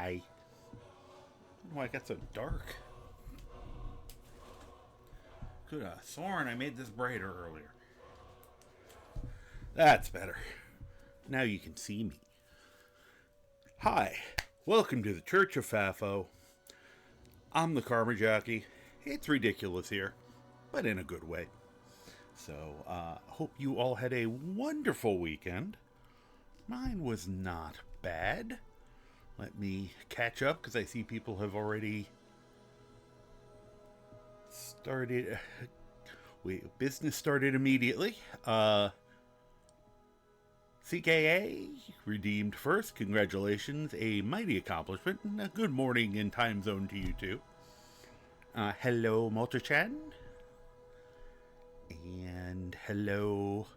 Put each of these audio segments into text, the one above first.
Hi. Why it got so dark? Could have sworn I made this brighter earlier. That's better. Now you can see me. Hi. Welcome to the Church of FAAFO. I'm the Karma Jockey. It's ridiculous here, but in a good way. So, hope you all had a wonderful weekend. Mine was not bad. Let me catch up, because I see people have already started. Business started immediately. CKA redeemed first. Congratulations. A mighty accomplishment. And a good morning in time zone to you too. Hello, Multichan. And hello,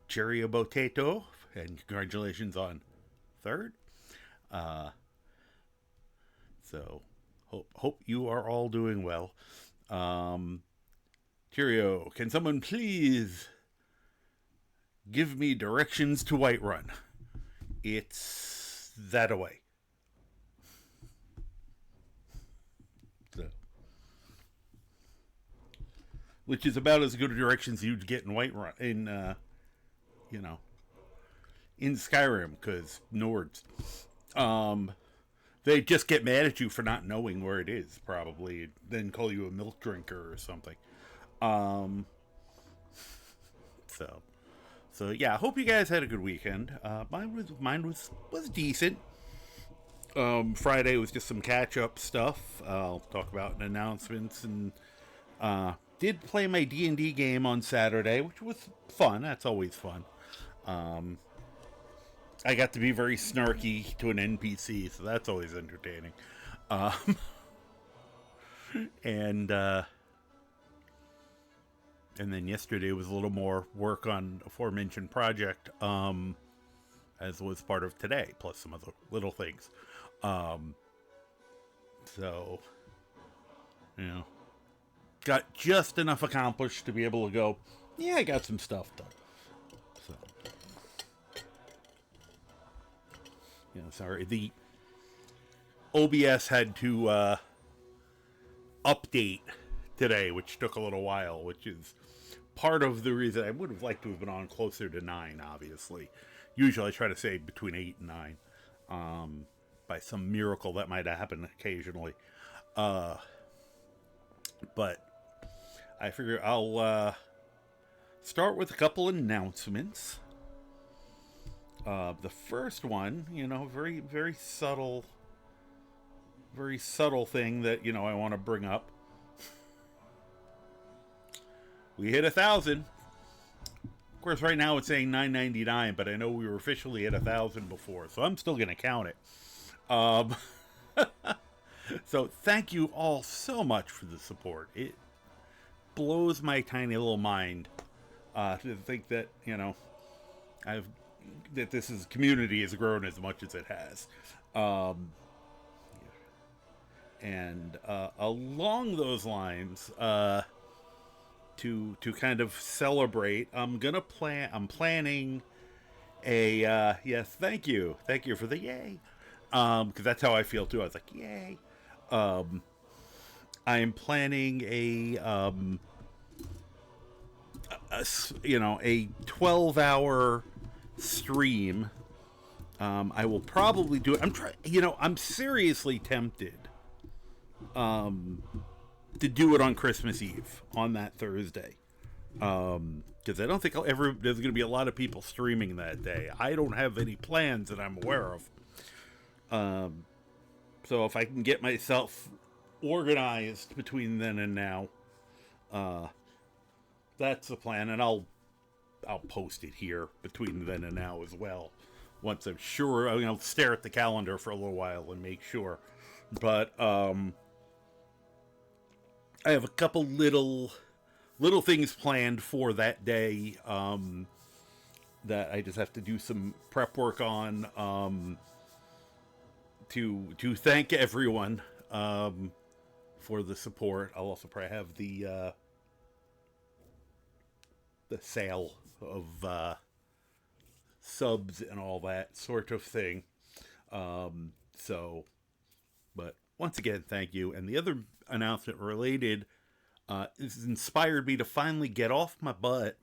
Cherry Potato. And congratulations on third. So hope you are all doing well. Cheerio, can someone please give me directions to Whiterun? It's that away. So, which is about as good directions you'd get in Whiterun, in Skyrim, because Nords. They just get mad at you for not knowing where it is, probably, then call you a milk drinker or something. So yeah, I hope you guys had a good weekend. Mine was decent. Friday was just some catch-up stuff. I'll talk about in announcements, and did play my D&D game on Saturday, which was fun. That's always fun. I got to be very snarky to an NPC, so that's always entertaining. And then yesterday was a little more work on aforementioned project, as was part of today, plus some other little things. So, got just enough accomplished to be able to go, yeah, I got some stuff done. So, sorry, the OBS had to update today, which took a little while, which is part of the reason I would have liked to have been on closer to 9, obviously. Usually I try to say between 8 and 9. By some miracle that might happen occasionally. But I figure I'll start with a couple announcements. The first one, very, very subtle thing that, I want to bring up. We hit 1,000. Of course, right now it's saying 999, but I know we were officially at 1,000 before, so I'm still going to count it. So thank you all so much for the support. It blows my tiny little mind to think that, that this community has grown as much as it has. And along those lines, to kind of celebrate, I'm planning a yes, thank you for the yay, because that's how I feel too. I was like, yay. I am planning a 12-hour stream. I will probably do it. I'm seriously tempted to do it on Christmas Eve, on that Thursday. Because I don't think there's going to be a lot of people streaming that day. I don't have any plans that I'm aware of. So if I can get myself organized between then and now, that's the plan. And I'll post it here between then and now as well. Once I'm sure, I'll stare at the calendar for a little while and make sure. But I have a couple little things planned for that day that I just have to do some prep work on to thank everyone for the support. I'll also probably have the sale of subs and all that sort of thing. So But once again, thank you. And the other announcement related is inspired me to finally get off my butt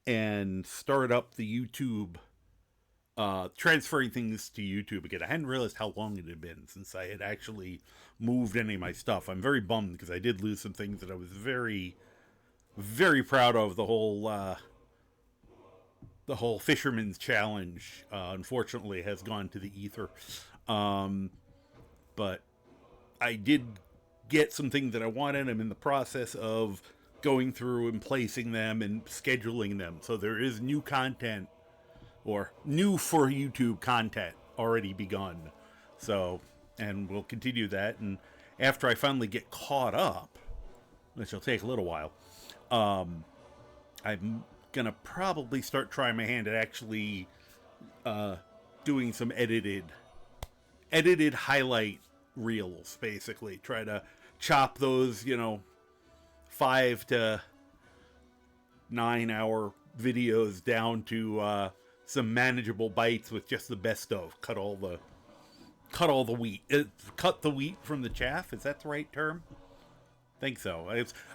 and start up the YouTube, transferring things to YouTube again. I hadn't realized how long it had been since I had actually moved any of my stuff. I'm very bummed because I did lose some things that I was very, very proud of. The whole Fisherman's Challenge, unfortunately, has gone to the ether. But I did get some things that I wanted. I'm in the process of going through and placing them and scheduling them. So there is new content, or new for YouTube content, already begun. So, and we'll continue that. And after I finally get caught up, which will take a little while, I'm gonna probably start trying my hand at actually doing some edited highlight reels. Basically, try to chop those 5 to 9 hour videos down to some manageable bites with just the best of. Cut all the wheat. Cut the wheat from the chaff. Is that the right term? Think so.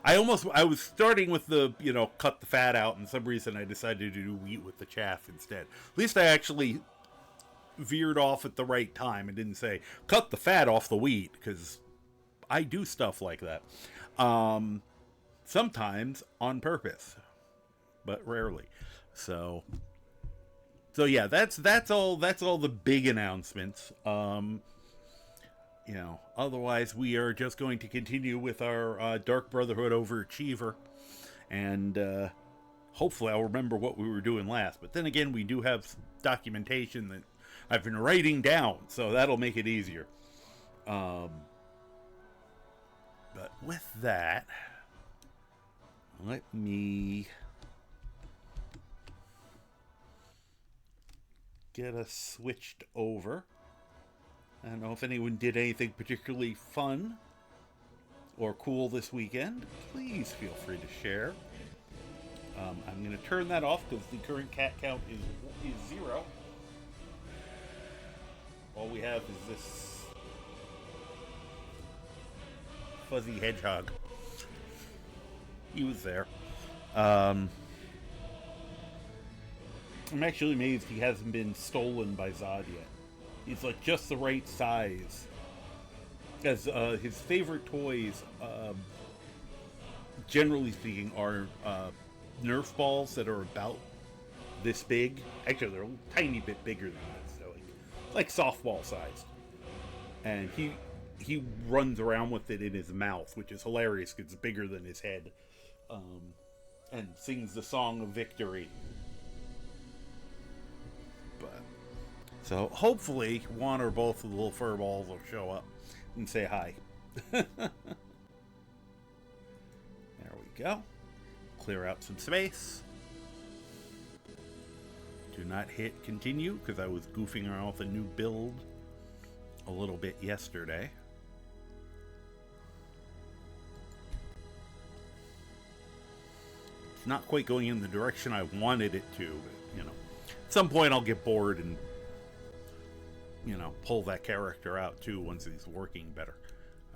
I was starting with the cut the fat out, and for some reason I decided to do wheat with the chaff instead. At least I actually veered off at the right time and didn't say cut the fat off the wheat, because I do stuff like that. Sometimes on purpose, but rarely. So yeah, that's all the big announcements. Otherwise we are just going to continue with our Dark Brotherhood Overachiever, and hopefully I'll remember what we were doing last. But then again, we do have documentation that I've been writing down, so that'll make it easier. But with that, let me get us switched over. I don't know if anyone did anything particularly fun or cool this weekend. Please feel free to share. I'm going to turn that off because the current cat count is 0. All we have is this fuzzy hedgehog. He was there. I'm actually amazed he hasn't been stolen by Zod yet. He's like just the right size. As his favorite toys, generally speaking, are Nerf balls that are about this big. Actually, they're a tiny bit bigger than this, so like softball sized. And he runs around with it in his mouth, which is hilarious because it's bigger than his head, and sings the song of victory. So hopefully one or both of the little fur balls will show up and say hi. There we go. Clear out some space. Do not hit continue because I was goofing around with a new build a little bit yesterday. It's not quite going in the direction I wanted it to, but, at some point I'll get bored and pull that character out too once he's working better.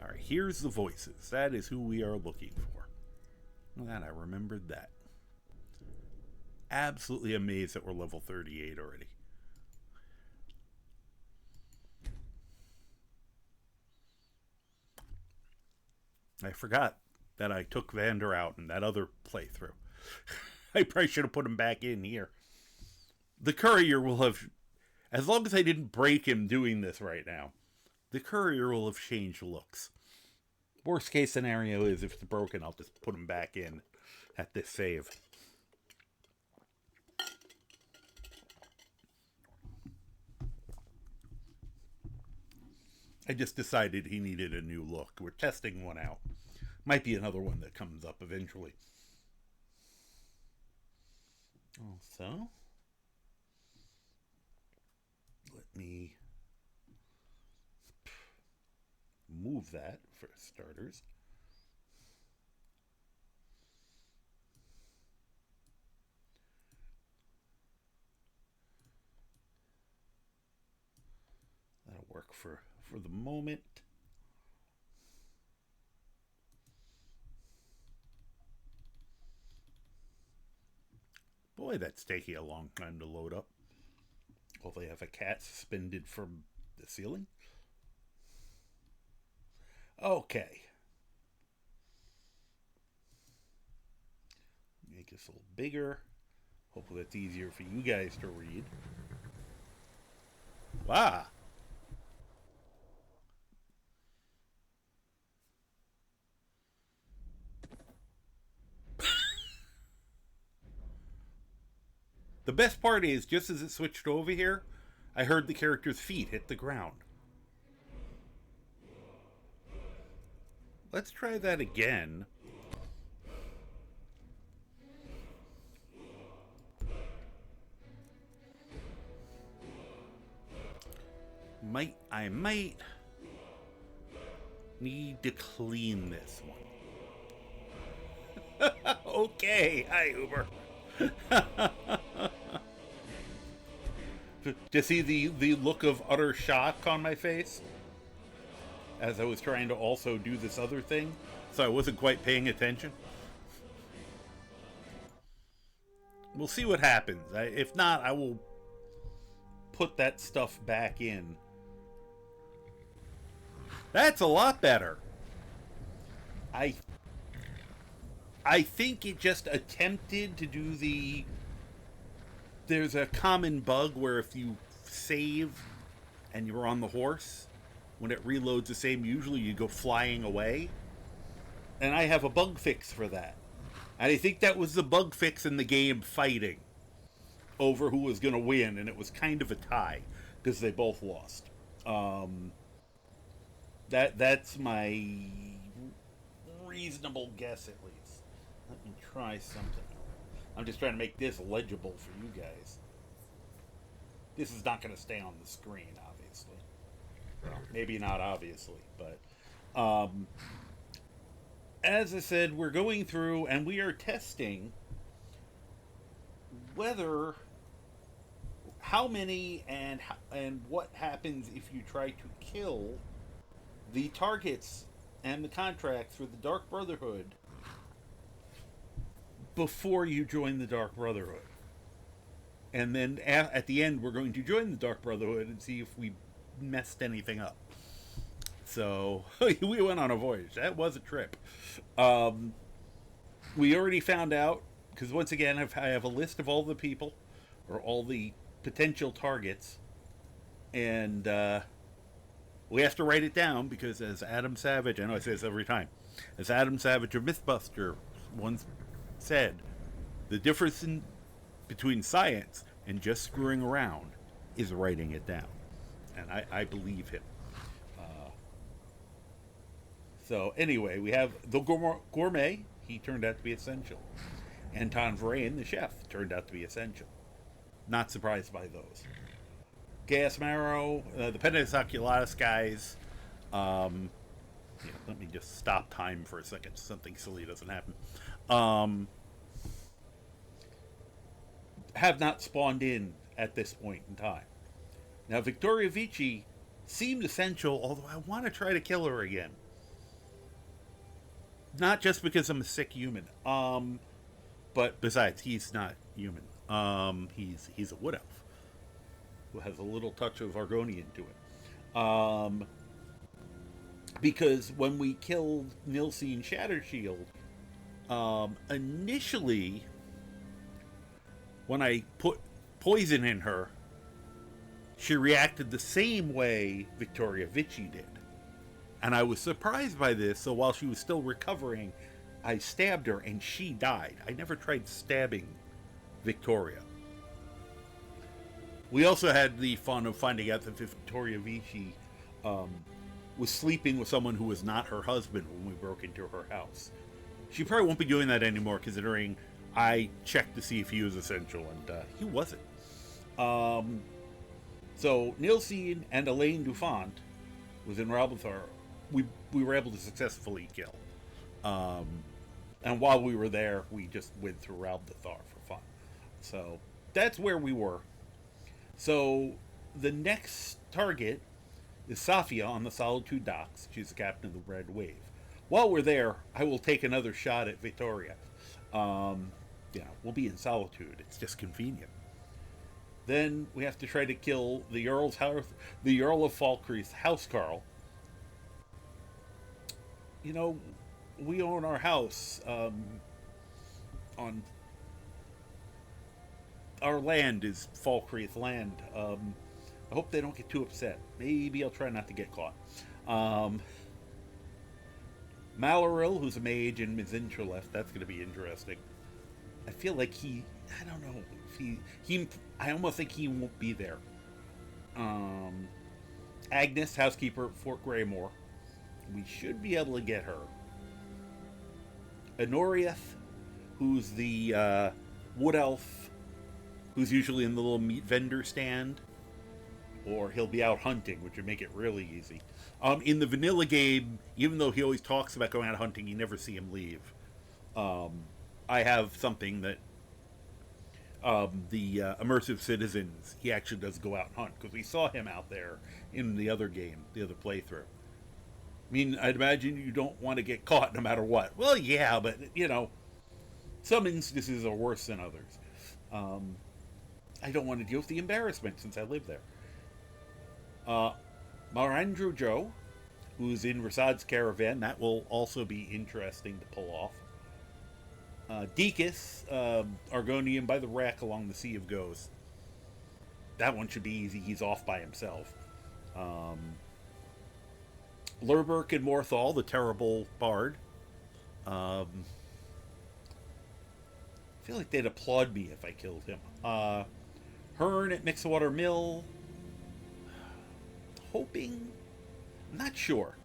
All right, here's the voices. That is who we are looking for. Glad I remembered that. Absolutely amazed that we're level 38 already. I forgot that I took Vander out in that other playthrough. I probably should have put him back in here. The courier will have, as long as I didn't break him doing this right now, the courier will have changed looks. Worst case scenario is if it's broken, I'll just put him back in at this save. I just decided he needed a new look. We're testing one out. Might be another one that comes up eventually. Also, let me move that for starters. That'll work for the moment. Boy, that's taking a long time to load up. Hopefully I have a cat suspended from the ceiling. Okay. Make this a little bigger. Hopefully that's easier for you guys to read. Wow. The best part is, just as it switched over here, I heard the character's feet hit the ground. Let's try that again. I might need to clean this one. Okay, hi Uber. To see the look of utter shock on my face as I was trying to also do this other thing, so I wasn't quite paying attention. We'll see what happens. If not, I will put that stuff back in. That's a lot better. I think it just attempted to do the... There's a common bug where if you save and you're on the horse, when it reloads the same, usually you go flying away. And I have a bug fix for that. And I think that was the bug fix in the game fighting over who was going to win, and it was kind of a tie because they both lost. That's my reasonable guess, at least. Let me try something. I'm just trying to make this legible for you guys. This is not going to stay on the screen, obviously. Well, maybe not obviously, but as I said, we're going through and we are testing whether, how many and what happens if you try to kill the targets and the contracts for the Dark Brotherhood before you join the Dark Brotherhood. And then at the end, we're going to join the Dark Brotherhood and see if we messed anything up. So, we went on a voyage. That was a trip. We already found out, because once again, I have a list of all the people, or all the potential targets, and we have to write it down, because as Adam Savage, I know I say this every time, as Adam Savage of Mythbuster once said, the difference between science and just screwing around is writing it down. And I believe him. So anyway, we have the gourmet. He turned out to be essential. Anton Vrain, the chef, turned out to be essential. Not surprised by those. Gas Marrow, the Penis Oculatus guys. Let me just stop time for a second so something silly doesn't happen. Have not spawned in at this point in time. Now, Victoria Vici seemed essential, although I want to try to kill her again. Not just because I'm a sick human. But besides, he's not human. He's a wood elf who has a little touch of Argonian to it. Because when we killed Nilsine Shattershield, initially, when I put poison in her, she reacted the same way Victoria Vici did. And I was surprised by this, so while she was still recovering, I stabbed her and she died. I never tried stabbing Victoria. We also had the fun of finding out that Victoria Vici was sleeping with someone who was not her husband when we broke into her house. She probably won't be doing that anymore, considering I checked to see if he was essential, and he wasn't. So Nilsine and Elaine Dufant was in Ralbathar. We were able to successfully kill. And while we were there, we just went through Ralbathar for fun. So that's where we were. So the next target is Safia on the Solitude docks. She's the captain of the Red Wave. While we're there, I will take another shot at Victoria. We'll be in Solitude. It's just convenient. Then we have to try to kill the Earl of Falkreath's housecarl. We own our house on our land is Falkreath land. I hope they don't get too upset. Maybe I'll try not to get caught. Maloril, who's a mage, and Mizintralef. That's going to be interesting. I feel like I don't know. I almost think he won't be there. Agnes, housekeeper at Fort Greymore. We should be able to get her. Honorieth, who's the wood elf, who's usually in the little meat vendor stand. Or he'll be out hunting, which would make it really easy. In the vanilla game, even though he always talks about going out hunting, you never see him leave. I have something that the immersive citizens, he actually does go out and hunt, because we saw him out there in the other game, the other playthrough. I mean, I'd imagine you don't want to get caught no matter what. Well, yeah, but, some instances are worse than others. I don't want to deal with the embarrassment since I live there. Marandro Joe, who's in Rasad's caravan. That will also be interesting to pull off. Deakus, Argonian by the wreck along the Sea of Ghosts. That one should be easy. He's off by himself. Lurberk and Morthal, the terrible bard. I feel like they'd applaud me if I killed him. Hearn at Mixwater Mill. Hoping, I'm not sure.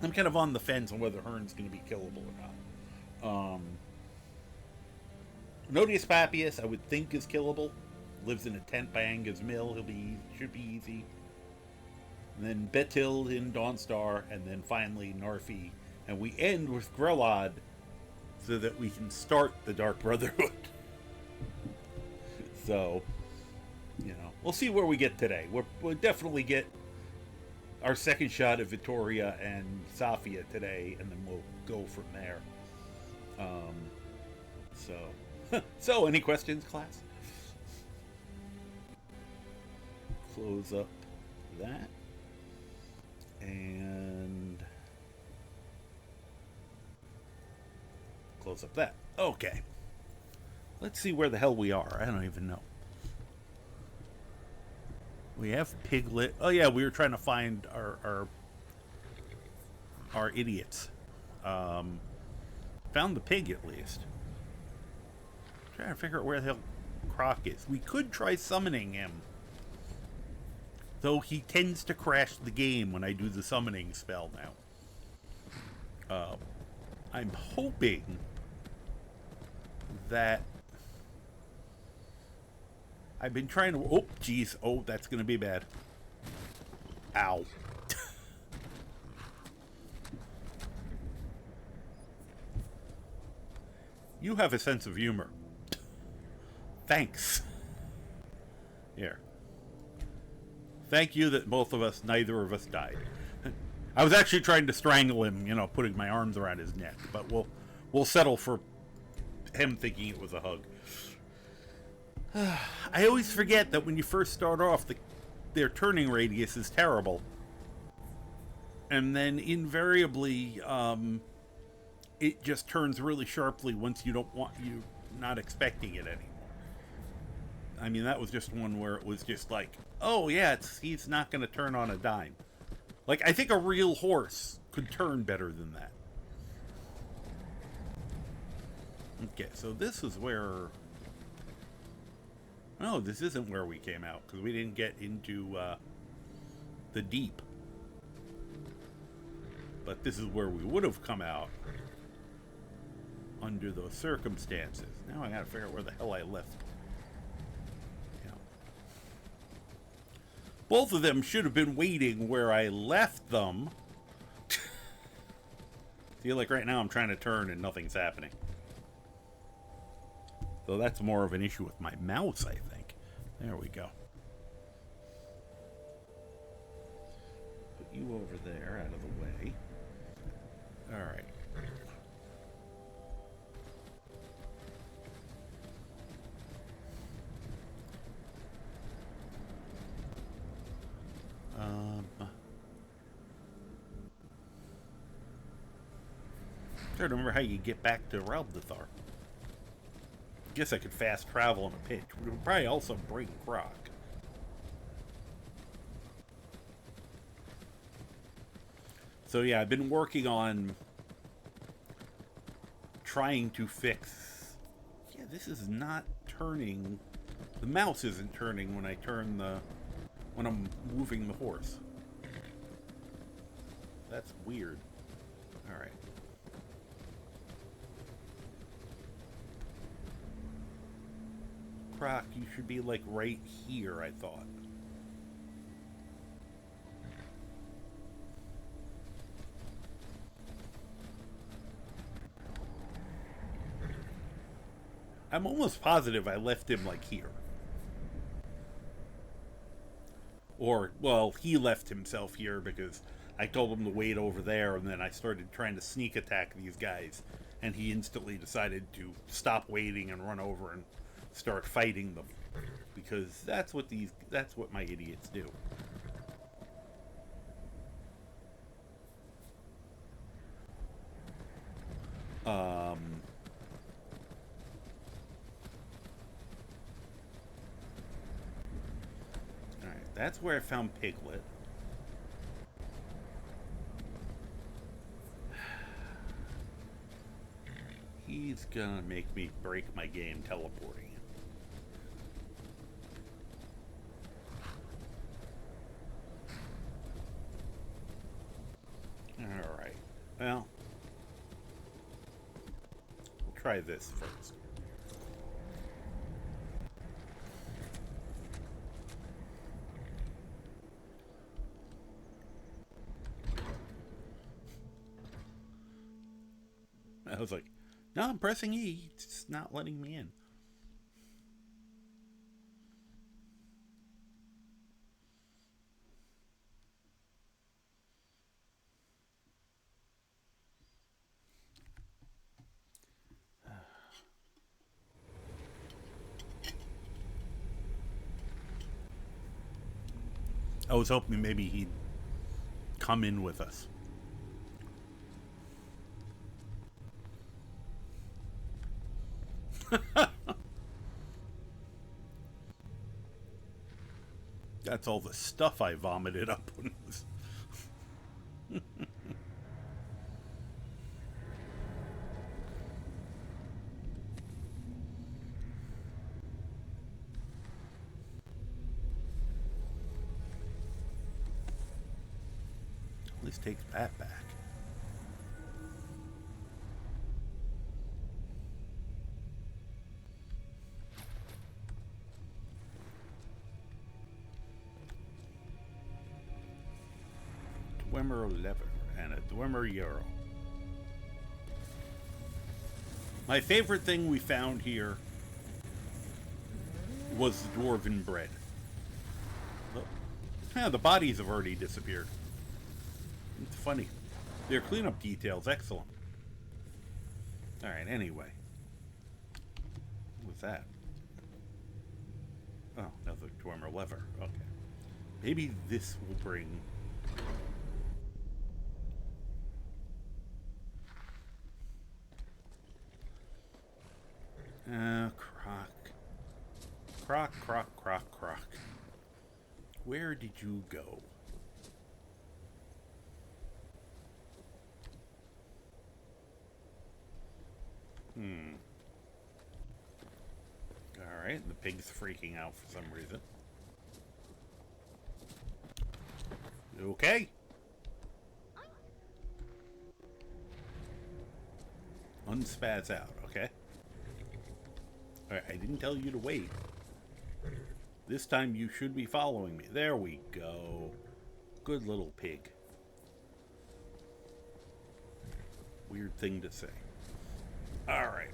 I'm kind of on the fence on whether Hearn's going to be killable or not. Nodius Papias, I would think, is killable. Lives in a tent by Anga's Mill. Should be easy. And then Betild in Dawnstar, and then finally Narfi. And we end with Grelod so that we can start the Dark Brotherhood. So, we'll see where we get today. We'll definitely get our second shot at Victoria and Safia today, and then we'll go from there. So any questions, class? Close up that. And close up that. Okay. Let's see where the hell we are. I don't even know. We have Piglet. Oh yeah, we were trying to find our idiots. Found the pig at least. Trying to figure out where the hell Croc is. We could try summoning him. Though he tends to crash the game when I do the summoning spell now. I'm hoping that I've been trying to... Oh, jeez. Oh, that's going to be bad. Ow. You have a sense of humor. Thanks. Here. Thank you that neither of us died. I was actually trying to strangle him, putting my arms around his neck. But we'll settle for him thinking it was a hug. I always forget that when you first start off, their turning radius is terrible. And then invariably, it just turns really sharply once you're not expecting it anymore. I mean, that was just one where it was just like, oh yeah, he's not going to turn on a dime. Like, I think a real horse could turn better than that. Okay, so this is where... No, this isn't where we came out, because we didn't get into the deep. But this is where we would have come out under those circumstances. Now I gotta figure out where the hell I left. Both of them should have been waiting where I left them. Feel like right now I'm trying to turn and nothing's happening. So that's more of an issue with my mouse, I think. There we go. you over there, out of the way. Alright. Trying to remember how you get back to Reldathar. Guess I could fast travel in a pinch. We would probably also bring Croc. So yeah, I've been working on trying to fix... Yeah, this is not turning... The mouse isn't turning when I turn the... when I'm moving the horse. That's weird. Alright. Croc, you should be like right here, I thought. I'm almost positive I left him like here. Or, well, he left himself here because I told him to wait over there, and then I started trying to sneak attack these guys, and he instantly decided to stop waiting and run over and start fighting them. Because that's what my idiots do. Alright, that's where I found Piglet. He's gonna make me break my game teleporting. Alright, well, we'll try this first. I was like, no, I'm pressing E. It's just not letting me in. I was hoping maybe he'd come in with us. That's all the stuff I vomited up when it was... At least takes that back. Dwemer lever and a Dwemer euro. My favorite thing we found here was the dwarven bread. Oh. Yeah, the bodies have already disappeared. It's funny. Their cleanup details, excellent. Alright, anyway. What was that? Oh, another Dwemer lever. Okay. Maybe this will bring... Croc. Where did you go? Alright, the pig's freaking out for some reason. Okay. Unspaz out, okay. Alright, I didn't tell you to wait. This time you should be following me. There we go. Good little pig. Weird thing to say. Alright.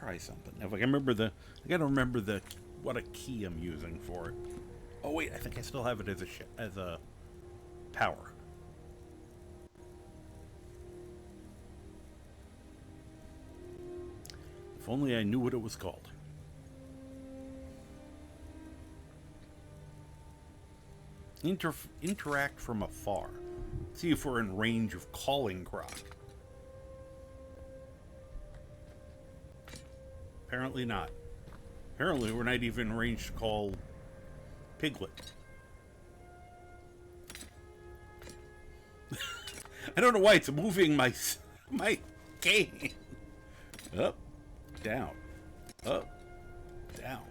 try something. If I can remember I gotta remember what a key I'm using for it. Oh wait, I think I still have it as a power. If only I knew what it was called. Interact from afar. See if we're in range of calling Croc. Apparently not. Apparently we're not even in range to call Piglet. I don't know why it's moving my game. Up, down, up, down.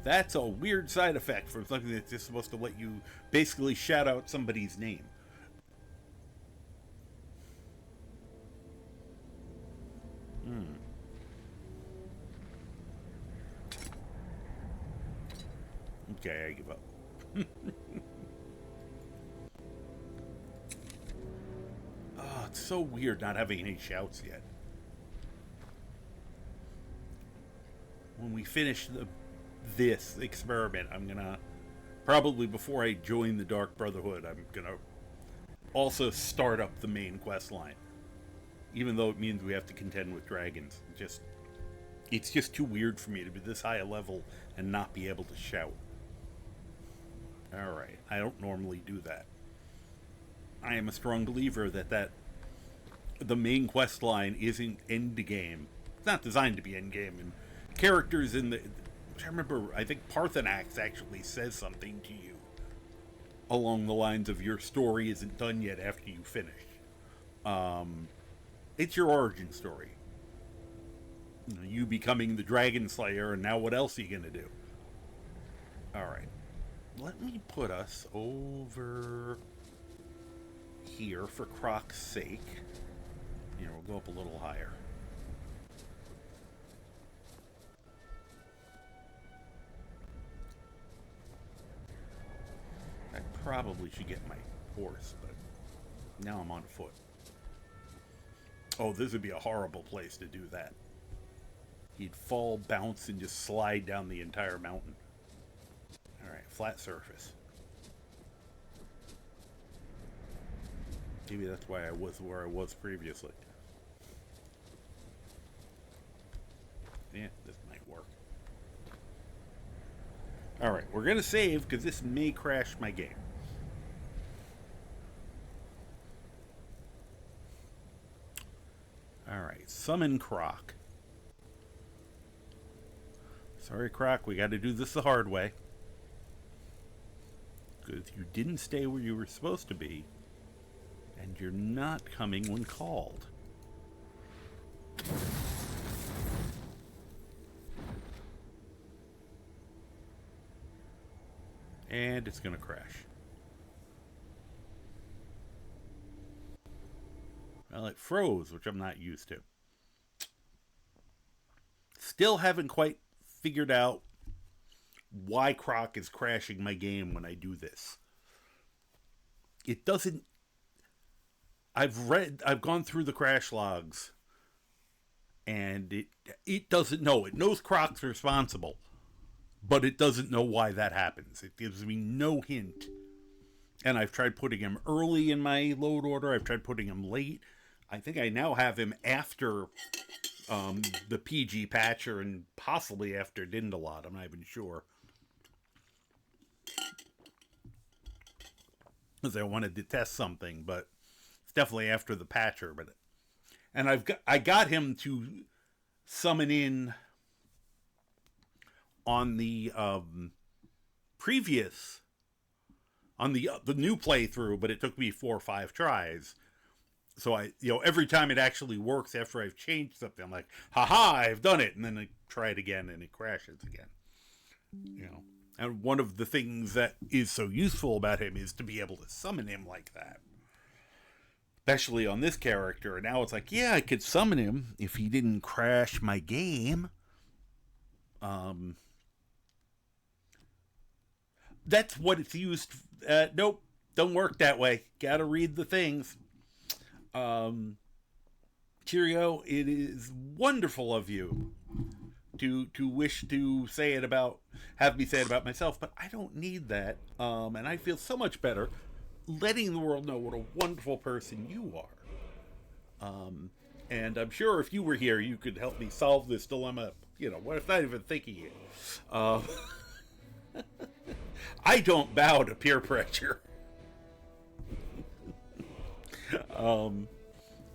That's a weird side effect for something that's just supposed to let you basically shout out somebody's name. Okay, I give up. Oh, it's so weird not having any shouts yet. When we finish this experiment, I'm gonna probably, before I join the Dark Brotherhood, I'm gonna also start up the main quest line, even though it means we have to contend with dragons. It's just too weird for me to be this high a level and not be able to shout. Alright, I don't normally do that. I am a strong believer that the main quest line isn't end game. It's not designed to be end game, and characters in I remember, I think Parthenax actually says something to you along the lines of your story isn't done yet after you finish. It's your origin story. You becoming the Dragon Slayer, and now what else are you gonna do? Alright. Let me put us over here for Croc's sake. Here, we'll go up a little higher. I probably should get my horse, but now I'm on foot. Oh, this would be a horrible place to do that. He'd fall, bounce, and just slide down the entire mountain. Alright, flat surface. Maybe that's why I was where I was previously. Yeah, this might work. Alright, we're going to save because this may crash my game. Alright, summon Croc. Sorry, Croc, we got to do this the hard way. Because you didn't stay where you were supposed to be, and you're not coming when called. And it's going to crash. Well, it froze, which I'm not used to. Still haven't quite figured out why Croc is crashing my game when I do this. It doesn't... I've gone through the crash logs, and it doesn't know. It knows Croc's responsible, but it doesn't know why that happens. It gives me no hint. And I've tried putting him early in my load order. I've tried putting him late. I think I now have him after the PG Patcher and possibly after Dindalot. I'm not even sure. Because I wanted to test something, but it's definitely after the Patcher. And I got him to summon in on the previous, on the new playthrough, but it took me 4 or 5 tries. So every time it actually works after I've changed something, I'm like, haha, I've done it. And then I try it again and it crashes again. And one of the things that is so useful about him is to be able to summon him like that. Especially on this character. And now it's like, yeah, I could summon him if he didn't crash my game. That's what it's used. Nope, don't work that way. Gotta read the things. Cheerio, it is wonderful of you to wish to say it about, have me say it about myself, but I don't need that. And I feel so much better letting the world know what a wonderful person you are. And I'm sure if you were here, you could help me solve this dilemma. You know, what if not even thinking it? I don't bow to peer pressure.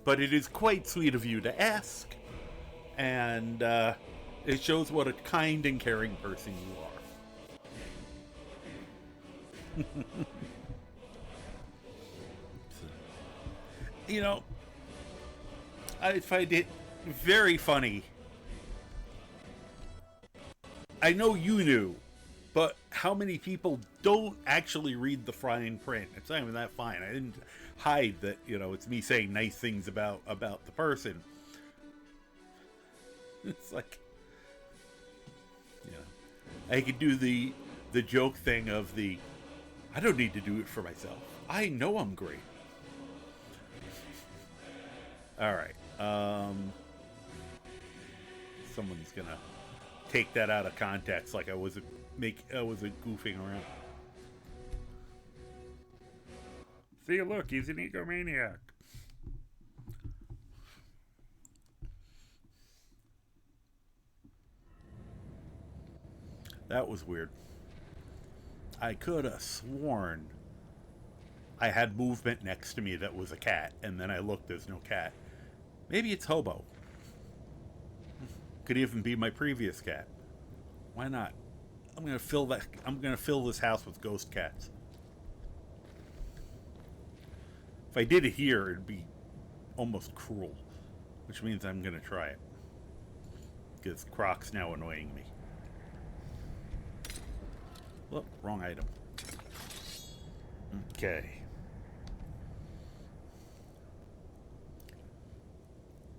But it is quite sweet of you to ask. And it shows what a kind and caring person you are. You know, I find it very funny. I know you knew, but how many people don't actually read the fine print? It's not even that fine. I didn't hide that, you know, it's me saying nice things about the person. It's like, you know, I could do the joke thing of the, I don't need to do it for myself. I know I'm great. All right. Someone's gonna take that out of context, like I wasn't goofing around. See, look, he's an egomaniac. That was weird. I could have sworn I had movement next to me that was a cat, and then I looked, there's no cat. Maybe it's Hobo. Could even be my previous cat. Why not? I'm gonna fill this house with ghost cats. If I did it here, it'd be almost cruel, which means I'm gonna try it. Because Croc's now annoying me. Look, wrong item. Okay.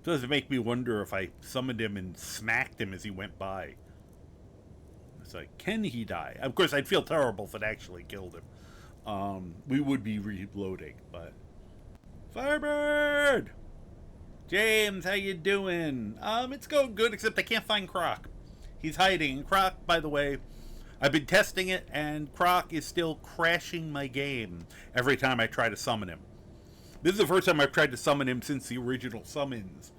Does it make me wonder if I summoned him and smacked him as he went by? It's like, can he die? Of course, I'd feel terrible if it actually killed him. We would be reloading, but... Firebird! James, how you doing? It's going good, except I can't find Croc. He's hiding. Croc, by the way, I've been testing it, and Croc is still crashing my game every time I try to summon him. This is the first time I've tried to summon him since the original summons.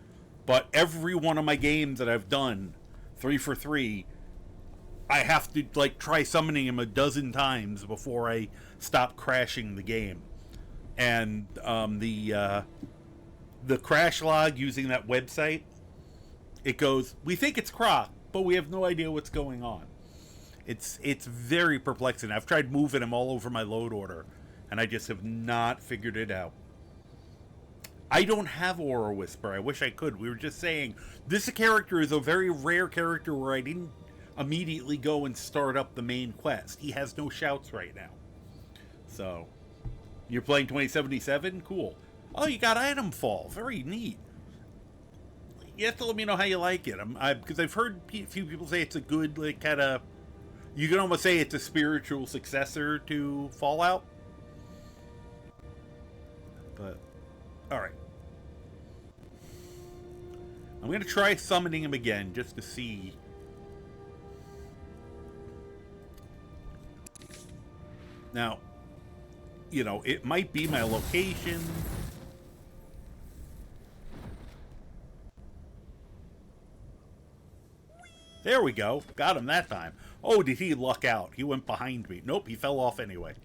But every one of my games that I've done, 3 for 3, I have to like try summoning him a dozen times before I stop crashing the game. And the crash log using that website, it goes, we think it's Croc, but we have no idea what's going on. It's very perplexing. I've tried moving him all over my load order, and I just have not figured it out. I don't have Aura Whisper. I wish I could. We were just saying, this character is a very rare character where I didn't immediately go and start up the main quest. He has no shouts right now. So, you're playing 2077? Cool. Oh, you got Item Fall. Very neat. You have to let me know how you like it. Because I've heard a few people say it's a good, like, kind of... You can almost say it's a spiritual successor to Fallout. But, alright. I'm going to try summoning him again, just to see. Now, you know, it might be my location. There we go. Got him that time. Oh, did he luck out? He went behind me. Nope, he fell off anyway.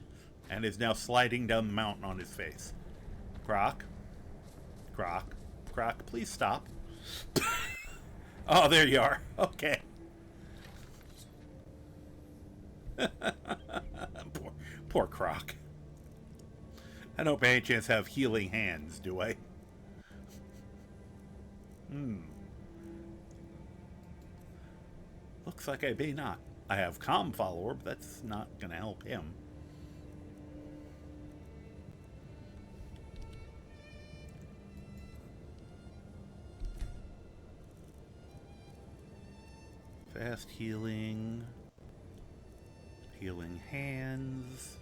And is now sliding down the mountain on his face. Croc. Croc. Croc, please stop. Oh, there you are. Okay. Poor Croc. I don't by any chance have healing hands, do I? Looks like I may not. I have Calm Follower, but that's not going to help him. Fast healing. Healing hands.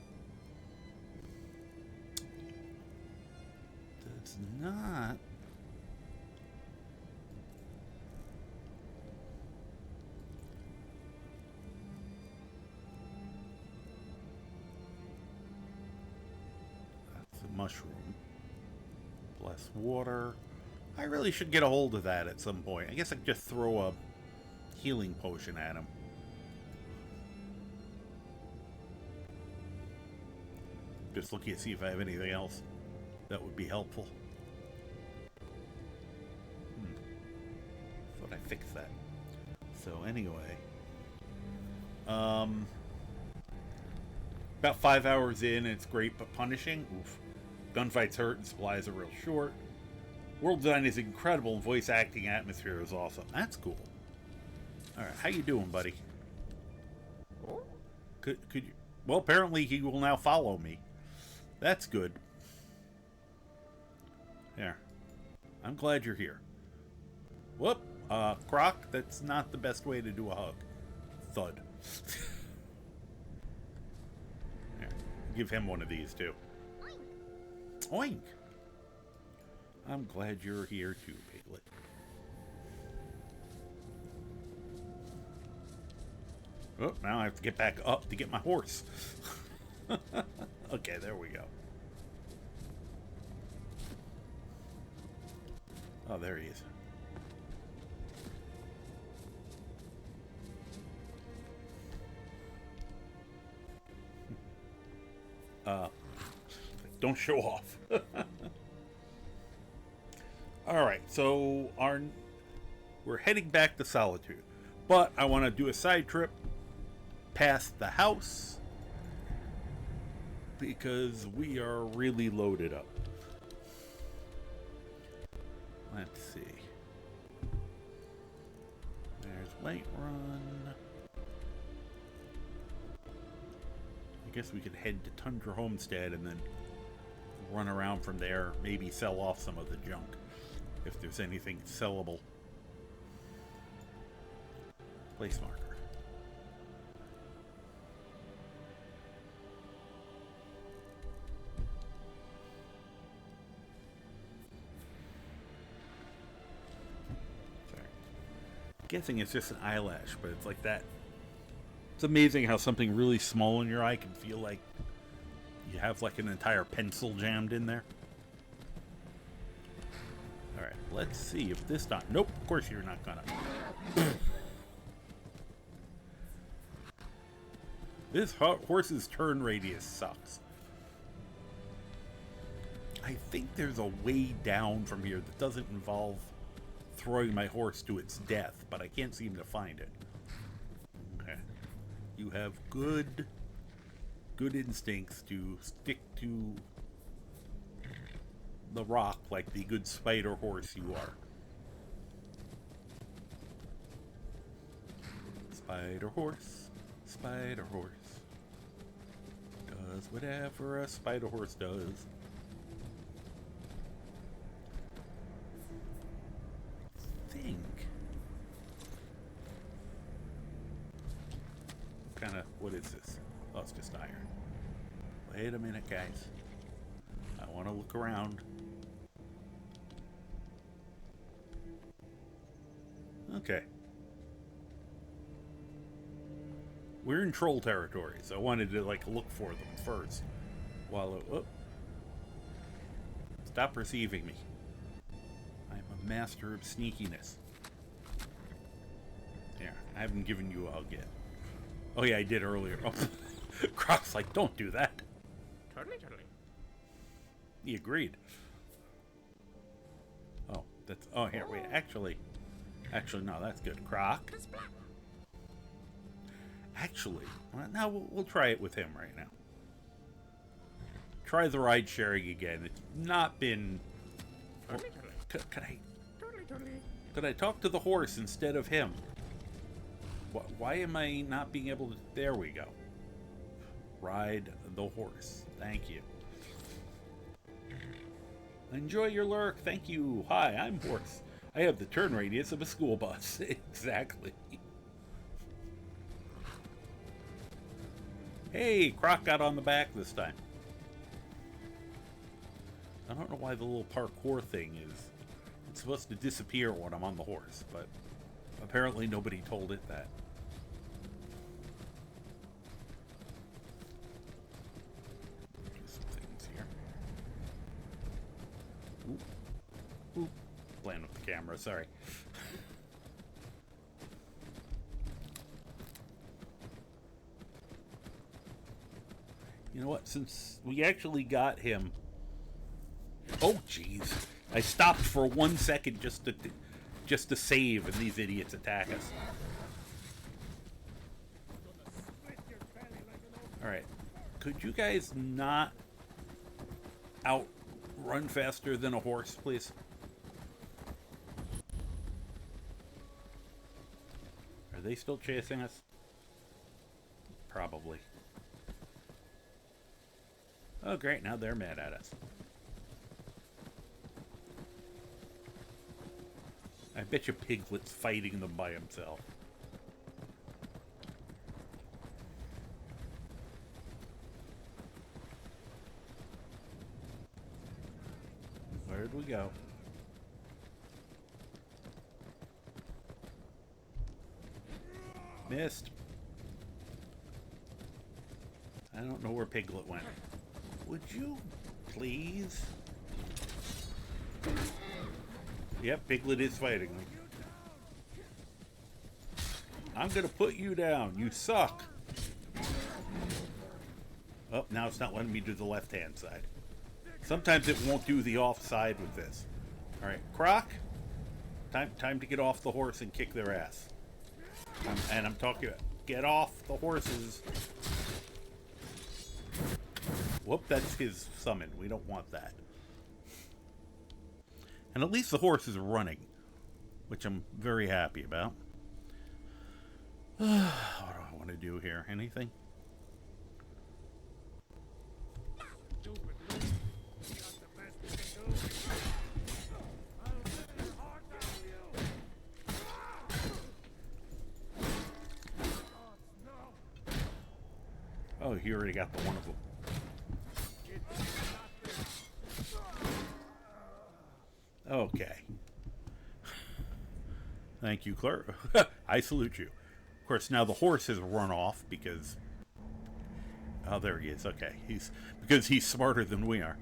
Does not. mushroom. Less water. I really should get a hold of that at some point. I guess I could just throw a healing potion at him. Just looking to see if I have anything else that would be helpful. Thought I fixed that. So anyway, about 5 hours in, and it's great but punishing. Oof. Gunfights hurt and supplies are real short. World design is incredible and voice acting atmosphere is awesome. That's cool. Alright, how you doing, buddy? Could you... Well, apparently he will now follow me. That's good. There. I'm glad you're here. Whoop. Croc, that's not the best way to do a hug. Thud. Here, give him one of these, too. Oink! I'm glad you're here, too, Piglet. Oh, now I have to get back up to get my horse. Okay, there we go. Oh, there he is. Don't show off. Alright, so we're heading back to Solitude. But I want to do a side trip past the house because we are really loaded up. Let's see. There's Whiterun. I guess we could head to Tundra Homestead and then run around from there, maybe sell off some of the junk if there's anything sellable. Place marker. Sorry. Guessing it's just an eyelash, but it's like that. It's amazing how something really small in your eye can feel like you have like an entire pencil jammed in there. Alright, let's see if this time... Nope, of course you're not gonna. This horse's turn radius sucks. I think there's a way down from here that doesn't involve throwing my horse to its death, but I can't seem to find it. Okay. You have good instincts to stick to the rock like the good spider horse you are. Spider horse, does whatever a spider horse does. What is this? Oh, it's just iron. Wait a minute, guys. I want to look around. Okay. We're in troll territory, so I wanted to, like, look for them first. While it... Stop perceiving me. I'm a master of sneakiness. There, I haven't given you a hug yet. Oh yeah, I did earlier. Oh. Croc's like, don't do that. Totally. He agreed. Oh, that's... Oh, here, wait. Actually, no, that's good. Croc. Actually, well, now we'll try it with him right now. Try the ride sharing again. It's not been... Well, could I talk to the horse instead of him? Why am I not being able to... There we go. Ride the horse. Thank you. Enjoy your lurk. Thank you. Hi, I'm Horse. I have the turn radius of a school bus. Exactly. Hey, Croc got on the back this time. I don't know why the little parkour thing is... It's supposed to disappear when I'm on the horse, but apparently nobody told it that. Some things here. camera, sorry. You know what, since we actually got him... Oh, jeez. I stopped for 1 second just to save, and these idiots attack us. Alright. Could you guys not outrun faster than a horse, please? Are they still chasing us? Probably. Oh, great. Now they're mad at us. I bet you Piglet's fighting them by himself. Where'd we go? Missed. I don't know where Piglet went. Would you please? Yep, Piglet is fighting me. I'm gonna put you down. You suck. Oh, now it's not letting me do the left-hand side. Sometimes it won't do the off-side with this. Alright, Croc. Time to get off the horse and kick their ass. And I'm talking about get off the horses. Whoop, that's his summon. We don't want that. And at least the horse is running, which I'm very happy about. What do I want to do here? Anything? Oh, he already got the one of them. Okay. Thank you, Claire. I salute you. Of course, now the horse has run off because... Oh, there he is. Okay. Because he's smarter than we are.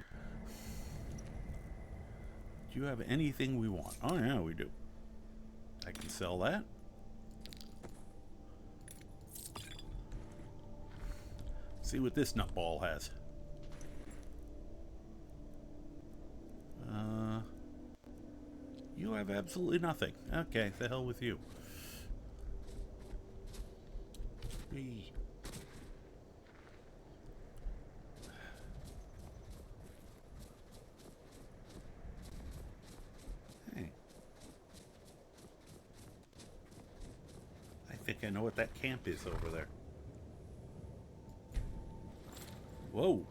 Do you have anything we want? Oh, yeah, we do. I can sell that. See what this nutball has. You have absolutely nothing. Okay, the hell with you. Whee. Hey. I think I know what that camp is over there. Whoa.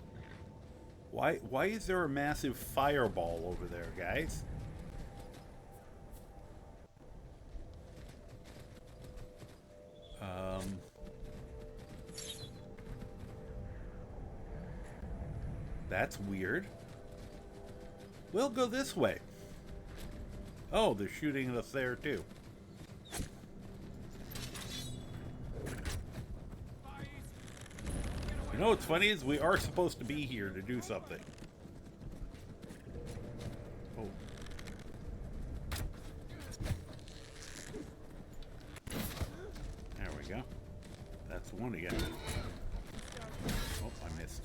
Why is there a massive fireball over there, guys? That's weird. We'll go this way. Oh, they're shooting at us there too. You know what's funny is we are supposed to be here to do something. Oh. There we go. That's one again. Oh, I missed.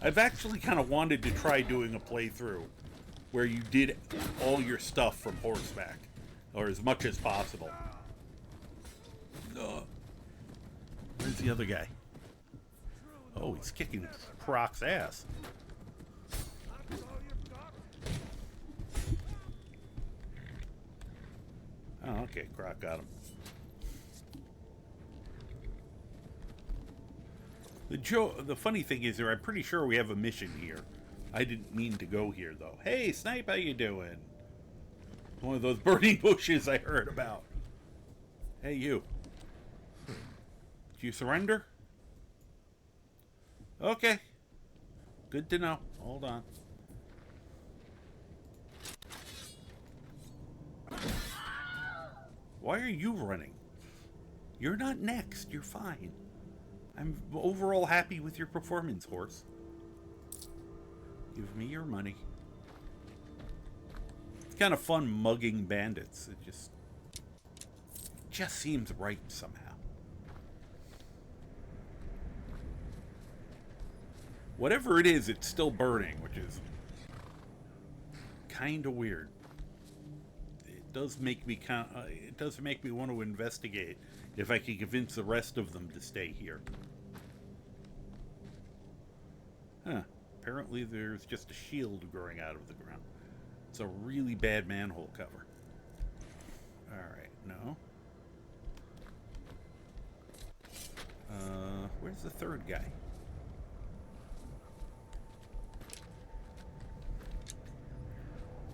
I've actually kind of wanted to try doing a playthrough where you did all your stuff from horseback, or as much as possible. Where's the other guy? Oh, he's kicking Croc's ass. Oh, okay, Croc got him. The funny thing is, I'm pretty sure we have a mission here. I didn't mean to go here, though. Hey, Snipe, how you doing? One of those burning bushes I heard about. Hey, you. you surrender? Okay. Good to know. Hold on. Why are you running? You're not next. You're fine. I'm overall happy with your performance, horse. Give me your money. It's kind of fun mugging bandits. It just seems right somehow. Whatever it is, it's still burning, which is kind of weird. It does make me want to investigate if I can convince the rest of them to stay here. Huh. Apparently there's just a shield growing out of the ground. It's a really bad manhole cover. Alright, no. Where's the third guy?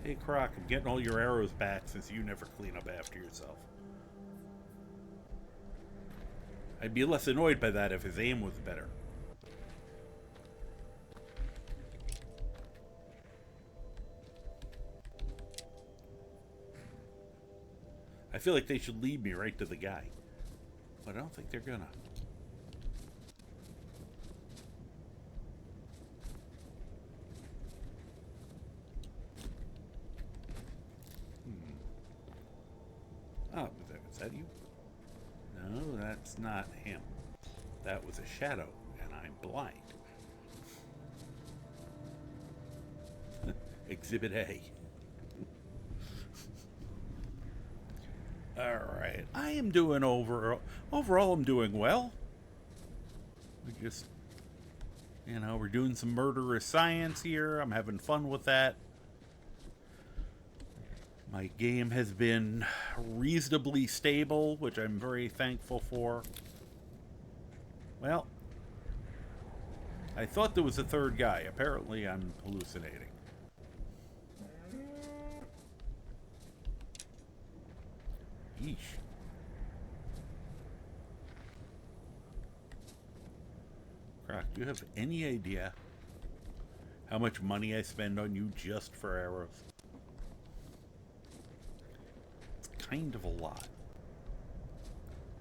Hey Croc, I'm getting all your arrows back since you never clean up after yourself. I'd be less annoyed by that if his aim was better. I feel like they should lead me right to the guy. But I don't think they're gonna. Oh, was that you? No, that's not him. That was a shadow, and I'm blind. Exhibit A. Alright, I am doing overall I'm doing well. We just, we're doing some murderous science here. I'm having fun with that. My game has been reasonably stable, which I'm very thankful for. Well, I thought there was a third guy. Apparently I'm hallucinating. Yeesh. Croc, do you have any idea how much money I spend on you just for arrows? It's kind of a lot.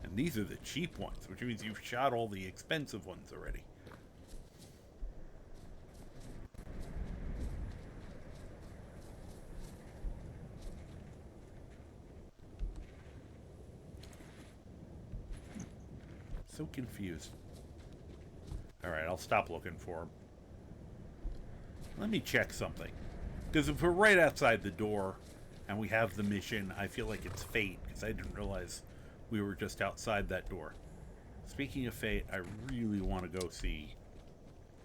And these are the cheap ones, which means you've shot all the expensive ones already. So confused. Alright, I'll stop looking for him. Let me check something. Because if we're right outside the door and we have the mission, I feel like it's fate, because I didn't realize we were just outside that door. Speaking of fate, I really want to go see.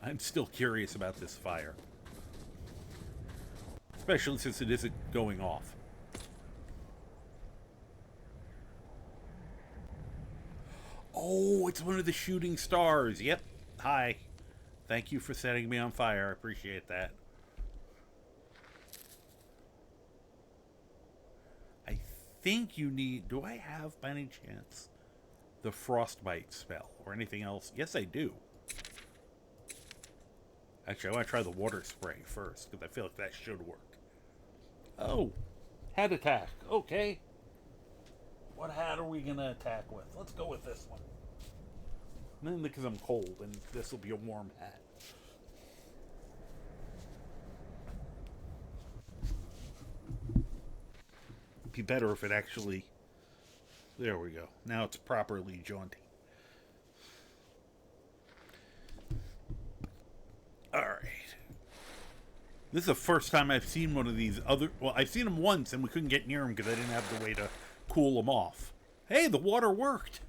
I'm still curious about this fire. Especially since it isn't going off. Oh, it's one of the shooting stars. Yep. Hi. Thank you for setting me on fire. I appreciate that. I think you need... Do I have, by any chance, the frostbite spell or anything else? Yes, I do. Actually, I want to try the water spray first, because I feel like that should work. Oh. Hat attack. Okay. What hat are we going to attack with? Let's go with this one. Mainly because I'm cold, and this will be a warm hat. It'd be better if it actually... There we go. Now it's properly jaunty. Alright. This is the first time I've seen one of these other... Well, I've seen them once, and we couldn't get near them because I didn't have the way to cool them off. Hey, the water worked!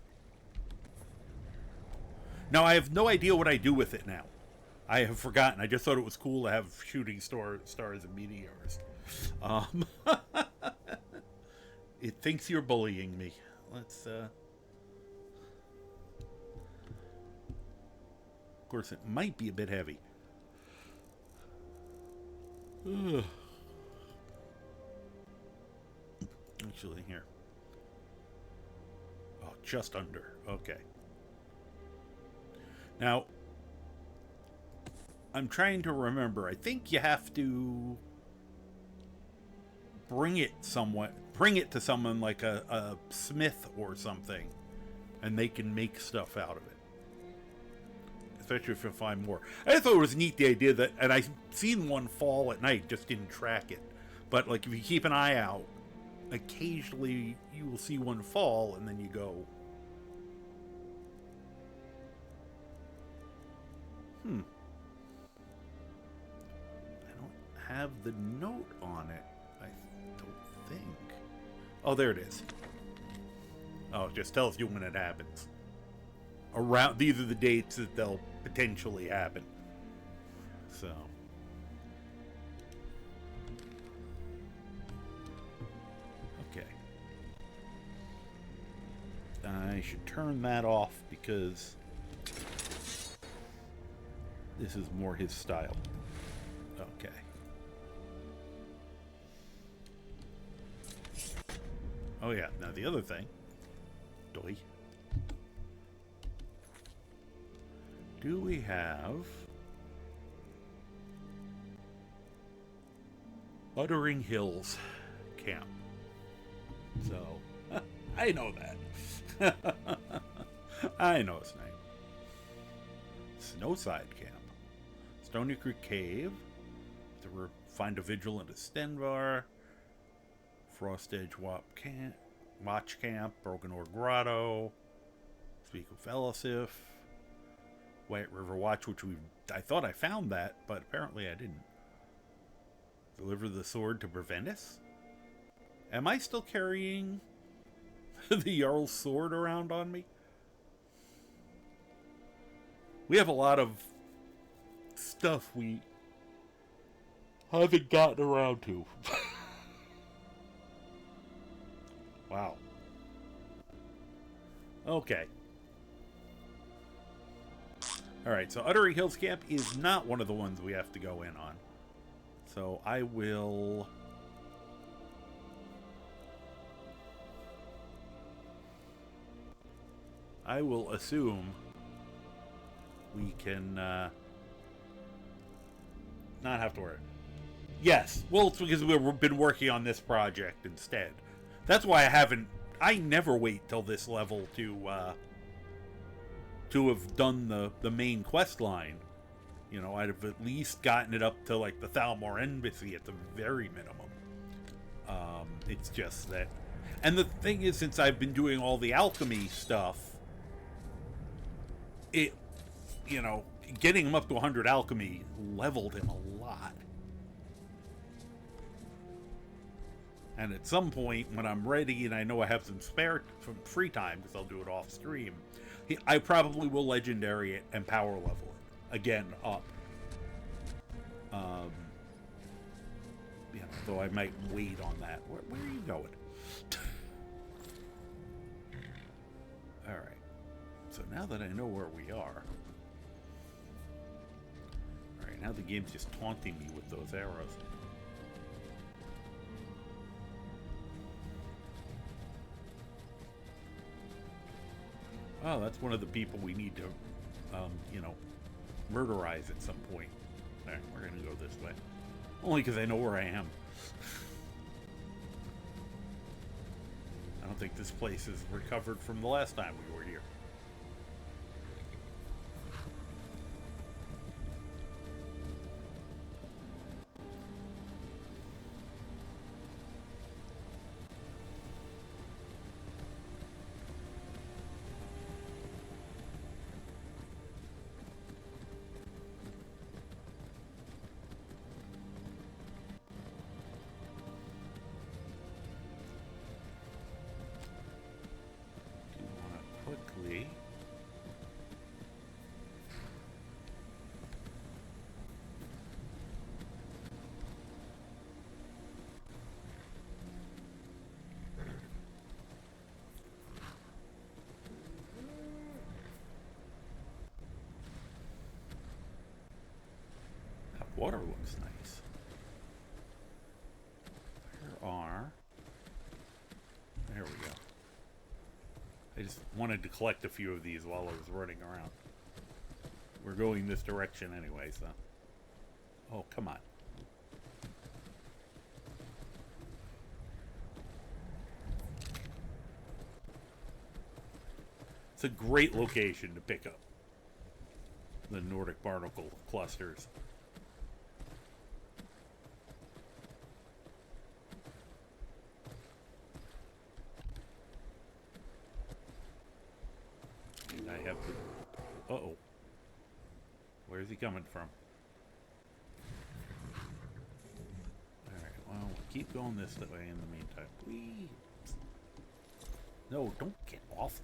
Now, I have no idea what I do with it now. I have forgotten. I just thought it was cool to have shooting stars and meteors. It thinks you're bullying me. Let's, Of course, it might be a bit heavy. Ugh. Actually, here. Oh, just under. Okay. Now, I'm trying to remember. I think you have to bring it to someone like a smith or something, and they can make stuff out of it. Especially if you find more. I thought it was neat, the idea that, and I've seen one fall at night, just didn't track it. But like if you keep an eye out, occasionally you will see one fall, and then you go, I don't have the note on it, I don't think. Oh, there it is. Oh, it just tells you when it happens. These are the dates that they'll potentially happen. So. Okay. I should turn that off because this is more his style. Okay. Oh yeah, now the other thing. Doy. Do we have Uttering Hills Camp? So, I know that. I know its name. Snowside Camp. Stony Creek Cave. Find a vigil in a Stenvar. Frost Edge Watch Camp. Broken Ore Grotto. Speak of Fellowship. White River Watch, which I thought I found that, but apparently I didn't. Deliver the sword to Breventus? Am I still carrying the Jarl's sword around on me? We have a lot of stuff we haven't gotten around to. Wow. Okay. Alright, so Uttering Hills Camp is not one of the ones we have to go in on. So I will... assume we can not have to worry. Yes, well, it's because we've been working on this project instead. That's why I never wait till this level to have done the main quest line. You know, I'd have at least gotten it up to like the Thalmor Embassy at the very minimum. It's just that, and the thing is, since I've been doing all the alchemy stuff, getting him up to 100 alchemy leveled him a lot. And at some point, when I'm ready and I know I have some free time, because I'll do it off stream, I probably will legendary it and power level it again up. Though I might wait on that. Where are you going? Alright. So now that I know where we are... Alright, now the game's just taunting me with those arrows. Oh, that's one of the people we need to, murderize at some point. Alright, we're gonna go this way. Only because I know where I am. I don't think this place is recovered from the last time we were here. Water looks nice. There we go. I just wanted to collect a few of these while I was running around. We're going this direction anyway, so. Oh, come on. It's a great location to pick up the Nordic barnacle clusters. And I have to... Uh-oh. Where's he coming from? Alright, well, we'll keep going this way in the meantime. Please. No, don't get off.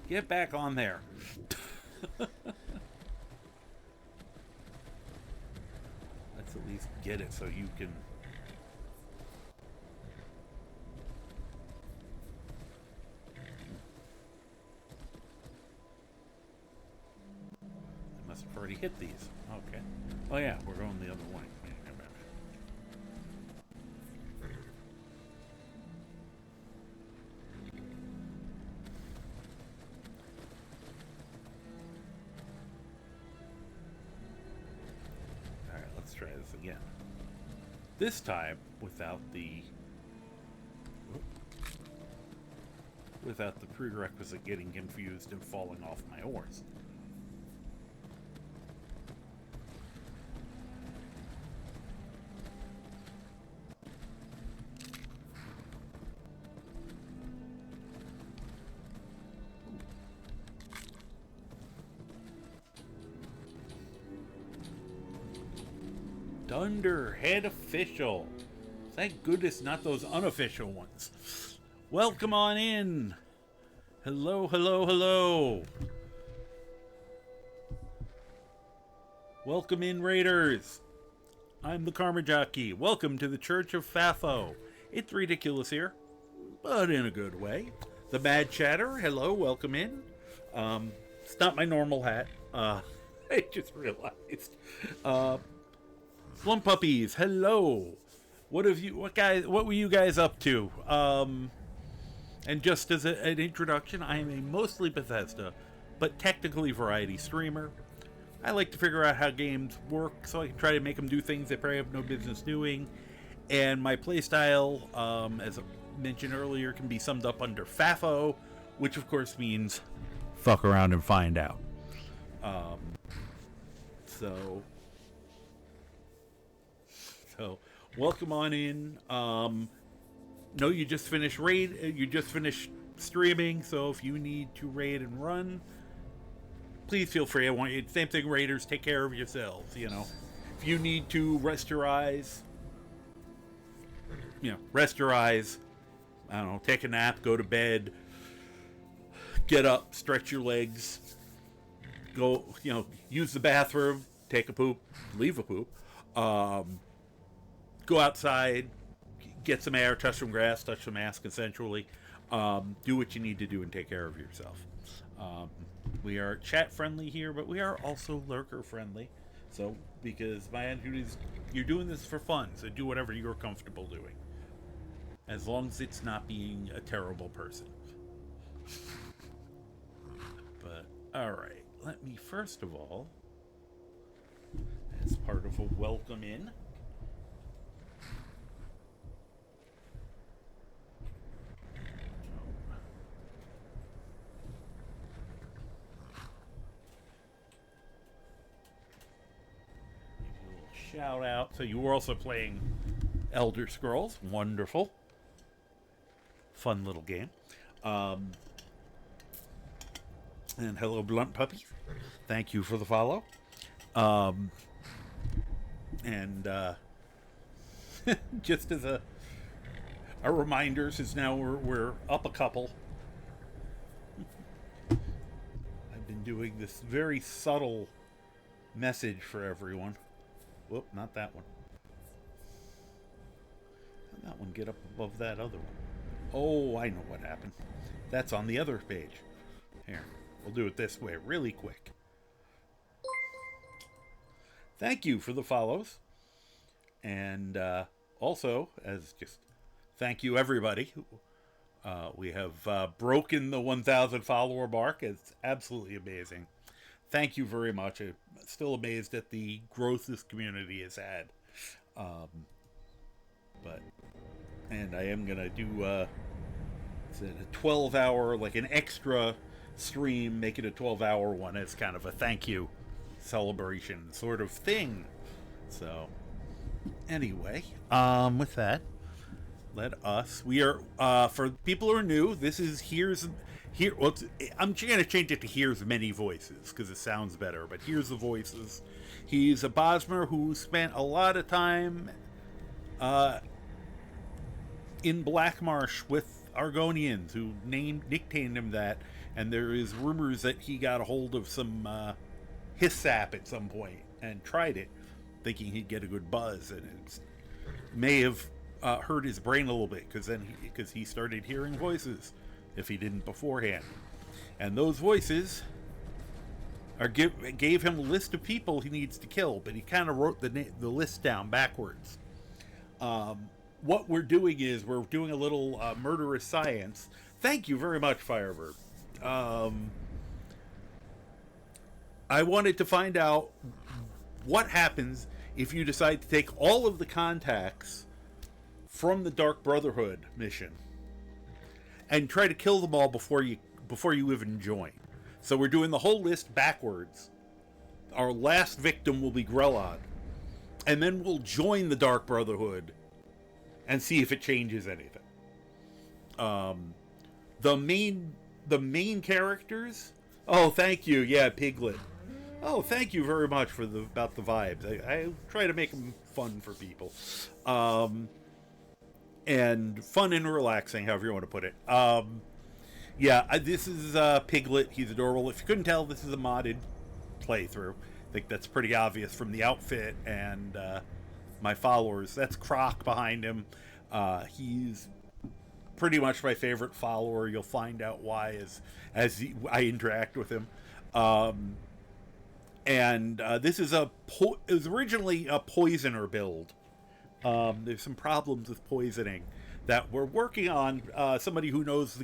Get back on there. Let's at least get it so you can... I must have already hit these. Okay. Oh yeah, we're going the other way. Try this again. This time without the prerequisite getting confused and falling off my horse. Dunderhead official. Thank goodness not those unofficial ones. Welcome on in. Hello, hello, hello. Welcome in, Raiders. I'm the Karma Jockey. Welcome to the Church of FAAFO. It's ridiculous here, but in a good way. The Mad Chatter. Hello, welcome in. It's not my normal hat. I just realized. Slum Puppies, hello. What were you guys up to? And just as an introduction, I am a mostly Bethesda, but technically variety streamer. I like to figure out how games work, so I can try to make them do things they probably have no business doing. And my playstyle, as I mentioned earlier, can be summed up under FAAFO, which of course means fuck around and find out. So welcome on in. No, you just finished streaming, so if you need to raid and run, please feel free. I want you, same thing, Raiders, take care of yourselves, you know. If you need to rest your eyes, I don't know, take a nap, go to bed, get up, stretch your legs, go, use the bathroom, take a poop, leave a poop, go outside, get some air, touch some grass, touch some ass consensually. Do what you need to do and take care of yourself. We are chat friendly here, but we are also lurker friendly. So, because my attitude is, you're doing this for fun, so do whatever you're comfortable doing. As long as it's not being a terrible person. But, alright. Let me first of all, as part of a welcome in, shout out. So you were also playing Elder Scrolls. Wonderful. Fun little game. And hello, Blunt Puppies. Thank you for the follow. And just as a reminder, since now we're up a couple, I've been doing this very subtle message for everyone. Whoop, not that one. How'd that one get up above that other one? Oh, I know what happened. That's on the other page. Here, we'll do it this way really quick. Thank you for the follows. And also, as just thank you everybody. We have broken the 1,000 follower mark. It's absolutely amazing. thank you very much. I'm still amazed at the growth this community has had. But and I am gonna do it's a 12-hour, like an extra stream, make it a 12-hour one as kind of a thank you celebration sort of thing. So anyway, with that, we are for people who are new, this is well, I'm gonna change it to Here's Many Voices because it sounds better, but here's the voices. He's a Bosmer who spent a lot of time in Black Marsh with Argonians who nicknamed him that, and there is rumors that he got a hold of some hissap at some point and tried it, thinking he'd get a good buzz, and it may have hurt his brain a little bit because he started hearing voices if he didn't beforehand, and those voices gave him a list of people he needs to kill, but he kind of wrote the list down backwards. What we're doing is we're doing a little murderous science. Thank you very much, Firebird. I wanted to find out what happens if you decide to take all of the contacts from the Dark Brotherhood mission and try to kill them all before you even join. So we're doing the whole list backwards. Our last victim will be Grelod, and then we'll join the Dark Brotherhood and see if it changes anything. The main characters. Oh, thank you. Yeah, Piglet. Oh, thank you very much for about the vibes. I try to make them fun for people, and fun and relaxing, however you want to put it. This is Piglet. He's adorable. If you couldn't tell, this is a modded playthrough. I think that's pretty obvious from the outfit and my followers. That's Croc behind him. He's pretty much my favorite follower. You'll find out why as I interact with him. This is it was originally a poisoner build. There's some problems with poisoning that we're working on. Somebody who knows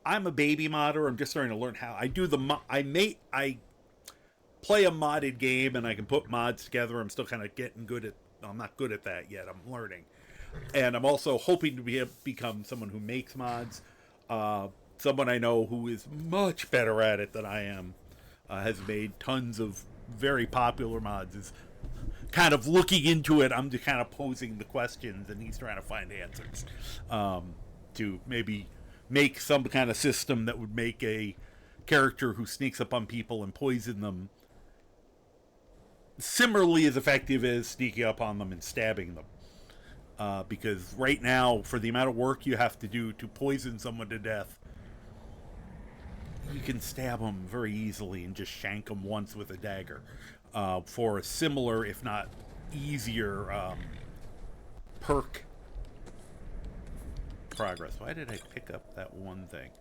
I'm a baby modder. I'm just starting to learn how I do I play a modded game and I can put mods together. I'm still kind of getting good at. I'm not good at that yet. I'm learning, and I'm also hoping to become someone who makes mods. Someone I know who is much better at it than I am has made tons of very popular mods. Is kind of looking into it. I'm just kind of posing the questions, and he's trying to find answers to maybe make some kind of system that would make a character who sneaks up on people and poison them similarly as effective as sneaking up on them and stabbing them. Because right now, for the amount of work you have to do to poison someone to death, you can stab them very easily and just shank them once with a dagger. For a similar, if not easier, perk progress. Why did I pick up that one thing?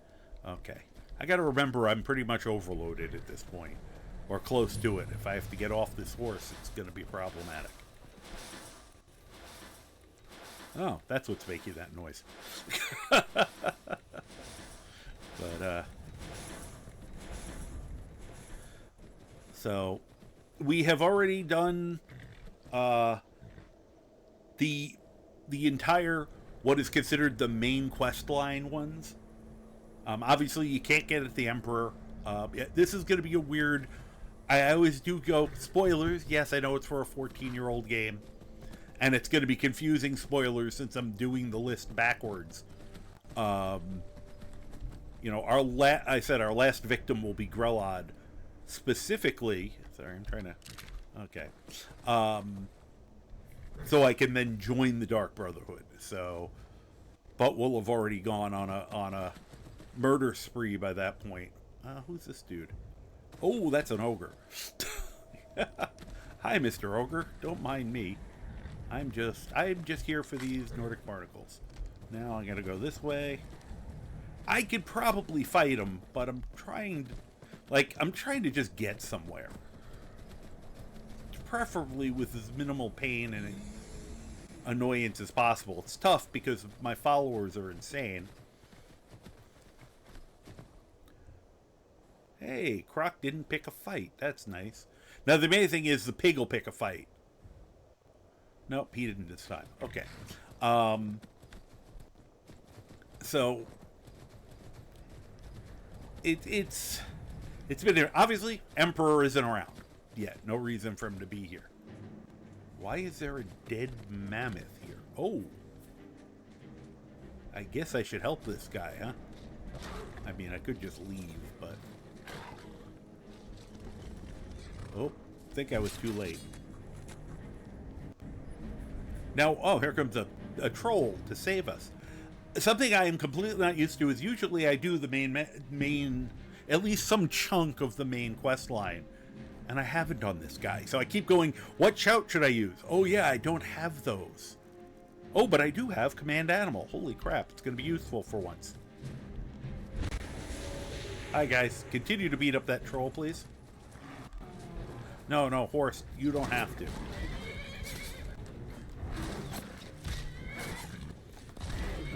Okay. I gotta remember I'm pretty much overloaded at this point. Or close to it. If I have to get off this horse, it's gonna be problematic. Oh, that's what's making that noise. But, so, we have already done, the entire, what is considered the main quest line ones. Obviously, you can't get at the Emperor. This is going to be a weird... I always do go, spoilers. Yes, I know it's for a 14-year-old game. And it's going to be confusing spoilers since I'm doing the list backwards. Our last victim will be Grelod. Specifically... Sorry, I'm trying to... Okay. So I can then join the Dark Brotherhood. So... But we'll have already gone on a murder spree by that point. Who's this dude? Oh, that's an ogre. Hi, Mr. Ogre. Don't mind me. I'm just here for these Nordic barnacles. Now I gotta go this way. I could probably fight him, but I'm trying to just get somewhere. Preferably with as minimal pain and annoyance as possible. It's tough because my followers are insane. Hey, Croc didn't pick a fight. That's nice. Now, the main thing is the pig will pick a fight. Nope, he didn't this time. Okay. So, it's been there. Obviously, Emperor isn't around yet. No reason for him to be here. Why is there a dead mammoth here? Oh. I guess I should help this guy, huh? I mean, I could just leave, but... Oh, I think I was too late. Now, oh, here comes a troll to save us. Something I am completely not used to is usually I do the main, at least some chunk of the main quest line. And I haven't done this guy. So I keep going, what shout should I use? Oh yeah, I don't have those. Oh, but I do have command animal. Holy crap, it's going to be useful for once. Hi guys, continue to beat up that troll, please. No, horse, you don't have to.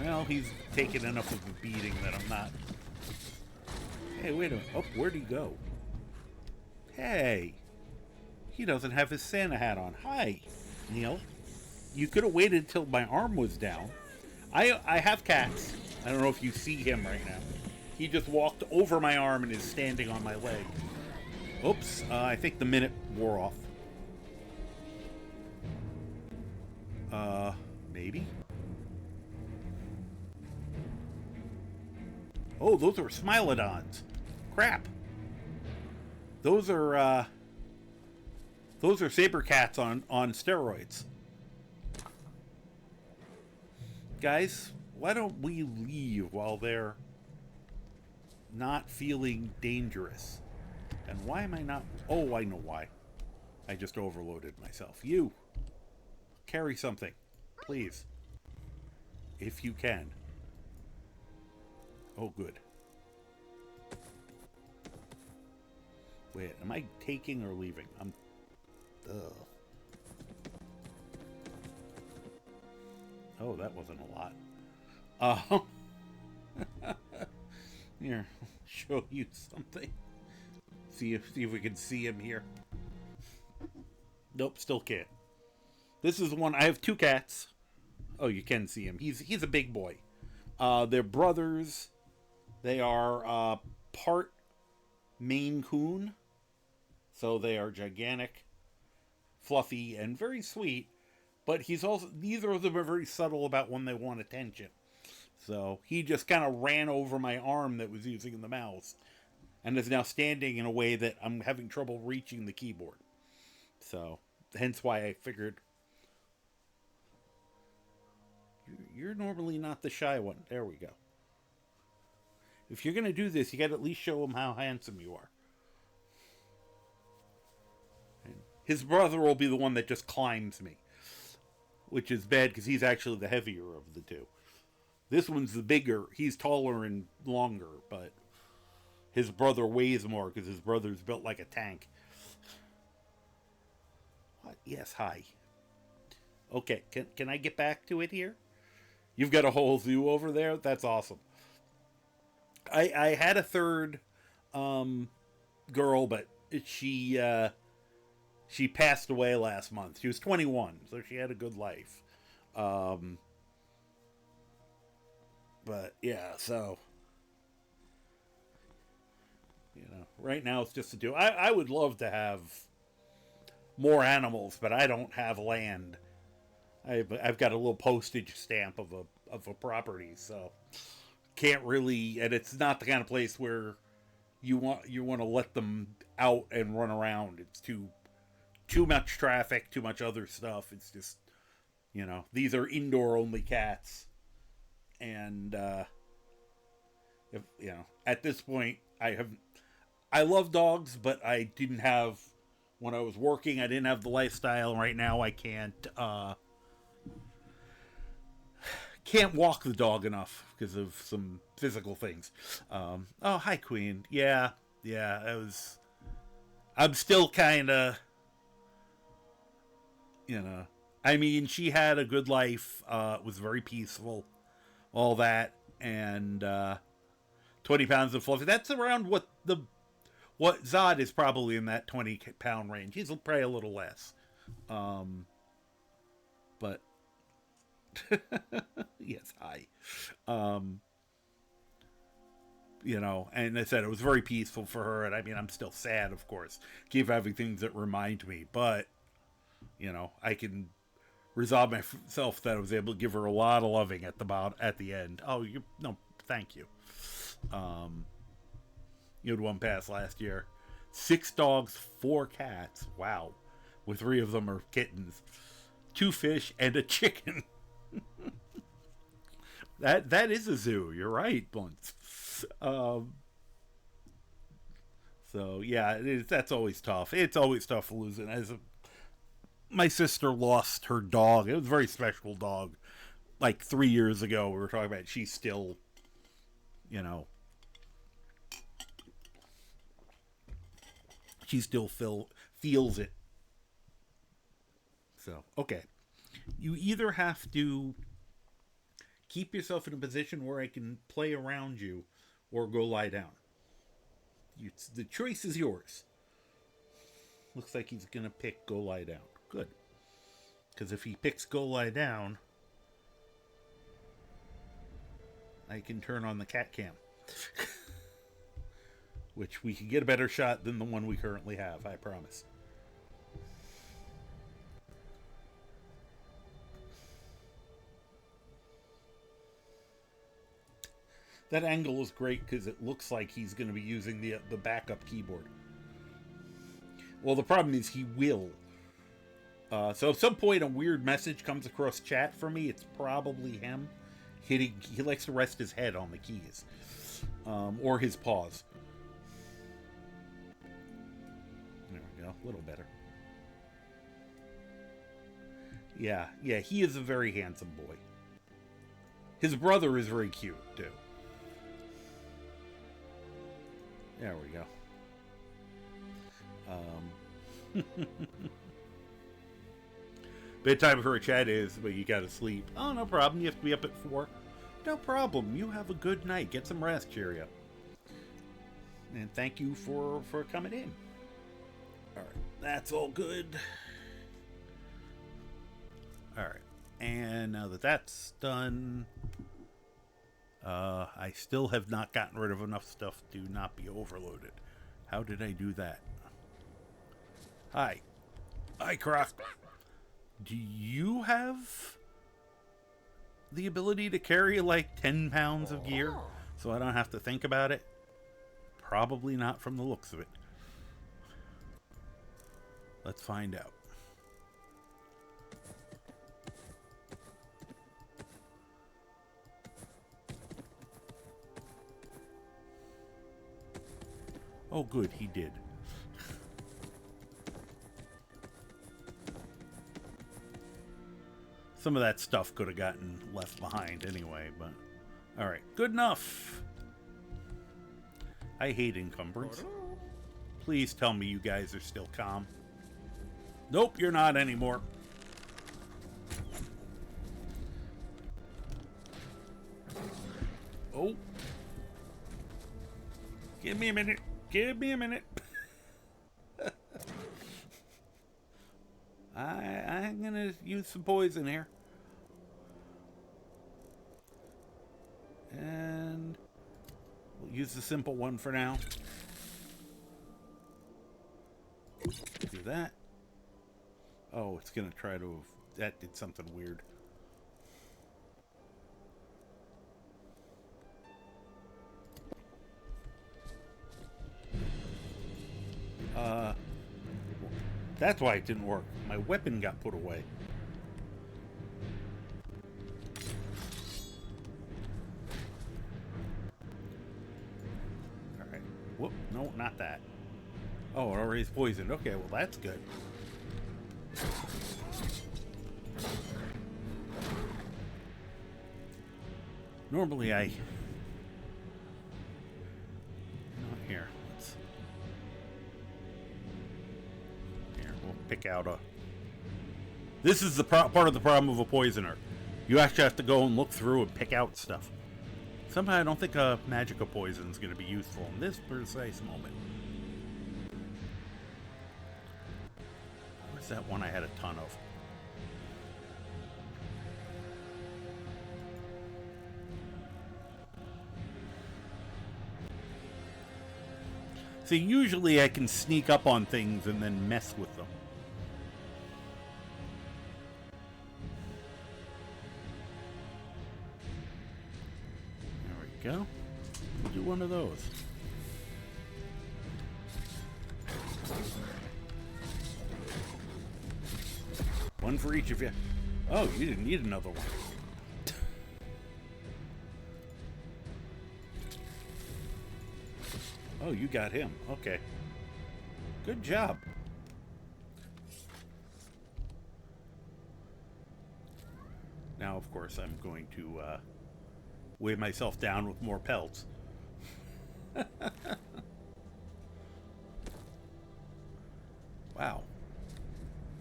Well, he's taken enough of a beating that I'm not... Hey, wait a minute. Oh, where'd he go? Hey! He doesn't have his Santa hat on. Hi, Neil. You could have waited till my arm was down. I have cats. I don't know if you see him right now. He just walked over my arm and is standing on my leg. Oops, I think the minute wore off. Maybe? Oh, those are Smilodons. Crap. Those are saber cats on steroids. Guys, why don't we leave while they're not feeling dangerous? And why am I not... Oh, I know why. I just overloaded myself. You! Carry something. Please. If you can. Oh, good. Wait, am I taking or leaving? Ugh. Oh, that wasn't a lot. Here, show you something. See if we can see him here. Nope, still can't. This is one. I have two cats. Oh, you can see him. He's a big boy. They're brothers. They are part Maine Coon. So they are gigantic, fluffy, and very sweet. But neither of them are very subtle about when they want attention. So he just kind of ran over my arm that was using the mouse and is now standing in a way that I'm having trouble reaching the keyboard. So, hence why I figured, you're normally not the shy one. There we go. If you're going to do this, you got to at least show him how handsome you are. And his brother will be the one that just climbs me, which is bad because he's actually the heavier of the two. This one's the bigger. He's taller and longer, but his brother weighs more because his brother's built like a tank. What? Yes, hi. Okay, can I get back to it here? You've got a whole zoo over there? That's awesome. I had a third girl, but she passed away last month. She was 21, so she had a good life. But yeah, so right now it's just a two. I would love to have more animals, but I don't have land. I've got a little postage stamp of a property, so can't really. And it's not the kind of place where you want to let them out and run around. It's too much traffic, too much other stuff. It's just these are indoor only cats. And at this point, I love dogs, but I didn't have, when I was working, I didn't have the lifestyle. Right now, I can't walk the dog enough because of some physical things. Oh, hi, Queen. Yeah, I'm still kind of, I mean, she had a good life. It was very peaceful. All that, and 20 pounds of fluffy. That's around what What Zod is probably in that 20-pound range. He's probably a little less. But yes, hi. You know, and I said it was very peaceful for her, and I mean, I'm still sad, of course. Keep having things that remind me, but you know, I can resolve myself that I was able to give her a lot of loving at the end. Oh, no, thank you. You had one pass last year. 6 dogs, 4 cats. Wow, with 3 of them are kittens. 2 fish and a chicken. That is a zoo. You're right, Blunt. So yeah, that's always tough. It's always tough losing. My sister lost her dog. It was a very special dog. Like 3 years ago, we were talking about it. She's still, you know, she still feels it. So okay, you either have to keep yourself in a position where I can play around you, or go lie down. The choice is yours. Looks like he's gonna pick go lie down. Good. Because if he picks go lie down, I can turn on the cat cam. Which we can get a better shot than the one we currently have, I promise. That angle is great because it looks like he's going to be using the backup keyboard. Well, the problem is he will. So at some point a weird message comes across chat for me. It's probably him hitting. He likes to rest his head on the keys. Or his paws. There we go. A little better. Yeah, he is a very handsome boy. His brother is very cute, too. There we go. Bedtime for a chat is, but you gotta sleep. Oh, no problem. You have to be up at 4. No problem. You have a good night. Get some rest. Cheerio. And thank you for coming in. Alright. That's all good. Alright. And now that that's done... I still have not gotten rid of enough stuff to not be overloaded. How did I do that? Hi. Hi, Croc. Do you have the ability to carry like 10 pounds of gear so I don't have to think about it? Probably not from the looks of it. Let's find out. Oh, good, he did. Some of that stuff could have gotten left behind anyway, but... Alright, good enough. I hate encumbrance. Please tell me you guys are still calm. Nope, you're not anymore. Oh. Give me a minute. Give me a minute. I'm gonna use some poison here. And we'll use the simple one for now. Do that. Oh, it's gonna try to... That did something weird. That's why it didn't work. My weapon got put away. Alright. Whoop. No, not that. Oh, it already is poisoned. Okay, well that's good. Normally I... Not here. Pick out a... This is the part of the problem of a poisoner. You actually have to go and look through and pick out stuff. Somehow I don't think a magical poison is going to be useful in this precise moment. What's that one I had a ton of? See, usually I can sneak up on things and then mess with them. There we go. We'll do one of those. One for each of you. Oh, you didn't need another one. Oh, you got him. Okay. Good job. Now, of course, I'm going to weigh myself down with more pelts. Wow.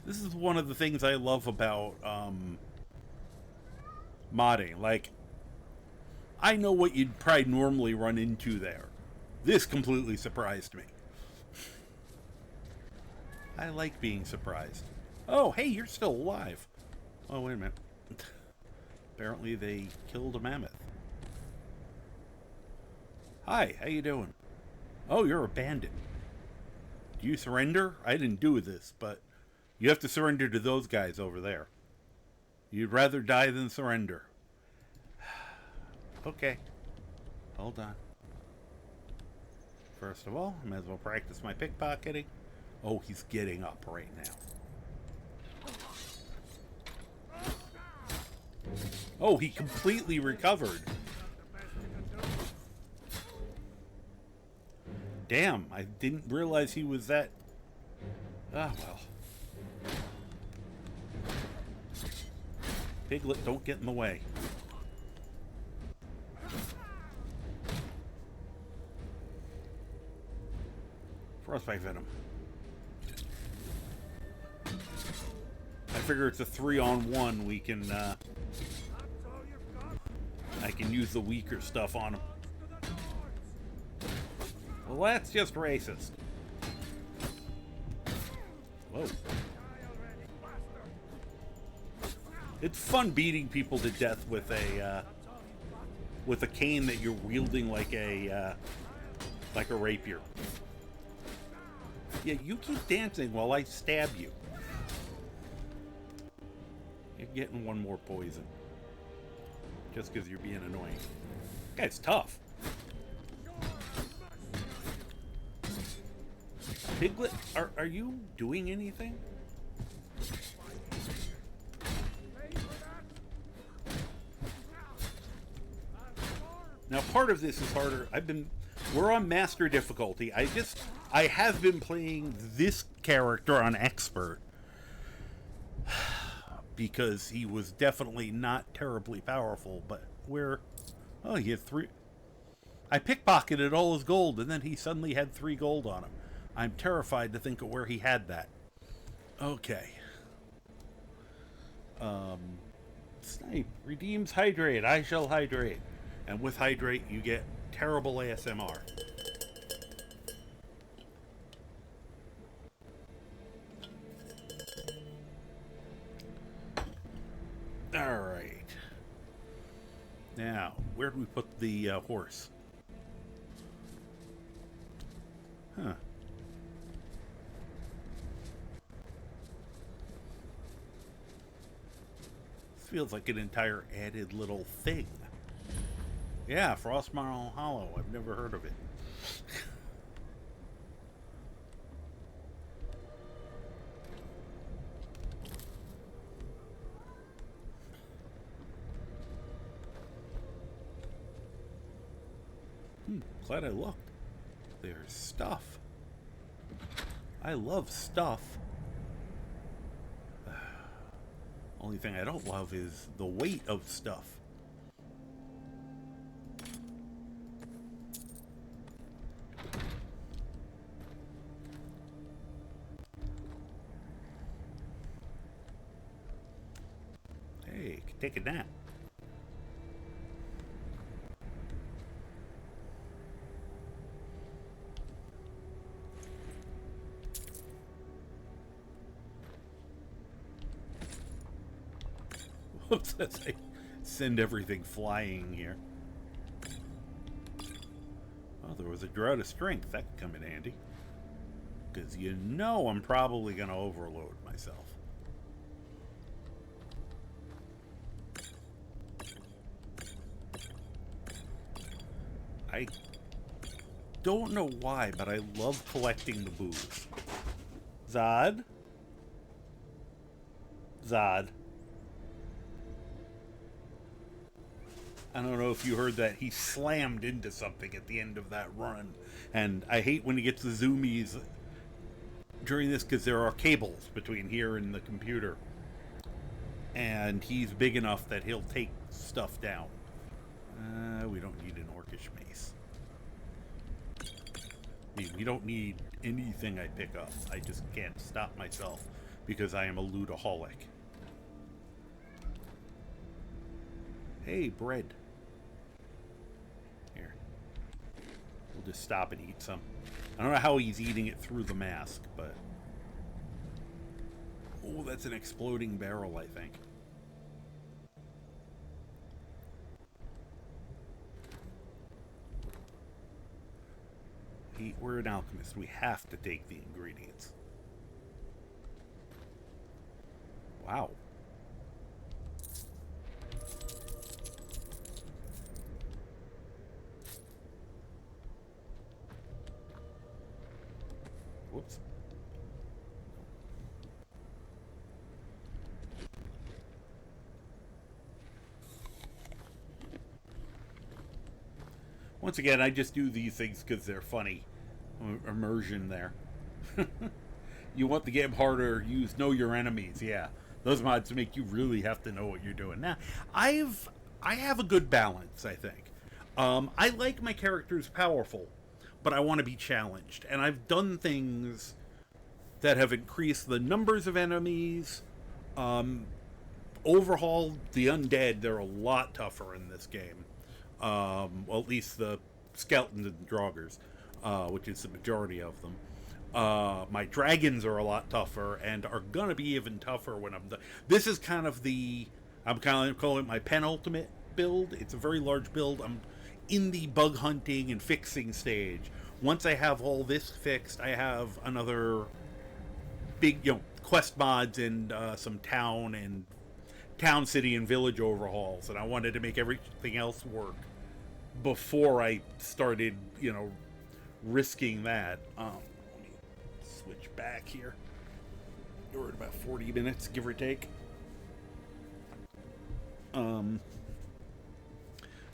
This is one of the things I love about modding. Like, I know what you'd probably normally run into there. This completely surprised me. I like being surprised. Oh, hey, you're still alive. Oh, wait a minute. Apparently they killed a mammoth. Hi, how you doing? Oh, you're a bandit. Do you surrender? I didn't do this, but you have to surrender to those guys over there. You'd rather die than surrender. Okay. Hold on. First of all, I might as well practice my pickpocketing. Oh, he's getting up right now. Oh, he completely recovered. Damn, I didn't realize he was that... Ah, well. Piglet, don't get in the way. Frostbite venom. I figure it's a 3-on-1. We can, I can use the weaker stuff on him. Well, that's just racist. Whoa. It's fun beating people to death with a cane that you're wielding like a rapier. Yeah, you keep dancing while I stab you. You're getting one more poison. Just because you're being annoying. That guy's tough. Piglet, are you doing anything? Now, part of this is harder. We're on master difficulty. I have been playing this character on expert because he was definitely not terribly powerful, but oh, he had 3. I pickpocketed all his gold, and then he suddenly had 3 gold on him. I'm terrified to think of where he had that. Okay. Snipe redeems hydrate. I shall hydrate. And with hydrate, you get terrible ASMR. Alright. Now, where do we put the horse? Huh. This feels like an entire added little thing. Yeah, Frostmarl Hollow. I've never heard of it. Glad I looked. There's stuff. I love stuff. Only thing I don't love is the weight of stuff. Hey, take a nap. Oops, as I send everything flying here. Oh, there was a drought of strength. That could come in handy. Because you know I'm probably going to overload myself. I don't know why, but I love collecting the booze. Zod? Zod. I don't know if you heard that. He slammed into something at the end of that run. And I hate when he gets the zoomies during this because there are cables between here and the computer. And he's big enough that he'll take stuff down. We don't need an orcish mace. I mean, we don't need anything I pick up. I just can't stop myself because I am a lootaholic. Hey, bread. Here. We'll just stop and eat some. I don't know how he's eating it through the mask, but... Oh, that's an exploding barrel, I think. We're an alchemist. We have to take the ingredients. Wow. Whoops. Once again, I just do these things because they're funny. Immersion there. You want the game harder, use know your enemies. Yeah, those mods make you really have to know what you're doing. Now, I have a good balance, I think. I like my characters powerful, but I want to be challenged. And I've done things that have increased the numbers of enemies, overhauled the undead. They're a lot tougher in this game. Well, at least the skeletons and draugrs. Which is the majority of them. My dragons are a lot tougher and are going to be even tougher when I'm done. This is kind of I'm kind of calling it my penultimate build. It's a very large build. I'm in the bug hunting and fixing stage. Once I have all this fixed, I have another big, quest mods and some town, city, and village overhauls. And I wanted to make everything else work before I started, risking that. Let me switch back here. We're at about 40 minutes, give or take.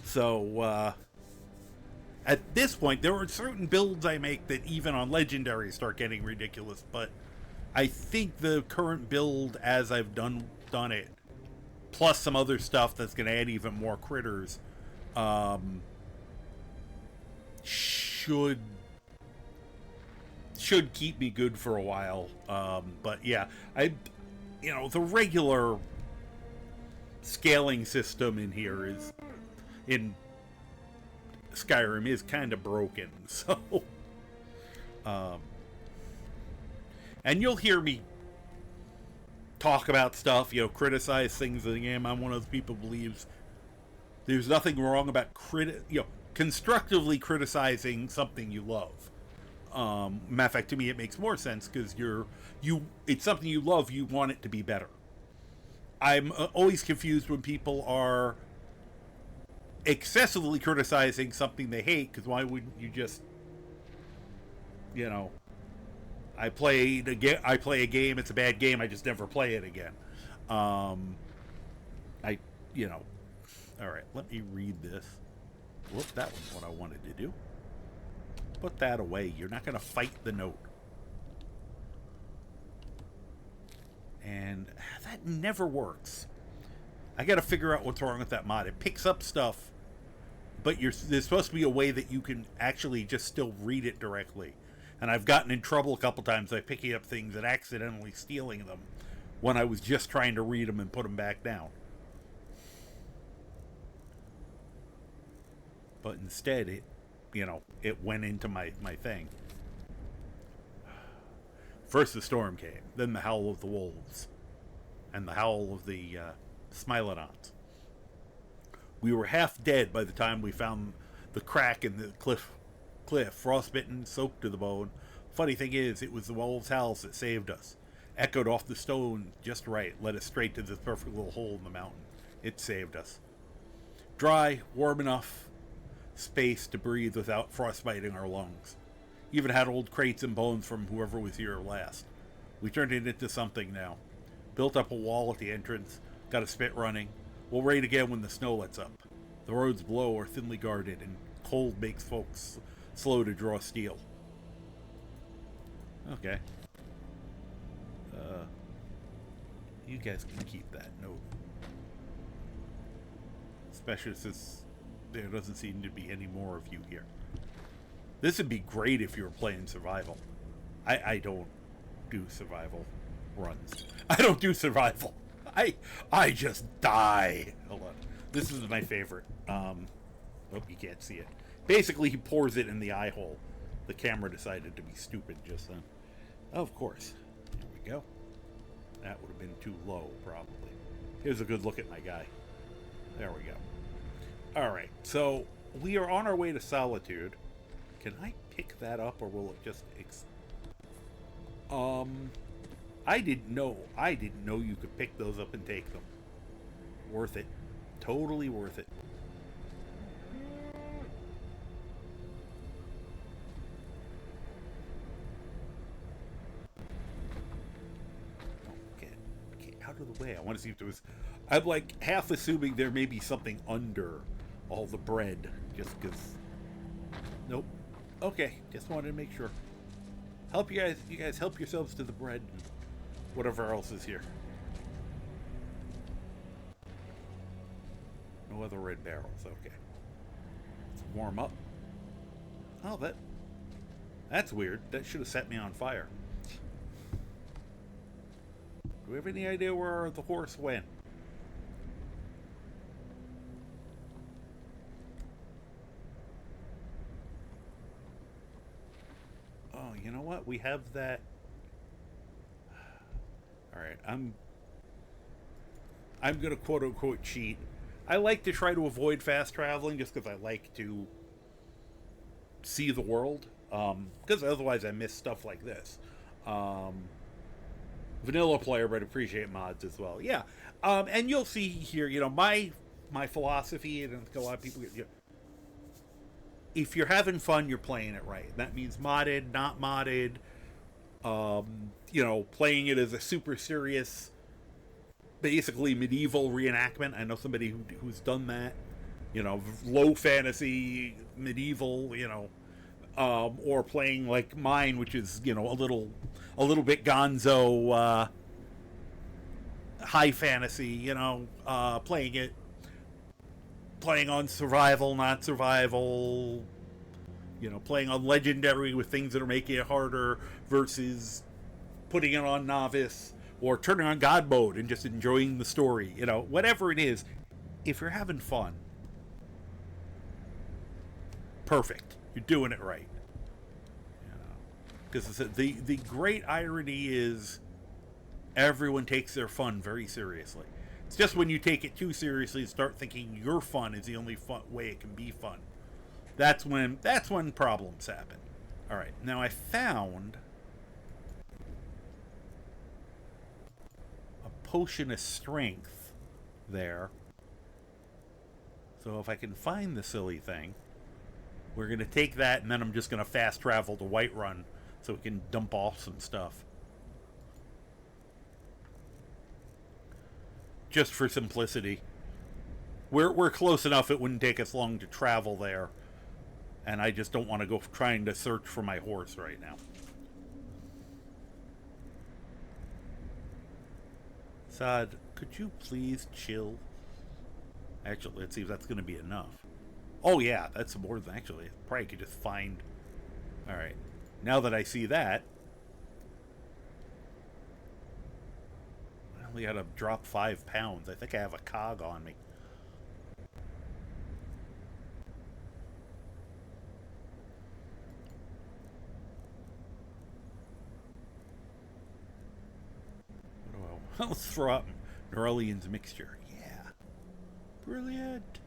So at this point, there are certain builds I make that even on Legendary start getting ridiculous, but I think the current build as I've done it, plus some other stuff that's going to add even more critters, should keep me good for a while. But yeah, the regular scaling system in here in Skyrim is kind of broken. So, and you'll hear me talk about stuff, criticize things in the game. I'm one of those people who believes there's nothing wrong about constructively criticizing something you love. Matter of fact, to me, it makes more sense because it's something you love. You want it to be better. I'm always confused when people are excessively criticizing something they hate, because why wouldn't you just, I play a game, it's a bad game, I just never play it again. All right, let me read this. Whoop, that was what I wanted to do. Put that away. You're not going to fight the note. And that never works. I got to figure out what's wrong with that mod. It picks up stuff, but there's supposed to be a way that you can actually just still read it directly. And I've gotten in trouble a couple times by picking up things and accidentally stealing them when I was just trying to read them and put them back down. But instead, it went into my thing. First the storm came, then the howl of the wolves, and the howl of the Smilodons. We were half dead by the time we found the crack in the cliff, frostbitten, soaked to the bone. Funny thing is, it was the wolves' howls that saved us. Echoed off the stone just right, led us straight to this perfect little hole in the mountain. It saved us. Dry, warm enough space to breathe without frostbiting our lungs. Even had old crates and bones from whoever was here last. We turned it into something now. Built up a wall at the entrance, got a spit running. We'll raid again when the snow lets up. The roads below are thinly guarded, and cold makes folks slow to draw steel. Okay. You guys can keep that note. Especially since there doesn't seem to be any more of you here. This would be great if you were playing survival. I don't do survival runs. I don't do survival. I just die. Hold on. This is my favorite. Oh, you can't see it. Basically, he pours it in the eye hole. The camera decided to be stupid just then. Oh, of course. There we go. That would have been too low, probably. Here's a good look at my guy. There we go. Alright, so we are on our way to Solitude. Can I pick that up, or will it just... I didn't know you could pick those up and take them. Worth it. Totally worth it. Out of the way. I want to see if there was... I'm like half assuming there may be something under all the bread, just because... Nope. Okay, just wanted to make sure. Help you guys help yourselves to the bread and whatever else is here. No other red barrels, okay. Let's warm up. Oh, that's weird. That should have set me on fire. Do we have any idea where the horse went? Oh, you know what? We have that. Alright, I'm gonna quote unquote cheat. I like to try to avoid fast traveling just because I like to see the world. Because otherwise I miss stuff like this. Vanilla player, but appreciate mods as well. Yeah. And you'll see here, you know, my philosophy, and a lot of people, you know, if you're having fun, you're playing it right. That means modded, not modded, you know, playing it as a super serious, basically medieval reenactment. I know somebody who's done that, you know, low fantasy, medieval, you know, or playing like mine, which is, you know, a little bit gonzo, high fantasy, you know, playing on survival, not survival, you know, playing on legendary with things that are making it harder versus putting it on novice or turning on God mode and just enjoying the story, you know, whatever it is. If you're having fun, perfect. You're doing it right. Because the great irony is everyone takes their fun very seriously. It's just when you take it too seriously and start thinking your fun is the only fun way it can be fun. That's when problems happen. All right, now I found a potion of strength there. So if I can find the silly thing, we're going to take that, and then I'm just going to fast travel to Whiterun so we can dump off some stuff. Just for simplicity. We're close enough it wouldn't take us long to travel there. And I just don't want to go trying to search for my horse right now. Saad, could you please chill? Actually, let's see if that's going to be enough. Oh yeah, that's more than actually. Probably could just find... Alright. Now that I see that, I only got to drop 5 pounds. I think I have a cog on me. What do I... Let's throw out New Orleans mixture. Yeah. Brilliant.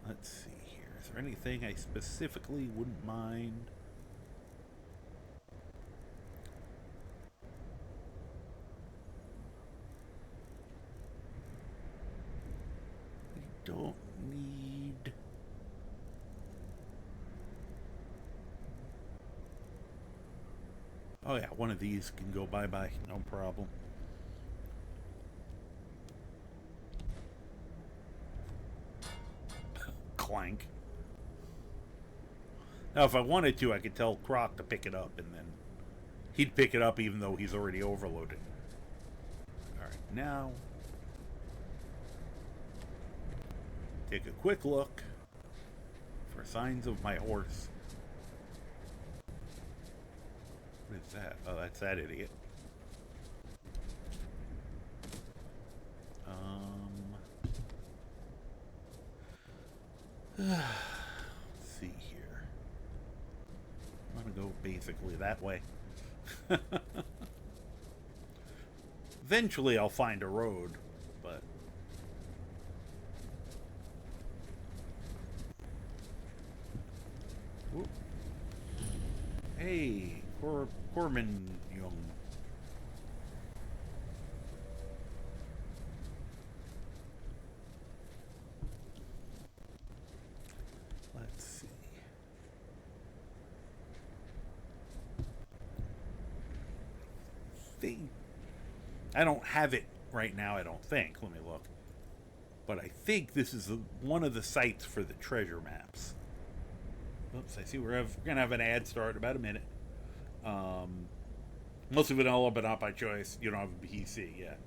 Let's see here. Is there anything I specifically wouldn't mind? I don't need... Oh yeah, one of these can go bye-bye, no problem. Clank. Now, if I wanted to, I could tell Croc to pick it up, and then he'd pick it up even though he's already overloaded. Alright, now... take a quick look for signs of my horse. What is that? Oh, that's that idiot. Let's see here. I'm gonna go basically that way. Eventually I'll find a road, but... Whoop. Hey, Corman Young. Let's see. I don't have it right now, I don't think. Let me look. But I think this is one of the sites for the treasure maps. Oops, I see we're going to have an ad start in about a minute. Mostly vanilla, but not by choice. You don't have a PC yet.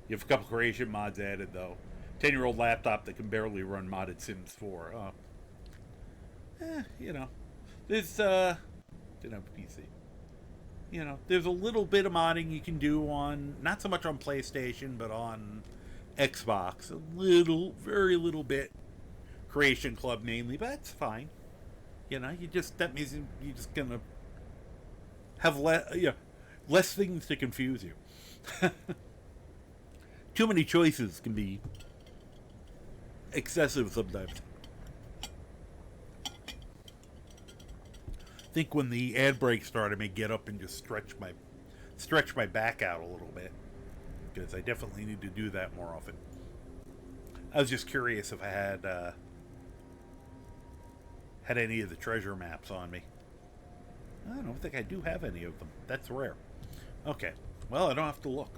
You have a couple creation mods added, though. 10-year-old laptop that can barely run modded Sims 4. You know. This, didn't have a PC. You know, there's a little bit of modding you can do on, not so much on PlayStation, but on Xbox. A little, very little bit. Creation Club mainly, but that's fine. You know, that means you're just gonna have less things to confuse you. Too many choices can be excessive sometimes. I think when the ad break started, I may get up and just stretch my back out a little bit, because I definitely need to do that more often. I was just curious if I had any of the treasure maps on me. I don't think I do have any of them. That's rare. Okay. Well, I don't have to look.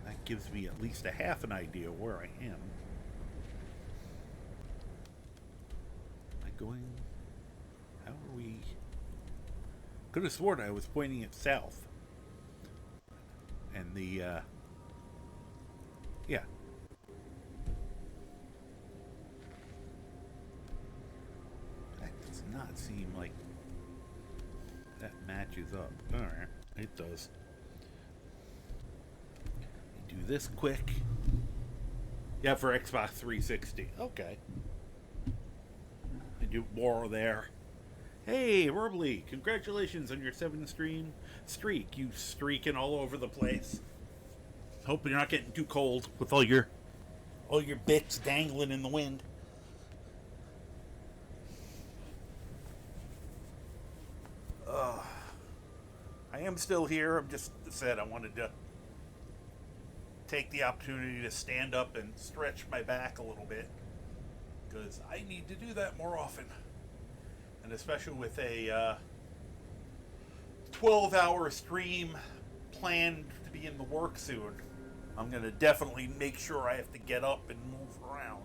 That gives me at least a half an idea where I am. Am I going... How are we... Could have sworn I was pointing it south. And the, yeah. Not seem like that matches up. Alright, it does. Do this quick. Yeah, for Xbox 360. Okay. I do more there. Hey, Rorbly, congratulations on your 7-stream streak. You streaking all over the place. Hope you're not getting too cold with all your bits dangling in the wind. I am still here. I'm just said I wanted to take the opportunity to stand up and stretch my back a little bit, because I need to do that more often, and especially with a 12-hour stream planned to be in the work soon. I'm going to definitely make sure I have to get up and move around,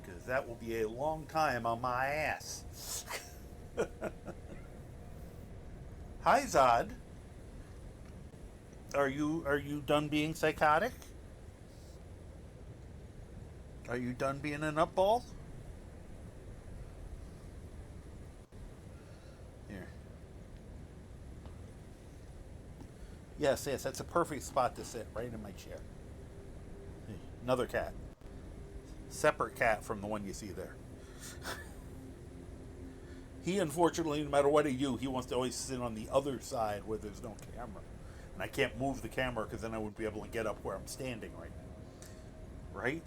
because that will be a long time on my ass. Hi, Zod. Are you done being psychotic? Are you done being a nutball? Here. Yes, that's a perfect spot to sit, right in my chair. Hey, another cat. Separate cat from the one you see there. He, unfortunately, no matter what I do, he wants to always sit on the other side where there's no camera. And I can't move the camera because then I wouldn't be able to get up where I'm standing right now. Right?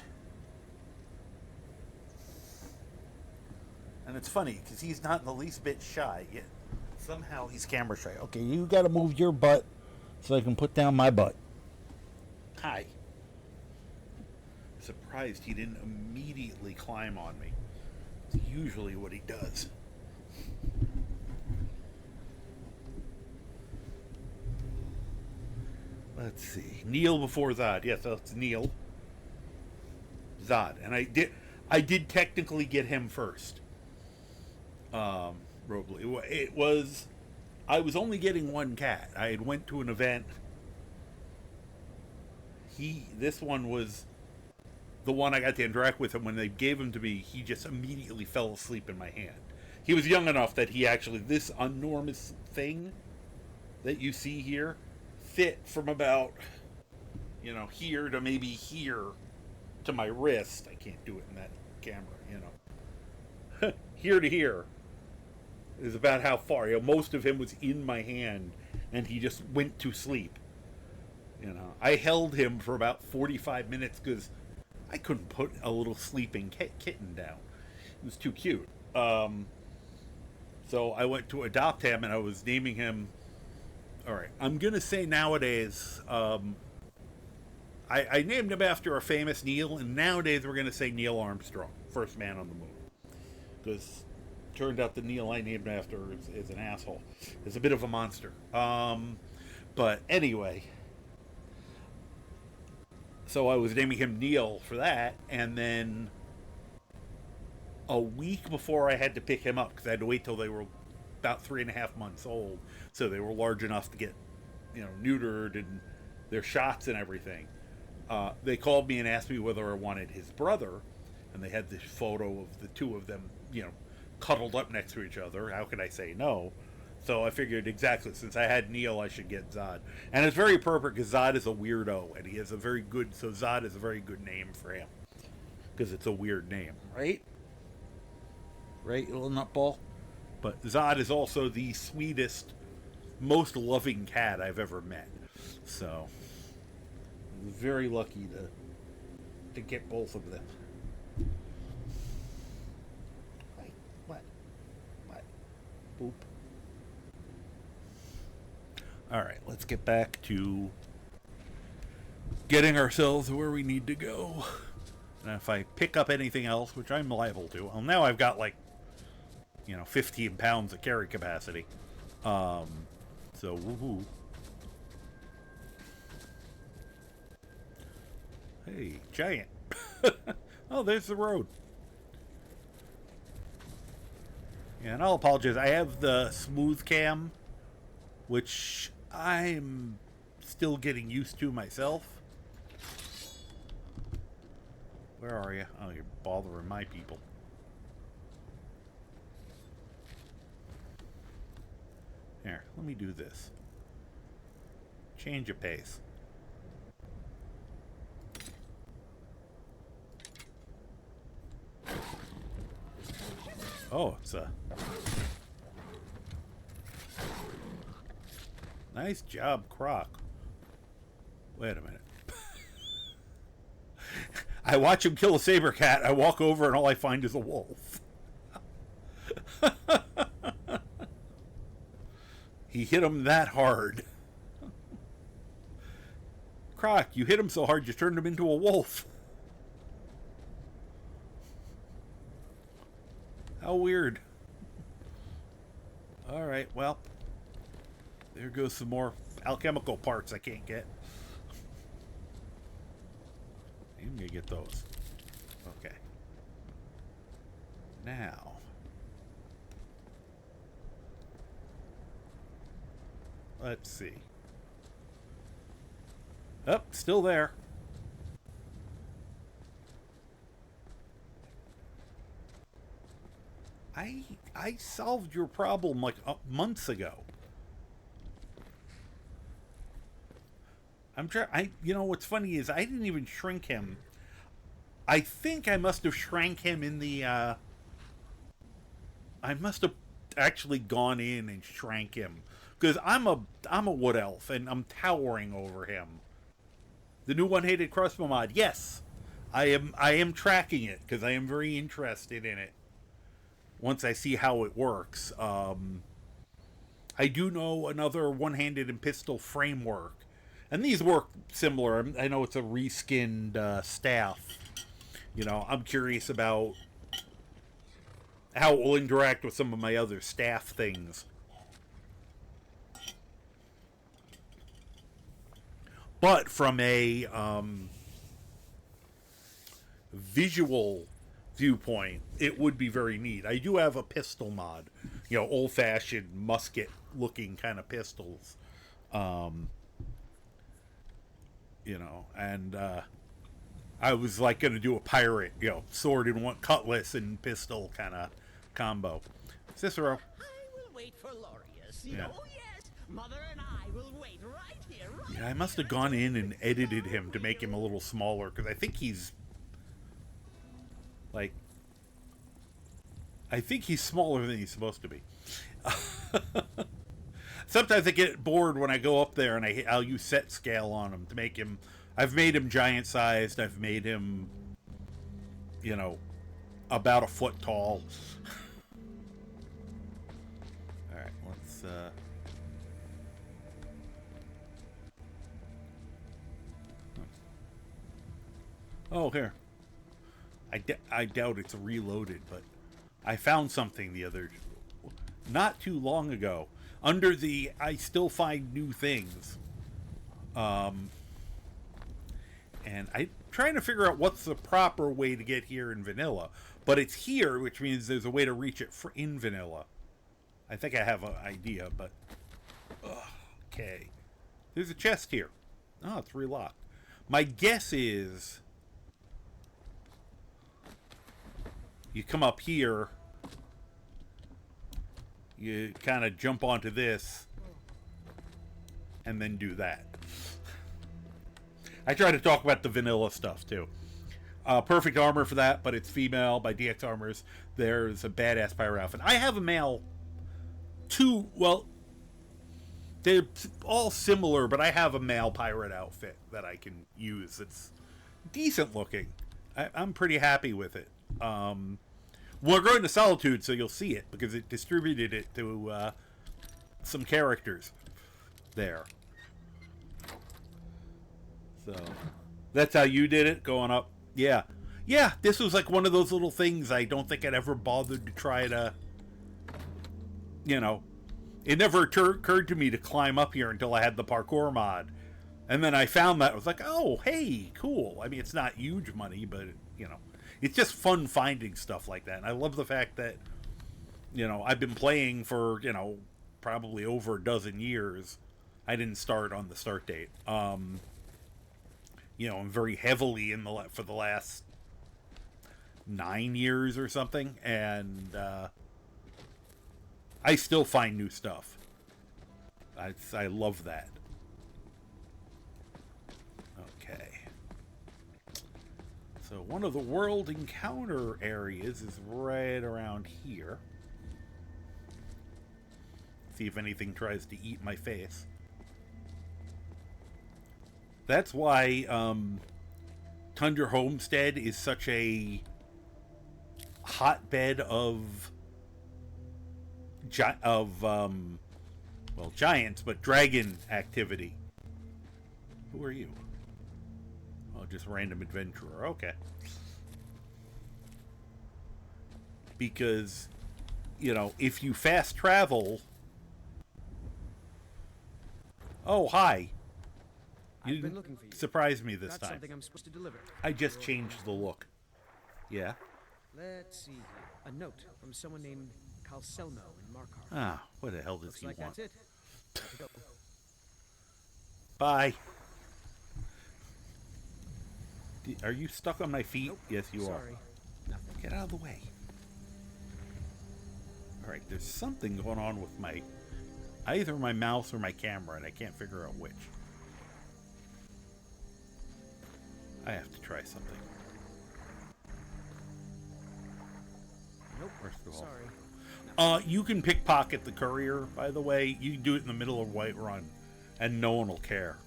And it's funny because he's not in the least bit shy yet. Somehow he's camera shy. Okay, you got to move your butt so I can put down my butt. Hi. Surprised he didn't immediately climb on me. It's usually what he does. Let's see. Neil before Zod. Yes, it's Neil. Zod. And I did technically get him first. It was, I was only getting one cat. I had went to an event. This one was the one I got to interact with, and when they gave him to me, he just immediately fell asleep in my hand. He was young enough that he actually, this enormous thing that you see here, fit from about, here to maybe here to my wrist. I can't do it in that camera, here to here is about how far. Most of him was in my hand, and he just went to sleep. I held him for about 45 minutes because I couldn't put a little sleeping kitten down. It was too cute. So I went to adopt him, and I was naming him. All right, I'm going to say nowadays, I named him after a famous Neil, and nowadays we're going to say Neil Armstrong, first man on the moon. Because it turned out the Neil I named him after is an asshole. Is a bit of a monster. But anyway, so I was naming him Neil for that, and then a week before I had to pick him up, because I had to wait till they were about 3.5 months old, so they were large enough to get, neutered and their shots and everything. They called me and asked me whether I wanted his brother, and they had this photo of the two of them, cuddled up next to each other. How could I say no? So I figured exactly, since I had Neil, I should get Zod. And it's very appropriate because Zod is a weirdo, and he has so Zod is a very good name for him. Because it's a weird name, right? Right, you little nutball? But Zod is also the sweetest, most loving cat I've ever met. So, I'm very lucky to get both of them. Wait, what? Boop. Alright, let's get back to getting ourselves where we need to go. And if I pick up anything else, which I'm liable to, well, now I've got 15 pounds of carry capacity. So, woohoo. Hey, giant. Oh, there's the road. Yeah, and I'll apologize. I have the smooth cam, which I'm still getting used to myself. Where are you? Oh, you're bothering my people. Here, let me do this. Change of pace. Oh, it's a... Nice job, Croc. Wait a minute. I watch him kill a saber cat, I walk over and all I find is a wolf. He hit him that hard. Croc, you hit him so hard you turned him into a wolf. How weird. Alright, well. There goes some more alchemical parts I can't get. I'm gonna get those. Okay. Now. Let's see. Oh, still there. I solved your problem months ago. What's funny is I didn't even shrink him. I think I must have shrank him in the, I actually gone in and shrank him. Because I'm a wood elf, and I'm towering over him. The new one-handed crossbow mod, yes. I am tracking it, because I am very interested in it. Once I see how it works. I do know another one-handed and pistol framework. And these work similar. I know it's a reskinned staff. You know, I'm curious about how it will interact with some of my other staff things. But from a visual viewpoint, it would be very neat. I do have a pistol mod. You know, old-fashioned musket-looking kind of pistols. You know, and I was like going to do a pirate, you know, sword in one, cutlass and pistol kind of combo. Cicero. I will wait for Lorius. Yeah. Oh yes, Mother and I will wait right here. Right Yeah, I must have gone in and edited him to make him a little smaller, because I think he's like, I think he's smaller than he's supposed to be. Sometimes I get bored when I go up there and I'll use set scale on him to make him. I've made him giant sized. I've made him, you know, about a foot tall. All right, let's. Oh, here. I doubt it's reloaded, but I found something not too long ago. Under the I still find new things. And I'm trying to figure out what's the proper way to get here in vanilla. But it's here, which means there's a way to reach it in vanilla. I think I have an idea, but... okay. There's a chest here. Oh, it's relocked. My guess is... you come up here... you kind of jump onto this and then do that. I try to talk about the vanilla stuff too. Perfect armor for that, but it's female by DX Armors. There's a badass pirate outfit. I have a male too. Well, they're all similar, but I have a male pirate outfit that I can use. It's decent looking. I'm pretty happy with it. We're going to Solitude, so you'll see it, because it distributed it to some characters there. So, that's how you did it, going up. Yeah. Yeah, this was like one of those little things I don't think I'd ever bothered to try to, you know, it never occurred to me to climb up here until I had the parkour mod. And then I found that. I was like, oh, hey, cool. I mean, it's not huge money, but, you know. It's just fun finding stuff like that. And I love the fact that, you know, I've been playing for, you know, probably over a dozen years. I didn't start on the start date. You know, I'm very heavily for the last 9 years or something. And I still find new stuff. I love that. Okay. So one of the world encounter areas is right around here. See if anything tries to eat my face. That's why Tundra Homestead is such a hotbed of well, giants, but dragon activity. Who are you? Oh, just random adventurer. Okay. Because, you know, if you fast travel... Oh, hi. You been looking for you. surprised me this Got time. something I'm supposed to deliver. I just changed the look. Yeah? Let's see here. A note from someone named Calcelmo in Markar. Ah, what the hell does Looks he like want? that's it. Time to go. Bye. Are you stuck on my feet? Nope. Yes, you Sorry. are. Nothing. Get out of the way. Alright, there's something going on with either my mouse or my camera, and I can't figure out which. I have to try something. Nope. First of all. Sorry. You can pickpocket the courier, by the way. You can do it in the middle of Whiterun, and no one will care.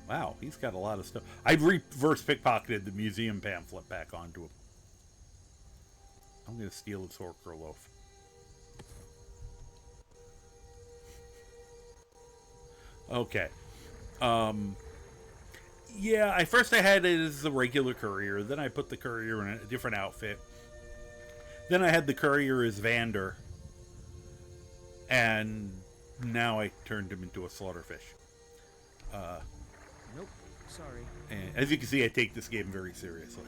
Wow, he's got a lot of stuff. I've reverse pickpocketed the museum pamphlet back onto him. I'm going to steal his Horker loaf. Okay. Yeah, first I had it as the regular courier. Then I put the courier in a different outfit. Then I had the courier as Vander. And now I turned him into a slaughterfish. Nope. Sorry. And as you can see, I take this game very seriously.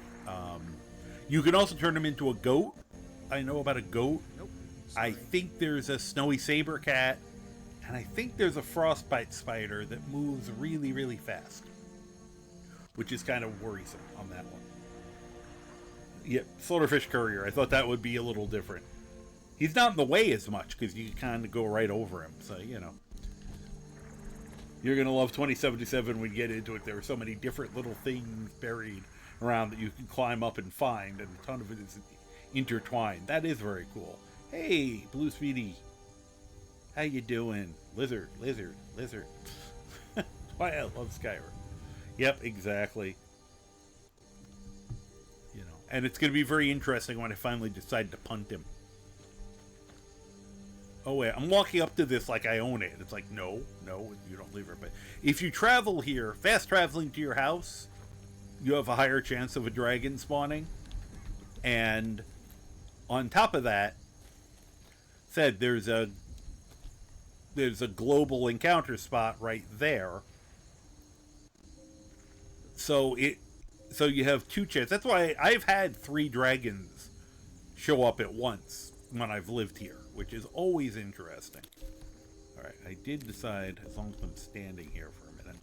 You can also turn him into a goat. I know about a goat. Nope. I think there's a snowy saber cat. And I think there's a frostbite spider that moves really, really fast. Which is kind of worrisome on that one. Yep, Slaughterfish Courier. I thought that would be a little different. He's not in the way as much, because you kind of go right over him. So, you know. You're going to love 2077 when you get into it. There are so many different little things buried around that you can climb up and find. And a ton of it is intertwined. That is very cool. Hey, Blue Speedy. How you doing? Lizard, lizard, lizard. Why I love Skyrim. Yep, exactly. You know, and it's going to be very interesting when I finally decide to punt him. Oh wait, I'm walking up to this like I own it. It's like, no, you don't leave it. But if you travel here, fast traveling to your house, you have a higher chance of a dragon spawning. And on top of that, said there's a global encounter spot right there. So you have 2 chances. That's why I've had 3 dragons show up at once when I've lived here, which is always interesting. Alright, I did decide, as long as I'm standing here for a minute,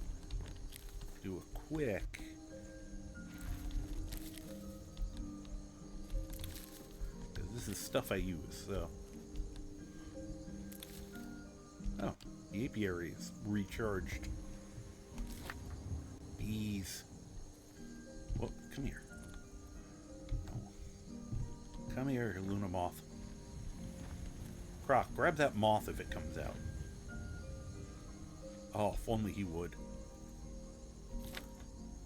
do a quick... because this is stuff I use, so... Oh, the apiary is recharged. Bees. Well, come here. No. Come here, Luna Moth. Croc, grab that moth if it comes out. Oh, if only he would.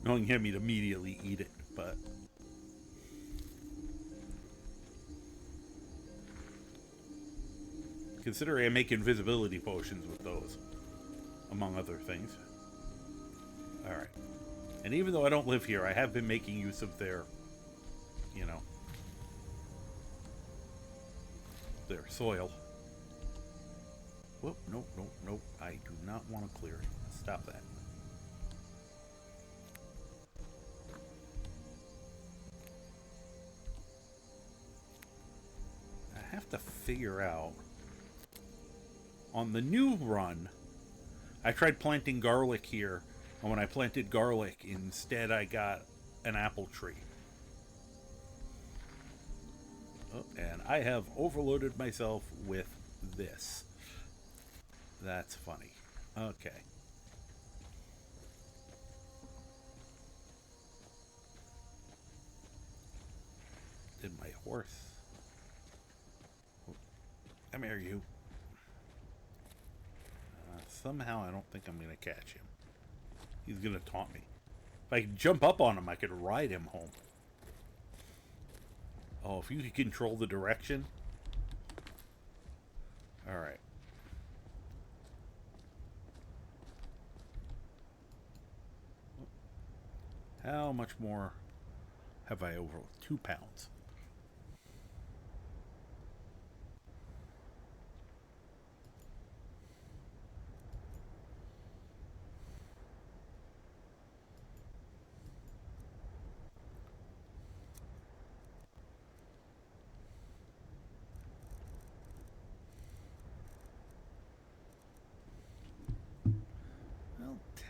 Knowing him, he'd immediately eat it, but... Considering I make invisibility potions with those, among other things. Alright. And even though I don't live here, I have been making use of their, you know, their soil. Whoop, nope. I do not want to clear it. Stop that. I have to figure out... On the new run, I tried planting garlic here, and when I planted garlic, instead I got an apple tree. Oh, and I have overloaded myself with this. That's funny. Okay. Did my horse... Come here, you. Somehow I don't think I'm going to catch him. He's going to taunt me. If I could jump up on him, I could ride him home. Oh, if you could control the direction. Alright. How much more have I over? 2 pounds.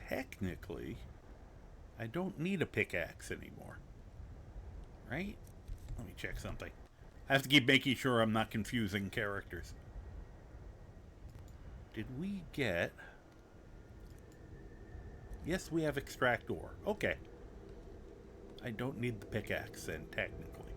Technically, I don't need a pickaxe anymore. Right? Let me check something. I have to keep making sure I'm not confusing characters. Did we get... Yes, we have extract ore. Okay. I don't need the pickaxe then, technically.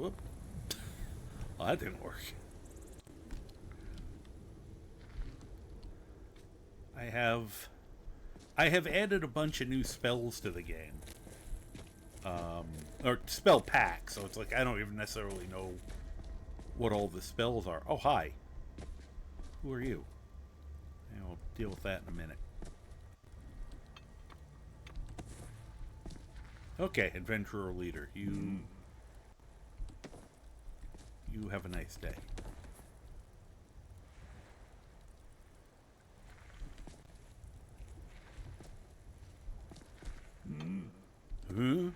Whoop. Well, that didn't work. I have added a bunch of new spells to the game. Or spell packs, so it's like I don't even necessarily know what all the spells are. Oh, hi. Who are you? Yeah, we'll deal with that in a minute. Okay, adventurer leader. You have a nice day. Huh?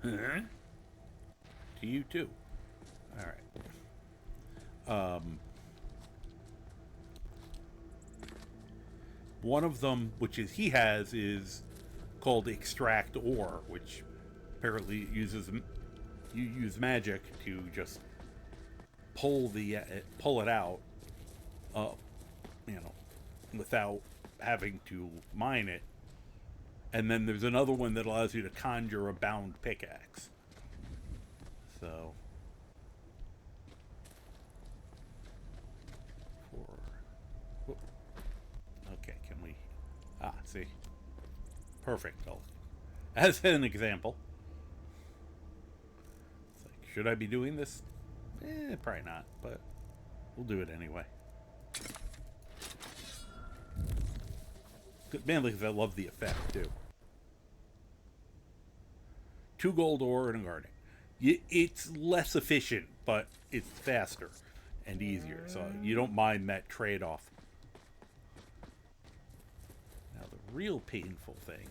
Huh? To you too. All right. One of them, which he has, is called extract ore, which apparently uses you use magic to just pull it out, without having to mine it. And then there's another one that allows you to conjure a bound pickaxe. So, okay, can we? See, perfect. As an example, it's like, should I be doing this? Probably not, but we'll do it anyway. Mainly because I love the effect too. 2 gold ore and a garnet. It's less efficient, but it's faster and easier, so you don't mind that trade-off. Now the real painful thing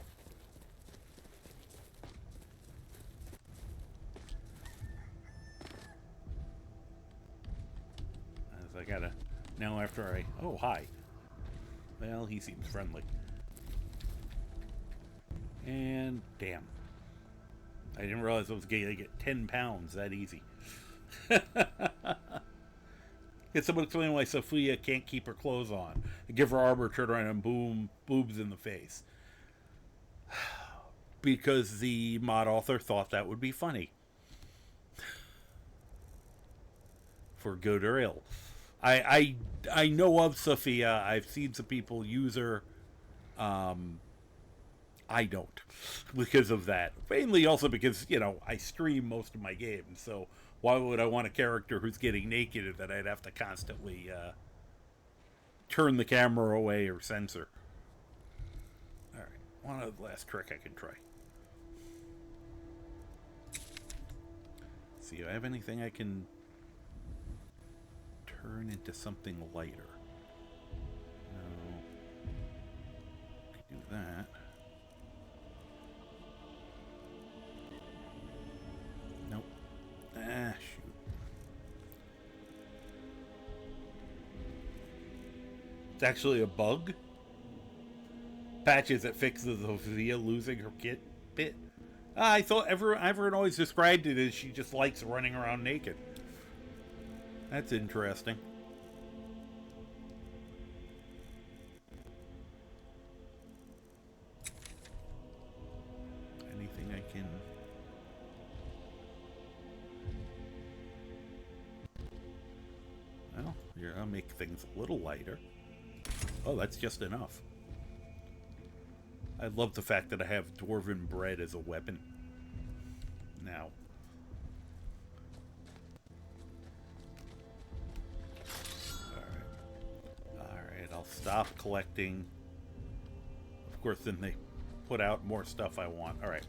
is I gotta, now after oh, hi. Well, he seems friendly. And damn. I didn't realize I was going to get 10 pounds that easy. Get someone explain why Sophia can't keep her clothes on. I give her armor, turn around, and boom, boobs in the face. Because the mod author thought that would be funny. For good or ill. I know of Sophia. I've seen some people use her. I don't, because of that. Mainly also because, I stream most of my games, so why would I want a character who's getting naked that I'd have to constantly turn the camera away or censor? Alright, one other last trick I can try. See, do I have anything I can turn into something lighter? No. Could do that. Nope. Shoot. It's actually a bug. Patches that fixes Sophia losing her bit. I thought everyone always described it as she just likes running around naked. That's interesting. Anything I can... Well, here, I'll make things a little lighter. Oh, that's just enough. I love the fact that I have dwarven bread as a weapon now. Alright, I'll stop collecting. Of course, then they put out more stuff I want. Alright,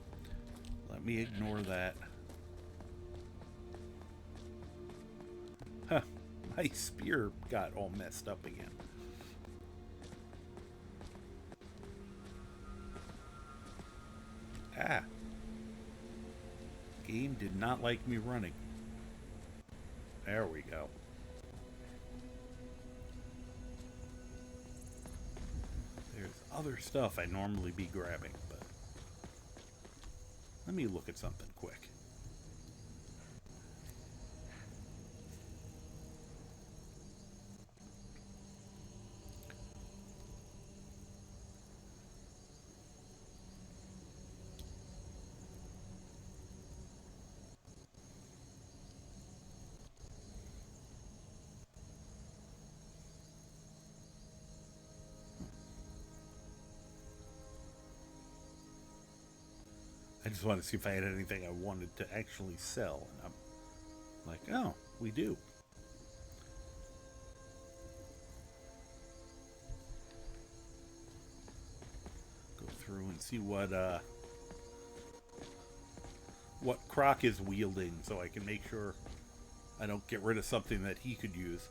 let me ignore that. Huh, my spear got all messed up again. Game did not like me running. There we go. There's other stuff I normally be grabbing, but let me look at something quick. I just wanted to see if I had anything I wanted to actually sell. And I'm like, oh, we do. Go through and see what Croc is wielding, so I can make sure I don't get rid of something that he could use.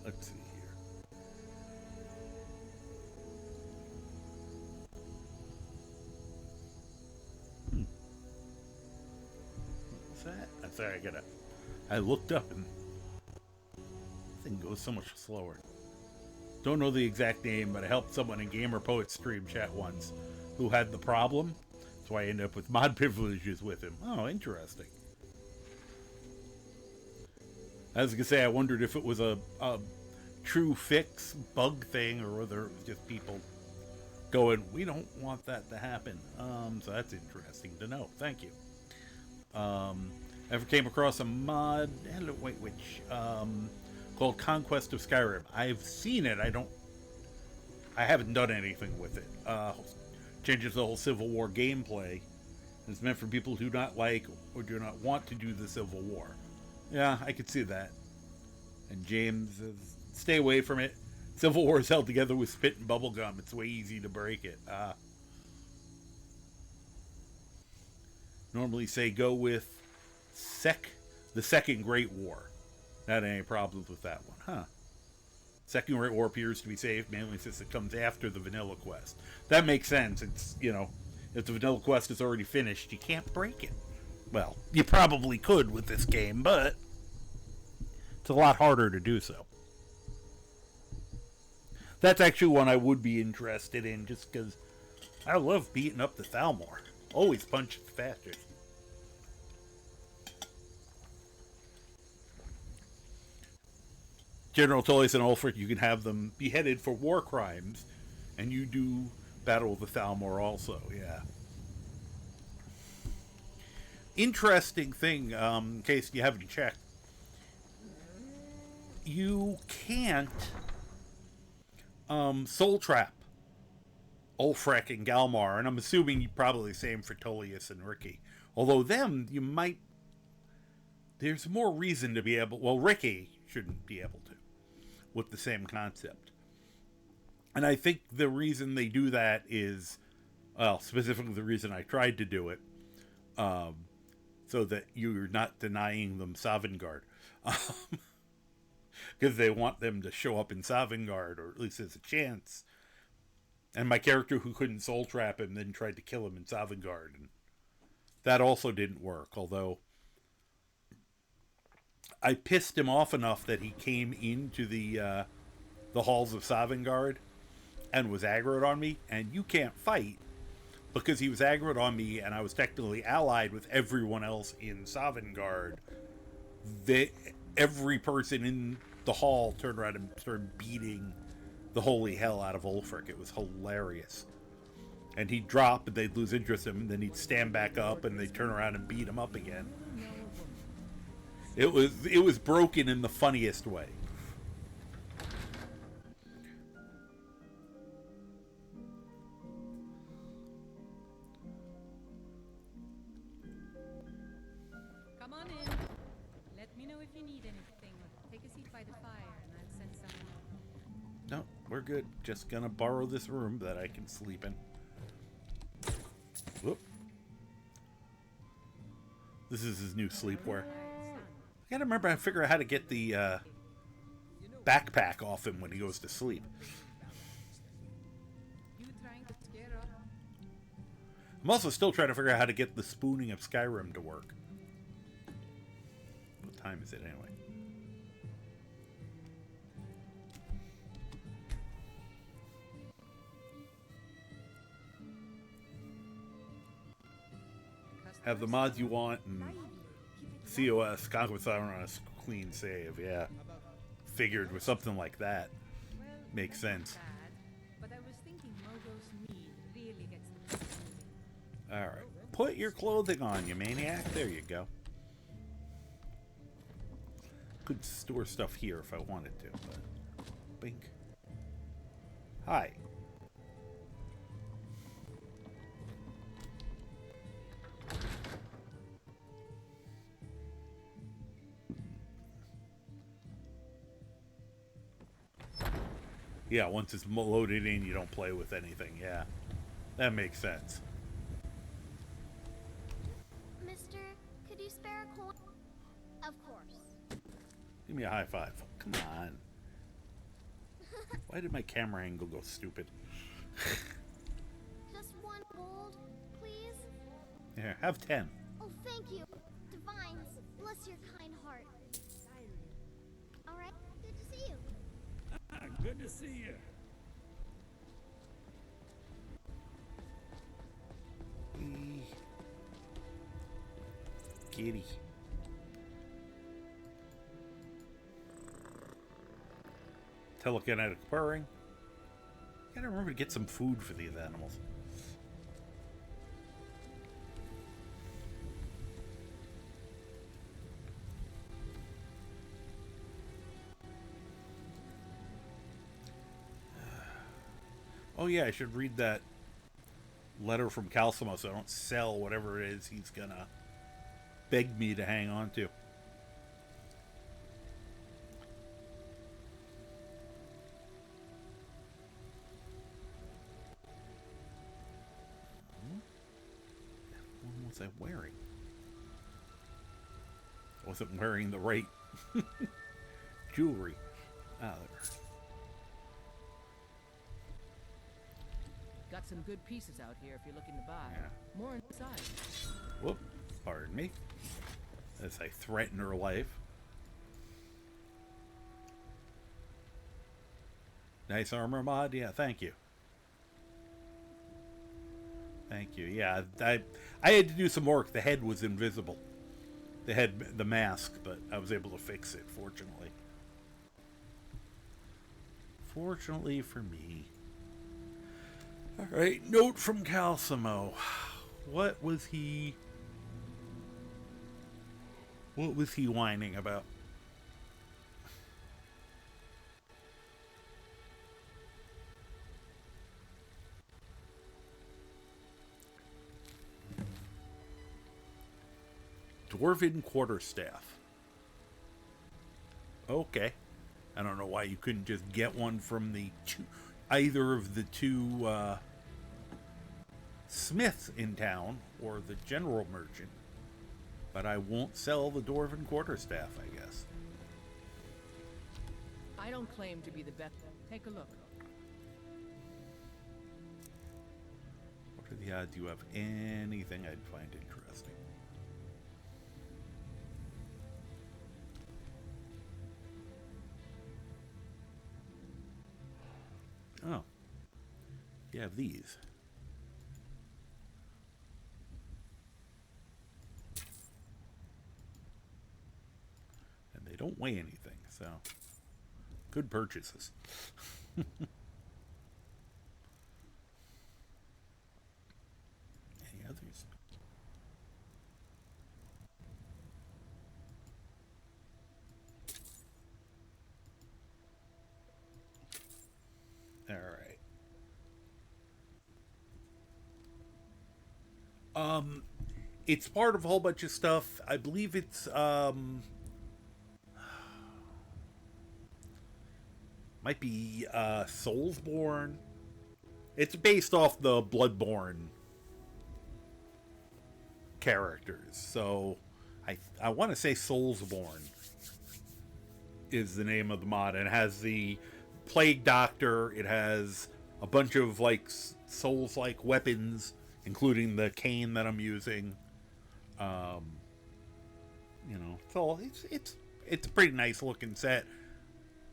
Let's see here. What's that? I'm sorry, I looked up and the thing goes so much slower. Don't know the exact name, but I helped someone in Gamer Poet stream chat once who had the problem. So I ended up with mod privileges with him. Oh, interesting. I was gonna say, I wondered if it was a true fix bug thing or whether it was just people going, we don't want that to happen. So that's interesting to know. Thank you. Ever came across a mod? Called Conquest of Skyrim. I've seen it. I haven't done anything with it. Changes the whole Civil War gameplay. It's meant for people who do not like or do not want to do the Civil War. Yeah, I could see that. And James, stay away from it. Civil War is held together with spit and bubble gum. It's way easy to break it. Normally say go with the Second Great War. Not any problems with that one, huh? Second Great War appears to be safe, mainly since it comes after the Vanilla Quest. That makes sense. It's, if the Vanilla Quest is already finished, you can't break it. Well, you probably could with this game, but it's a lot harder to do so. That's actually one I would be interested in, just because I love beating up the Thalmor. Always punch faster. General Tullius and Ulfric, you can have them beheaded for war crimes, and you do battle with the Thalmor also, yeah. Interesting thing, in case you haven't checked, you can't soul trap Ulfric and Galmar, and I'm assuming you probably the same for Tullius and Ricky. Although them, you might, there's more reason to be able, well, Ricky shouldn't be able to, with the same concept. And I think the reason they do that is, well, specifically the reason I tried to do it, so that you're not denying them Sovngarde. Because they want them to show up in Sovngarde, or at least there's a chance. And my character who couldn't soul trap him then tried to kill him in Sovngarde, and that also didn't work, although I pissed him off enough that he came into the halls of Sovngarde and was aggroed on me, and you can't fight because he was aggroed on me and I was technically allied with everyone else in Sovngarde. Every person in the hall turned around and started beating the holy hell out of Ulfric. It was hilarious. And he'd drop and they'd lose interest in him, and then he'd stand back up and they'd turn around and beat him up again. It was broken in the funniest way. Come on in. Let me know if you need anything. Take a seat by the fire and I'll send someone. No, we're good. Just gonna borrow this room that I can sleep in. Whoop. This is his new sleepwear. I gotta remember I figure out how to get the backpack off him when he goes to sleep. You trying to scare up? I'm also still trying to figure out how to get the spooning of Skyrim to work. What the time is it anyway? Have the mods you want and COS, Conquest on a clean save, yeah. Figured with something like that. Well, Makes sense. bad, but I was thinking Mogo's mead really gets the best moving. Alright. Put your clothing on, you maniac. There you go. Could store stuff here if I wanted to, but... Bink. Hi. Yeah, once it's loaded in, you don't play with anything. Yeah, that makes sense. Mister, could you spare a coin? Of course. Give me a high five. Come on. Why did my camera angle go stupid? Just one gold, please? Here, have 10. Oh, thank you. Divines, bless your kind heart. All right, good to see you. Good to see you. Kitty. Telekinetic purring. Gotta remember to get some food for these animals. Oh yeah, I should read that letter from Calcimo so I don't sell whatever it is he's gonna beg me to hang on to. What was I wearing? I wasn't wearing the right jewelry. Ah, there. Got some good pieces out here if you're looking to buy. Yeah. More inside. Whoop, pardon me. As I threaten her life. Nice armor mod? Yeah, thank you. Thank you. Yeah, I had to do some work. The head was invisible. The mask, but I was able to fix it, fortunately. Fortunately for me. Alright, note from Calcimo. What was he whining about? Dwarven quarterstaff. Okay. I don't know why you couldn't just get one from either of the two smiths in town or the general merchant. But I won't sell the dwarven quarterstaff, I guess. I don't claim to be the best. Take a look. What are the odds you have anything I'd find interesting? Oh. You have these. And they don't weigh anything, so good purchases. Any others? All right. It's part of a whole bunch of stuff. I believe it's might be Soulsborne. It's based off the Bloodborne characters. So I want to say Soulsborne is the name of the mod, and it has the Plague Doctor. It has a bunch of like Souls-like weapons, including the cane that I'm using. You know, so it's it's a pretty nice looking set.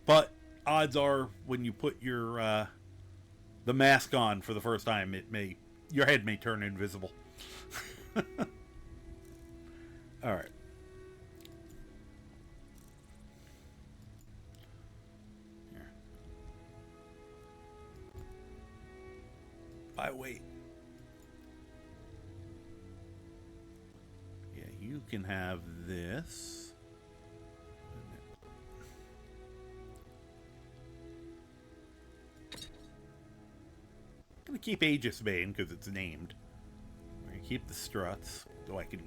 But odds are, when you put your the mask on for the first time, your head may turn invisible. All right. Here. Wait. Yeah, you can have this. I'm gonna keep Aegis Bane because it's named. I'm gonna keep the struts. Oh, I can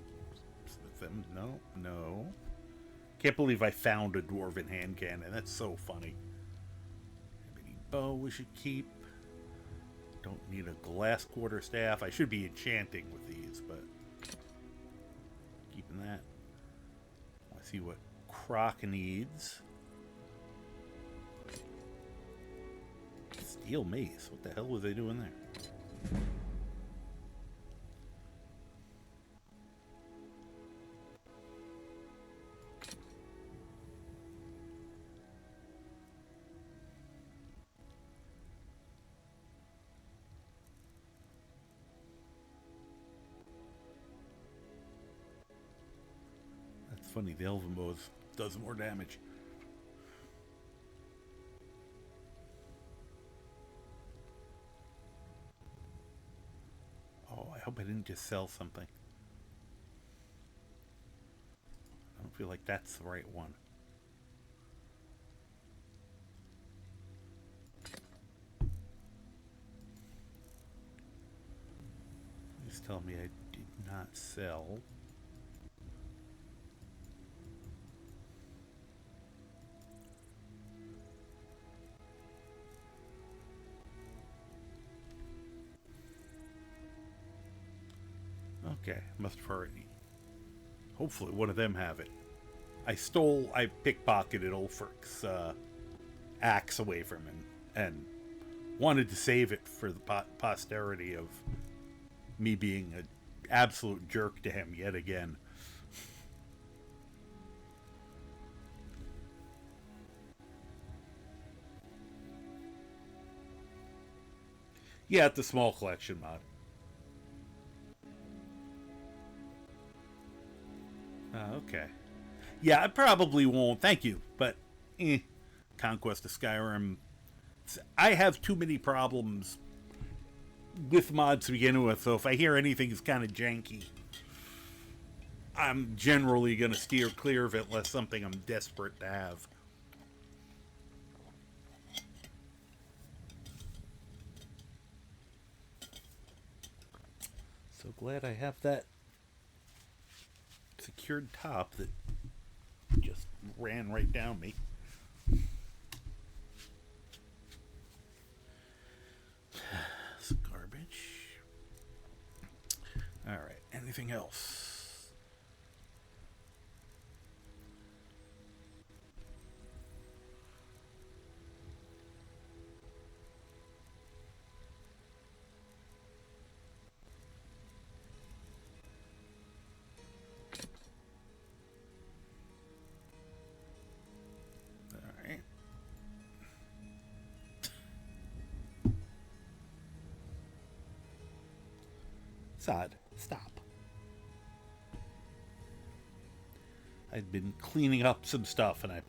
smith them. No. Can't believe I found a dwarven hand cannon. That's so funny. Maybe bow we should keep. Don't need a glass quarterstaff. I should be enchanting with these, but keeping that. I see what Croc needs. Steel mace. What the hell was they doing there? That's funny. The Elven bow does more damage. I hope I didn't just sell something. I don't feel like that's the right one. Please tell me I did not sell. Okay, must have already. Hopefully one of them have it. I pickpocketed Ulfric's axe away from him and wanted to save it for the posterity of me being an absolute jerk to him yet again. Yeah, it's the small collection mod. Okay. Yeah, I probably won't. Thank you. But, Conquest of Skyrim. I have too many problems with mods to begin with, so if I hear anything is kind of janky, I'm generally going to steer clear of it unless something I'm desperate to have. So glad I have that secured top that just ran right down me. It's garbage. All right, anything else? Sod, stop. I'd been cleaning up some stuff and I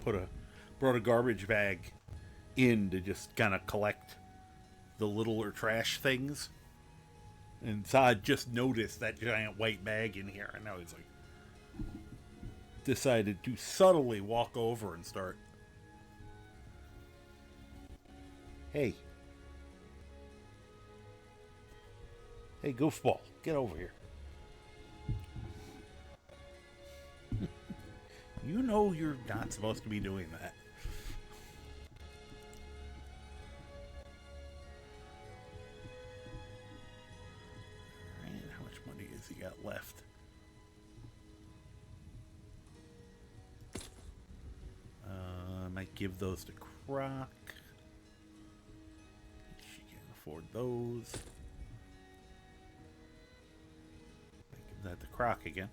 brought a garbage bag in to just kind of collect the littler trash things. And Sod just noticed that giant white bag in here, and I was like, decided to subtly walk over and start. Hey, goofball, get over here. You know you're not supposed to be doing that. Alright, how much money has he got left? I might give those to Croc. She can't afford those. That the Croc again.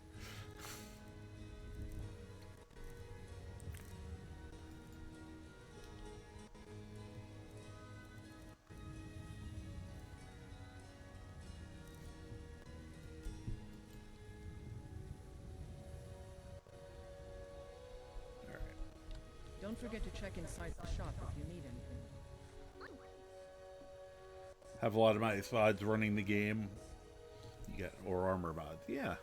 forget to check inside the shop if you need anything. Have a lot of my mods running the game. You got or armor mods, yeah.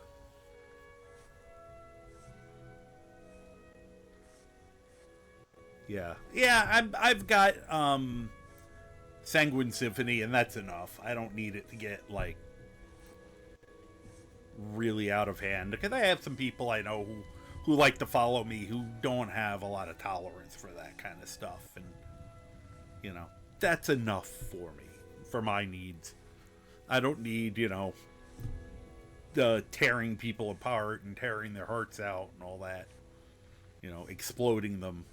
Yeah. I've got Sanguine Symphony, and that's enough. I don't need it to get like really out of hand, because I have some people I know who like to follow me who don't have a lot of tolerance for that kind of stuff, and you know, that's enough for me, for my needs. I don't need, you know, the tearing people apart and tearing their hearts out and all that, you know, exploding them.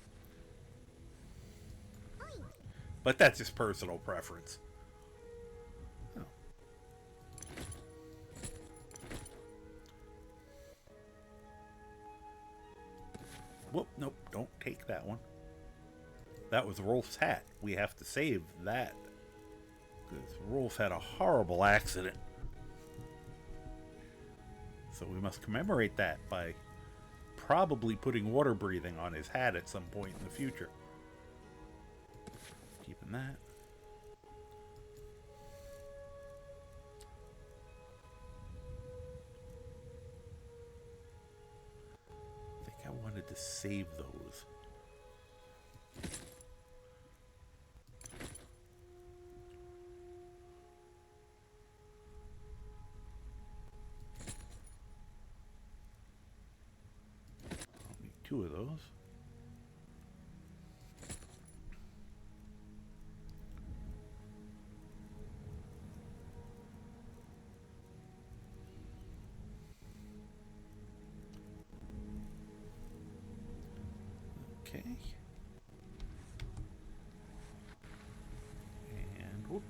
But that's just personal preference. Oh. Whoop, nope, don't take that one. That was Rolf's hat. We have to save that, because Rolf had a horrible accident. So we must commemorate that by probably putting water breathing on his hat at some point in the future. Keeping that. I think I wanted to save those. I'll need 2 of those. Okay. And whoop.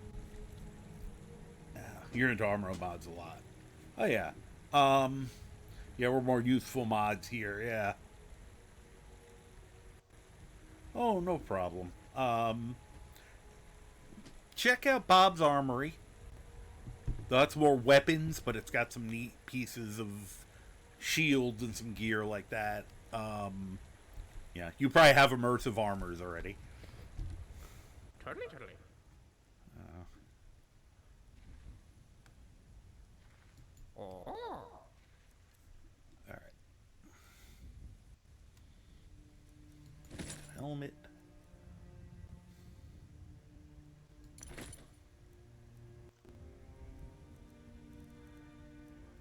You're into armor mods a lot. Oh yeah. Yeah, we're more youthful mods here, yeah. Oh, no problem. Check out Bob's Armory. That's more weapons, but it's got some neat pieces of shields and some gear like that. Yeah, you probably have immersive armors already. Totally. Alright. Helmet.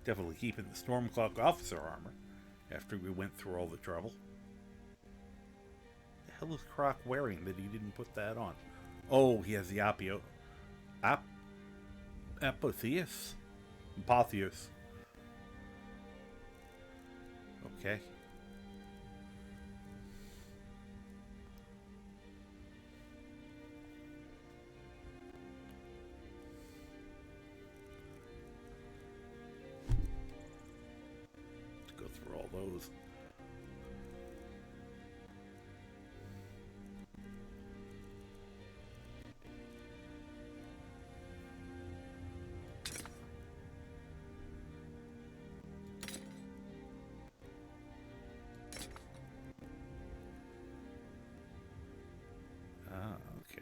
Definitely keeping the Stormcloak officer armor after we went through all the trouble. The hell is Croc wearing that he didn't put that on? Oh, he has the Apotheus? Apotheus. Okay. Let's go through all those. Okay.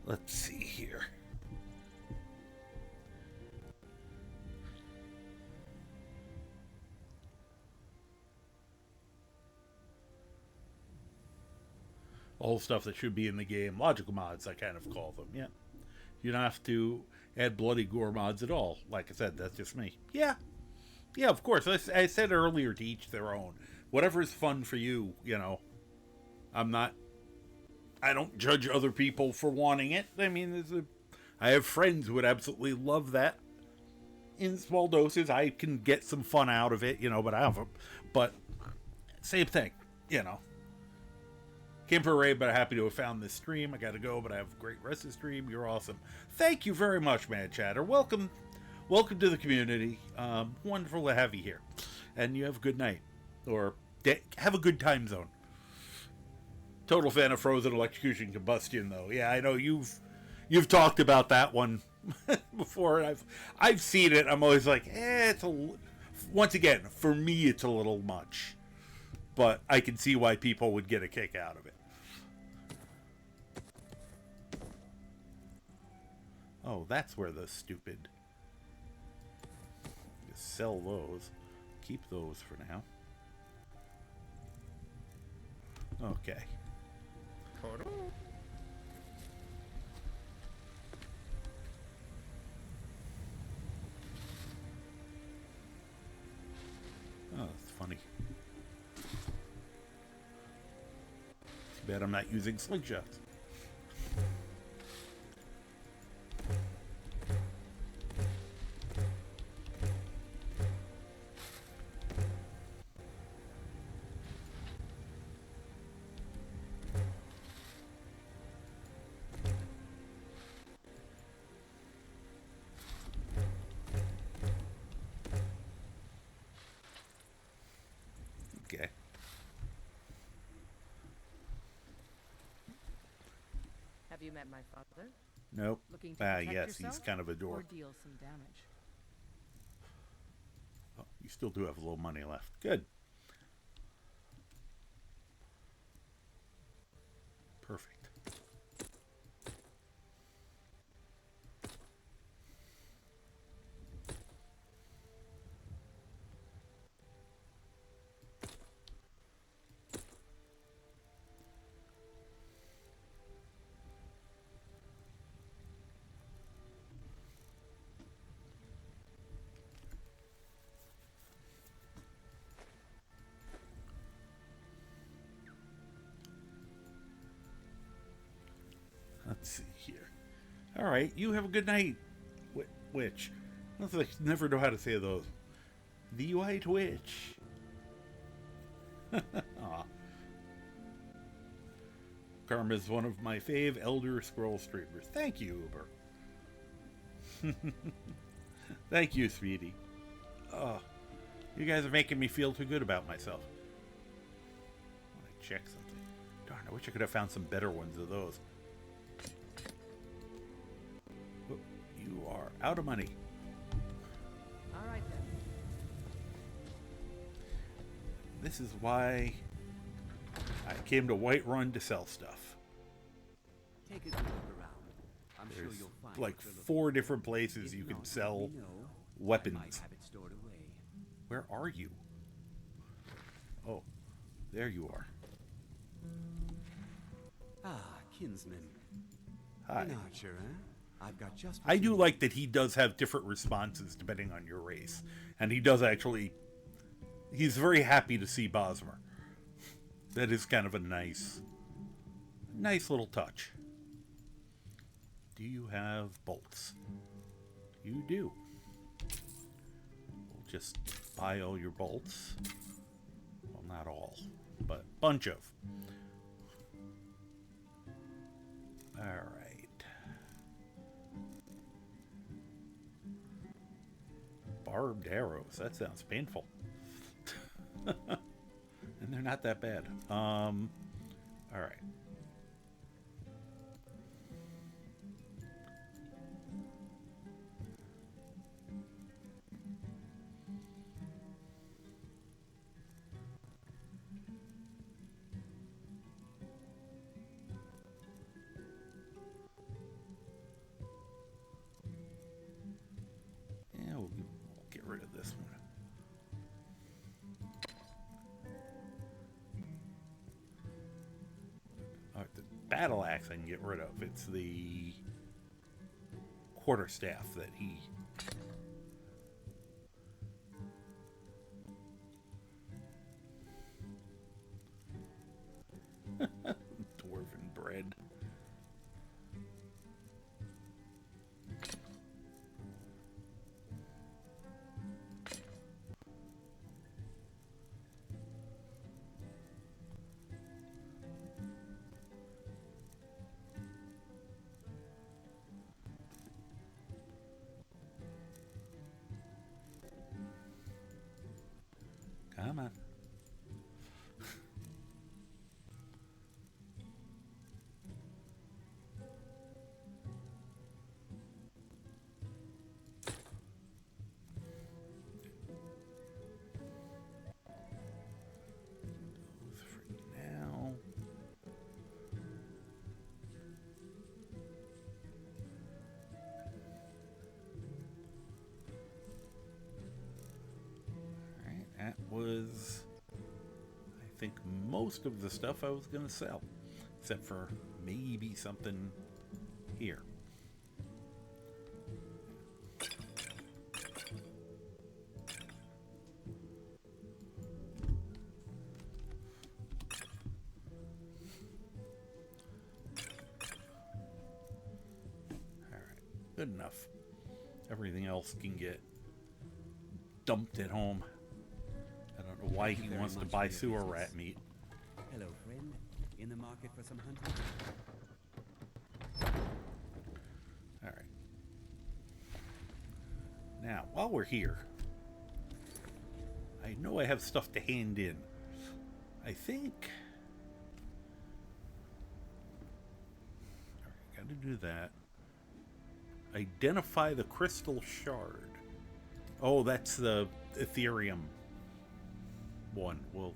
Let's see here. All stuff that should be in the game. Logical mods, I kind of call them, yeah. You don't have to add bloody gore mods at all. Like I said, that's just me. Yeah. Yeah, of course. I said earlier, to each their own. Whatever is fun for you, you know. I don't judge other people for wanting it. I mean, I have friends who would absolutely love that. In small doses, I can get some fun out of it, you know, but same thing, you know. Came for a raid, but I'm happy to have found this stream. I gotta go, but I have a great rest of the stream. You're awesome. Thank you very much, Mad Chatter. Welcome to the community. Wonderful to have you here. And you have a good night. Or have a good time zone. total fan of frozen electrocution combustion, though. Yeah, I know you've talked about that one before, and I've seen it. I'm always like, it's once again, for me, it's a little much, but I can see why people would get a kick out of it. Oh, that's where the stupid. Just sell those. Keep those for now. Okay. Oh, that's funny. Too bad I'm not using slingshots. Okay. Have you met my father? Nope. Looking to protect Yes, yourself he's kind of a or dork. deal some damage? Oh, you still do have a little money left. Good. Perfect. Let's see here. All right, you have a good night, witch. I never know how to say those. The White Witch. Aw. Karma's one of my fave Elder Scrolls streamers. Thank you, Uber. Thank you, sweetie. Oh, you guys are making me feel too good about myself. I want to check something. Darn, I wish I could have found some better ones of those. Oh, you are out of money. All right then. This is why I came to Whiterun to sell stuff. Take a good look around. I'm sure There's you'll find like what you're looking 4 different places If you can not, sell let me know. I might weapons. have it stored away. Where are you? Oh, there you are. Ah, kinsman. Hi. An archer, eh? I've got just I what do you like that he does have different responses depending on your race. And he does actually... He's very happy to see Bosmer. That is kind of a nice little touch. Do you have bolts? You do. We'll just buy all your bolts. Well, not all, but bunch of. All right. Barbed arrows. That sounds painful. And they're not that bad. All right. Yeah, we'll get rid of this one. The battle axe I can get rid of. It's the quarterstaff that he... Dwarven bread. is, I think, most of the stuff I was going to sell. Except for maybe something here. Good enough. Everything else can get dumped at home. I don't know why he wants to buy sewer rat meat. Hello, friend. In the market for some hunting? Alright. Now, while we're here, I know I have stuff to hand in. I think... Alright, gotta do that. Identify the crystal shard. Oh, that's the Ethereum one. We'll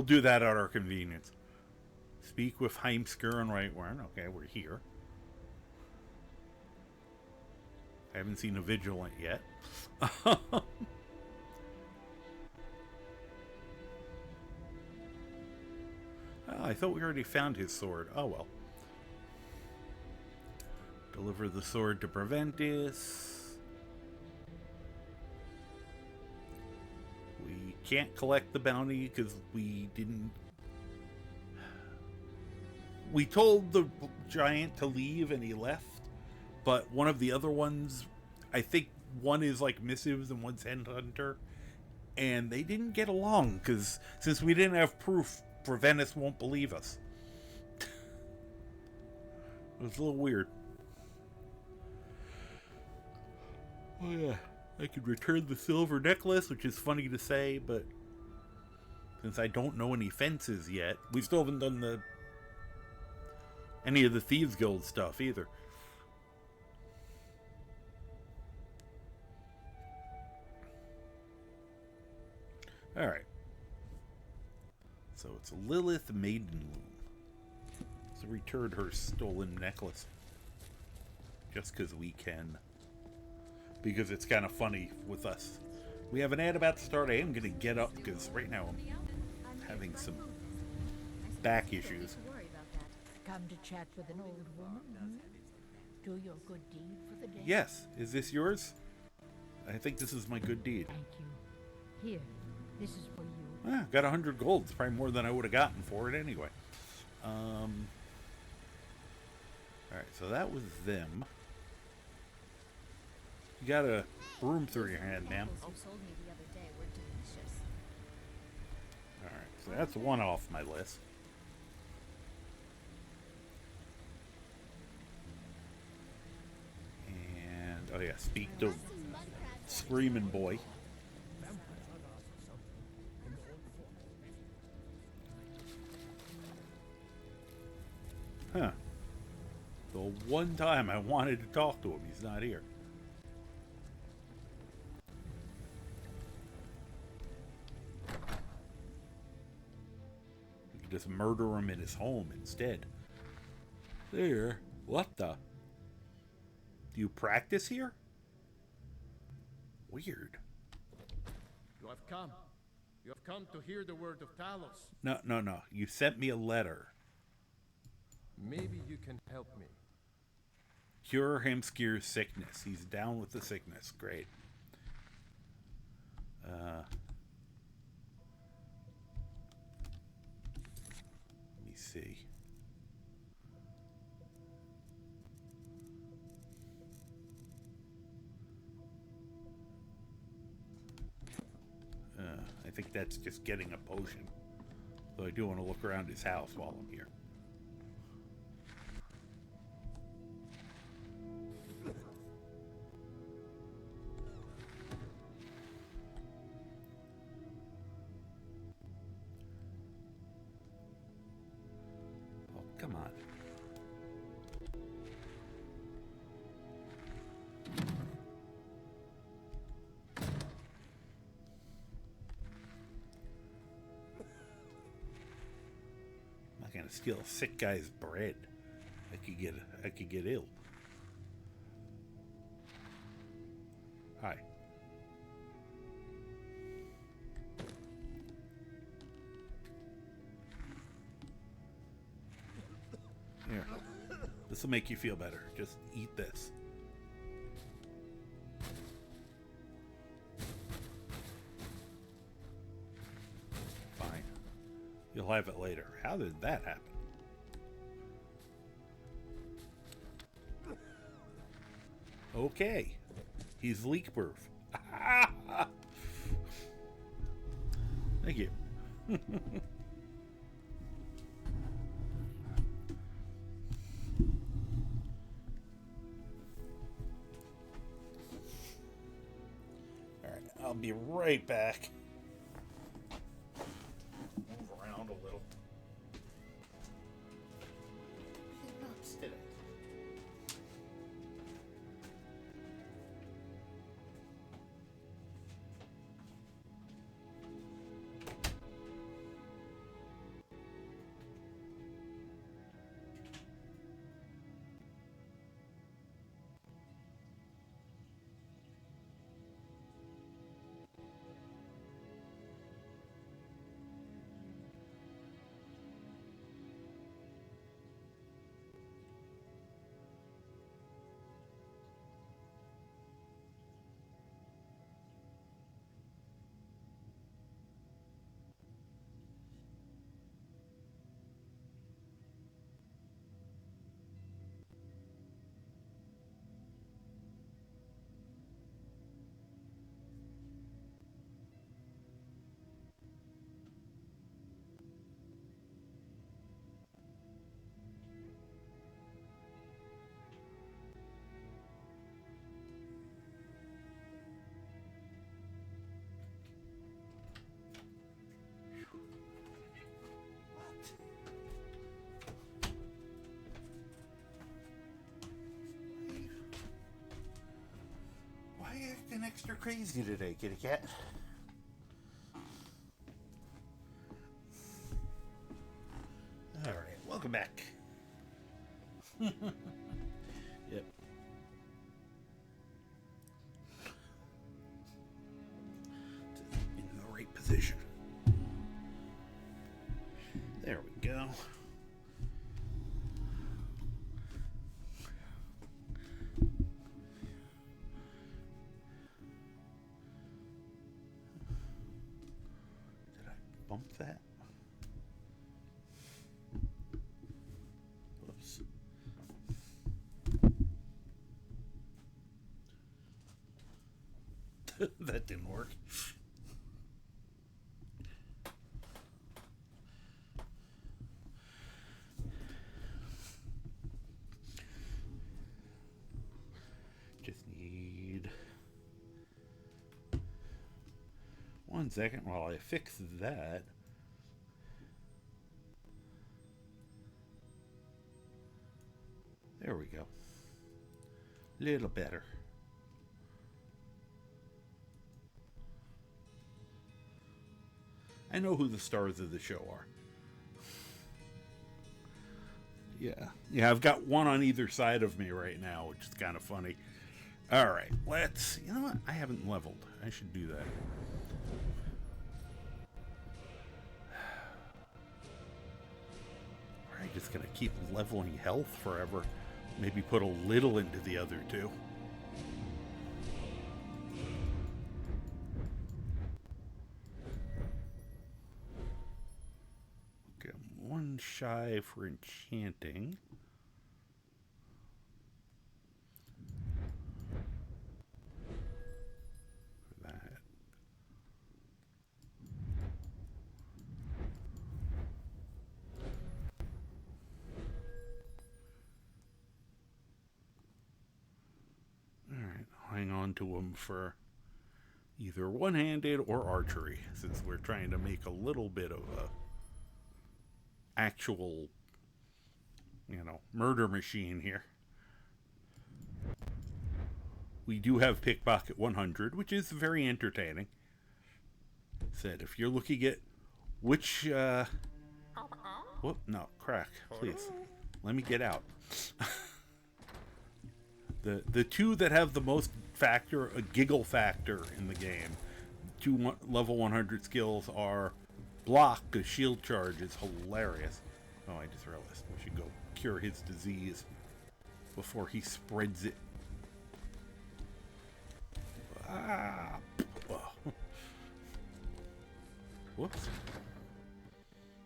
do that at our convenience. Speak with Heimsker and Rightworn. Okay, we're here. I haven't seen a Vigilant yet. Oh, I thought we already found his sword. Oh well. Deliver the sword to Preventus. We can't collect the bounty because we didn't... We told the giant to leave and he left. But one of the other ones, I think one is like missives and one's headhunter. And they didn't get along because since we didn't have proof, Preventus won't believe us. It was a little weird. Oh yeah, I could return the silver necklace, which is funny to say, but since I don't know any fences yet, we still haven't done any of the Thieves Guild stuff either. Alright. So it's Lilith Maidenloom. So return her stolen necklace. Just because we can. Because it's kind of funny with us. We have an ad about to start. I am going to get up because right now I'm having some back issues. Come to chat with an old woman? Hmm? Do your good deed for the day? Yes. Is this yours? I think this is my good deed. Thank you. Here, this is for you. Ah, got 100 gold. It's probably more than I would have gotten for it anyway. Alright, so that was them. You got a broom through your hand, ma'am. Alright, so that's one off my list. And, oh yeah, speak to Screaming Boy. Huh. The one time I wanted to talk to him, he's not here. Just murder him in his home instead. There. What the? Do you practice here? Weird. You have come. You have come to hear the word of Talos. No. You sent me a letter. Maybe you can help me. Cure Hemskir's sickness. He's down with the sickness. Great. Let me see. I think that's just getting a potion. So I do want to look around his house while I'm here. Oh, come on. Gonna steal a sick guy's bread. I could get ill. Hi. This will make you feel better. Just eat this. Fine. You'll have it later. How did that happen? Okay. He's leak proof. Thank you. Alright, I'll be right back. Move around a little. Sit it. Acting extra crazy today, kitty cat. All right, welcome back. Yep. In the right position. There we go. Bump that. Whoops. That didn't work. Just need 1 second while I fix that. There we go. Little better. I know who the stars of the show are. Yeah, I've got one on either side of me right now, which is kind of funny. All right, let's. You know what? I haven't leveled. I should do that. I'm just gonna keep leveling health forever. Maybe put a little into the other two. Okay, I'm 1 shy for enchanting. For that. Alright, I'll hang on to them for either one-handed or archery, since we're trying to make a little bit of a actual, murder machine here. We do have Pickpocket 100, which is very entertaining. Said, if you're looking at which, whoop, no, crack, please. Let me get out. The two that have the most a giggle factor in the game, level 100 skills are block, because shield charge is hilarious. Oh, I just realized we should go cure his disease. before he spreads it. Ah. Whoops.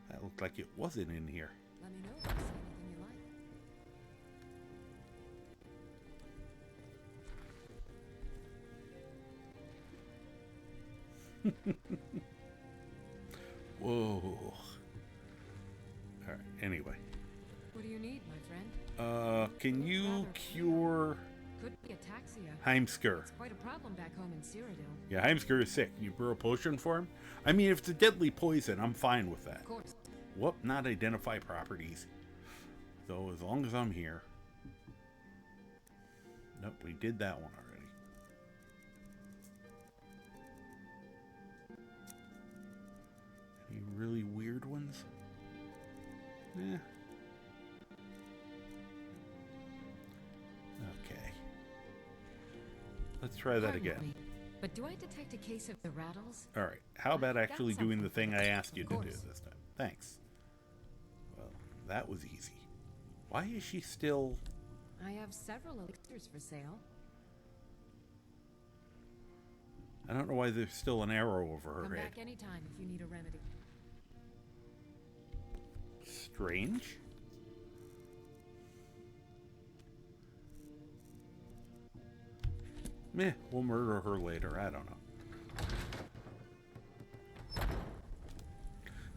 That looked like it wasn't in here. Let me know if you see anything you like. Whoa. Alright, anyway. What do you need, my friend? Can you cure Could be ataxia. Heimskr? It's quite a problem back home in Cyrodiil. Yeah, Heimskr is sick. You brew a potion for him? I mean, if it's a deadly poison, I'm fine with that. Of course. Whoop, not identify properties. So as long as I'm here. Nope, we did that one already. Any really weird ones? Eh. Okay. Let's try that Pardon again. me, but do I detect a case of the rattles? Alright, how about actually That's doing the something. thing I asked you Of to do course. this time? Thanks. Well, that was easy. Why is she still... I have several elixirs for sale. I don't know why there's still an arrow over her Come head. back anytime if you need a remedy. Strange. Meh, we'll murder her later. I don't know.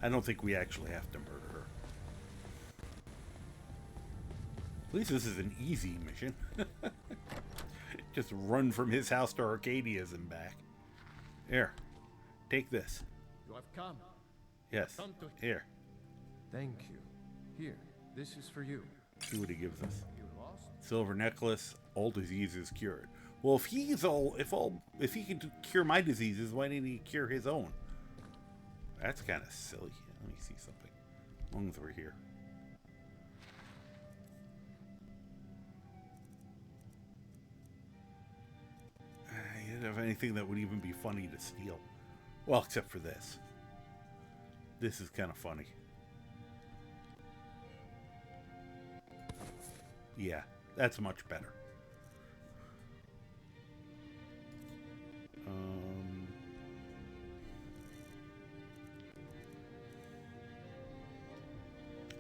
I don't think we actually have to murder her. At least this is an easy mission. Just run from his house to Arcadia's and back. Here, take this. You have come. Yes, Come to here. Thank you. Here, this is for you. See what he gives us. You lost? Silver necklace. All diseases cured. Well, if he can cure my diseases, why didn't he cure his own? That's kind of silly. Let me see something. As long as we're here. You don't have anything that would even be funny to steal. Well, except for this. This is kind of funny. Yeah, that's much better.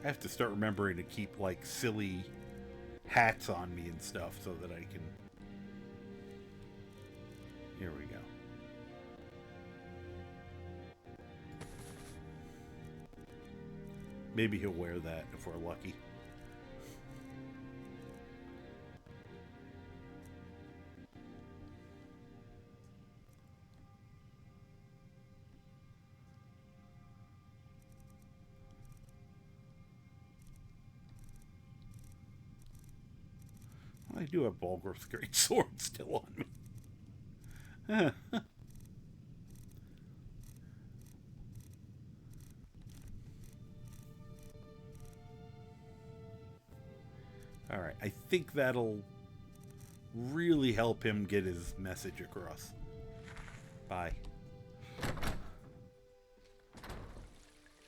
I have to start remembering to keep, like, silly hats on me and stuff so that I can... Here we go. Maybe he'll wear that if we're lucky. I do have Bulgur's great sword still on me. Alright, I think that'll really help him get his message across. Bye.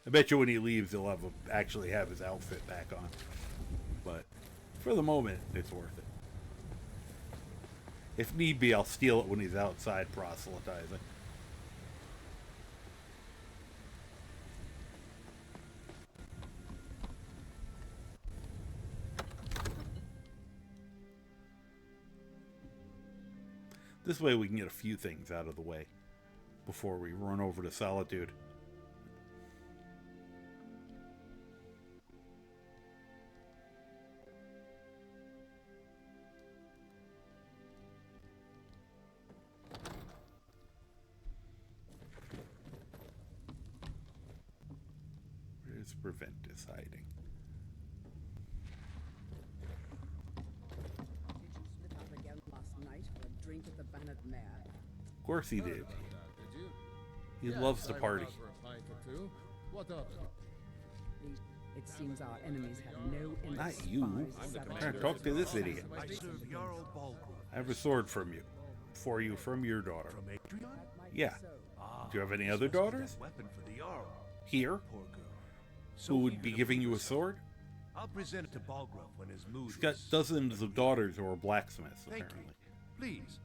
I bet you when he leaves he'll actually have his outfit back on. But for the moment, it's worth it. If need be, I'll steal it when he's outside proselytizing. This way we can get a few things out of the way before we run over to Solitude. Where's Preventus hiding? Did you slip out again last night for a drink at the Bannock Mare? Of course he did. Did you? He Yes, loves to I party. went out for a pint or two. What of it? It seems our enemies have no Not interest. you. I'm trying to talk to this idiot. I serve Jarl Balgruuf. I have a sword from you. For you from your daughter. From Adrian? Yeah. Do you have any other daughters? Weapon for the Jarl. Here? Poor girl. Who would be giving you a sword? I'll present it to Balgrove when his mood He's got is... dozens of daughters who are blacksmiths, Thank apparently. you. Please,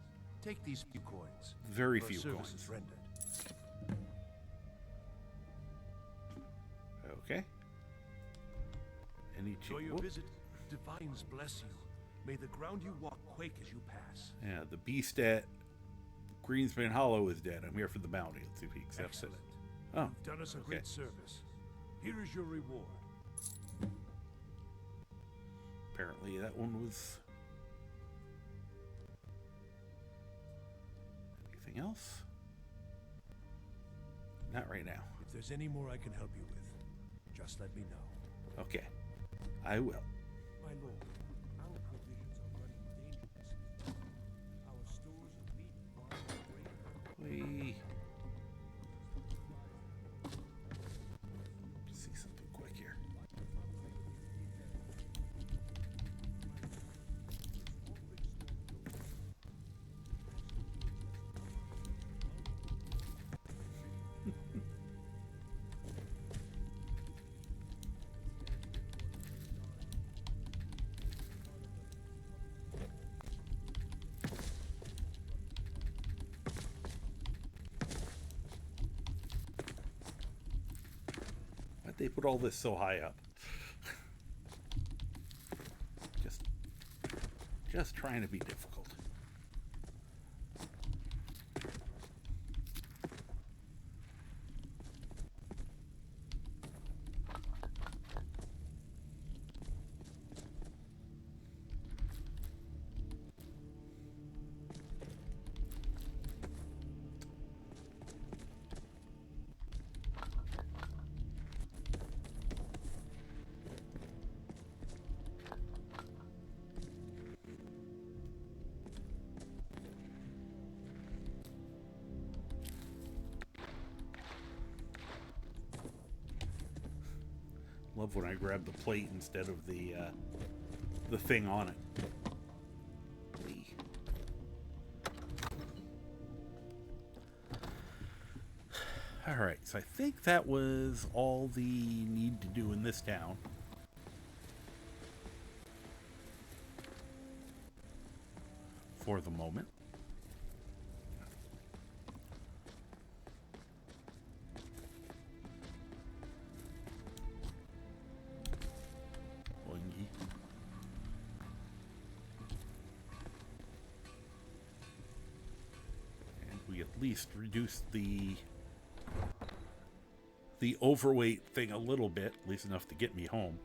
take these few coins. Very for few services coins. rendered. Okay. Any Enjoy your whoop. visit. Divines bless you. May the ground you walk quake as you pass. Yeah, the beast at Greenspan Hollow is dead. I'm here for the bounty. Let's see if he accepts Excellent. it. Oh, You've done us a okay. great service. Here is your reward. Apparently that one was... Anything else? Not right now. If there's any more I can help you with, just let me know. Okay. I will. My lord, our provisions are running dangerous. Our stores of meat are breaking. We... see something quick here. Why'd they put all this so high up? Just trying to be difficult. Love when I grab the plate instead of the thing on it. Alright, so I think that was all the need to do in this town. For the moment. And we at least reduced the overweight thing a little bit, at least enough to get me home.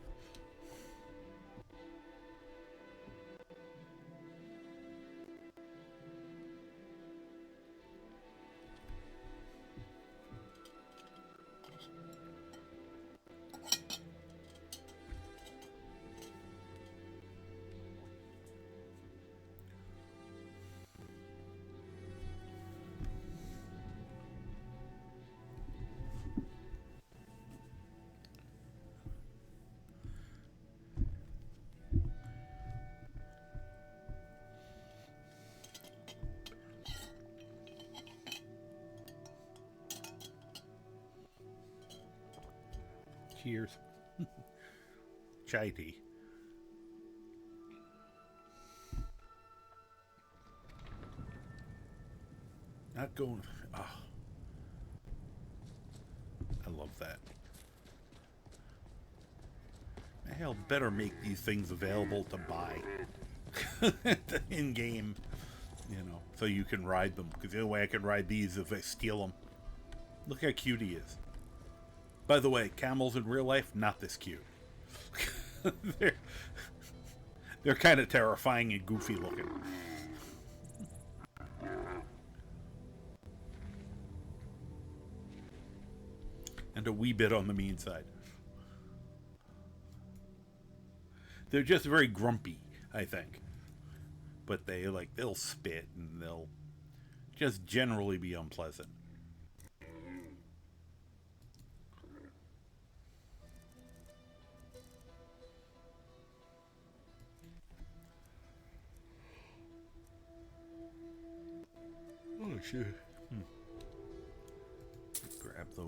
Cheers. Chai tea. Not going... Oh. I love that. Hell, better make these things available to buy. In-game. You know, so you can ride them. Because the only way I can ride these is if I steal them. Look how cute he is. By the way, camels in real life, not this cute. they're kind of terrifying and goofy looking. And a wee bit on the mean side. They're just very grumpy, I think. But they'll spit and they'll just generally be unpleasant. Oh, shit. Grab those.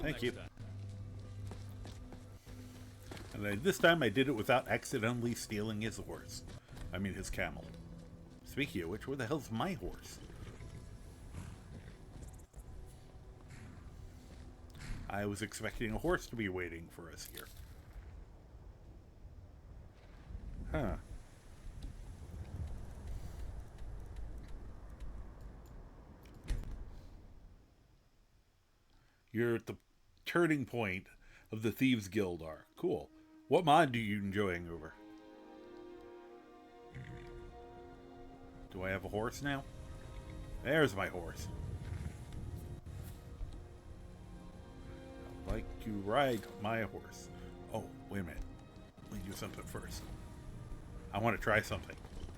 Thank you. And this time I did it without accidentally stealing his horse. I mean, his camel. Speaking of which, where the hell's my horse? I was expecting a horse to be waiting for us here. Huh. You're at the turning point of the Thieves Guild arc. Cool. What mod are you enjoying over? Do I have a horse now? There's my horse. I'd like to ride my horse. Oh, wait a minute. Let me do something first. I want to try something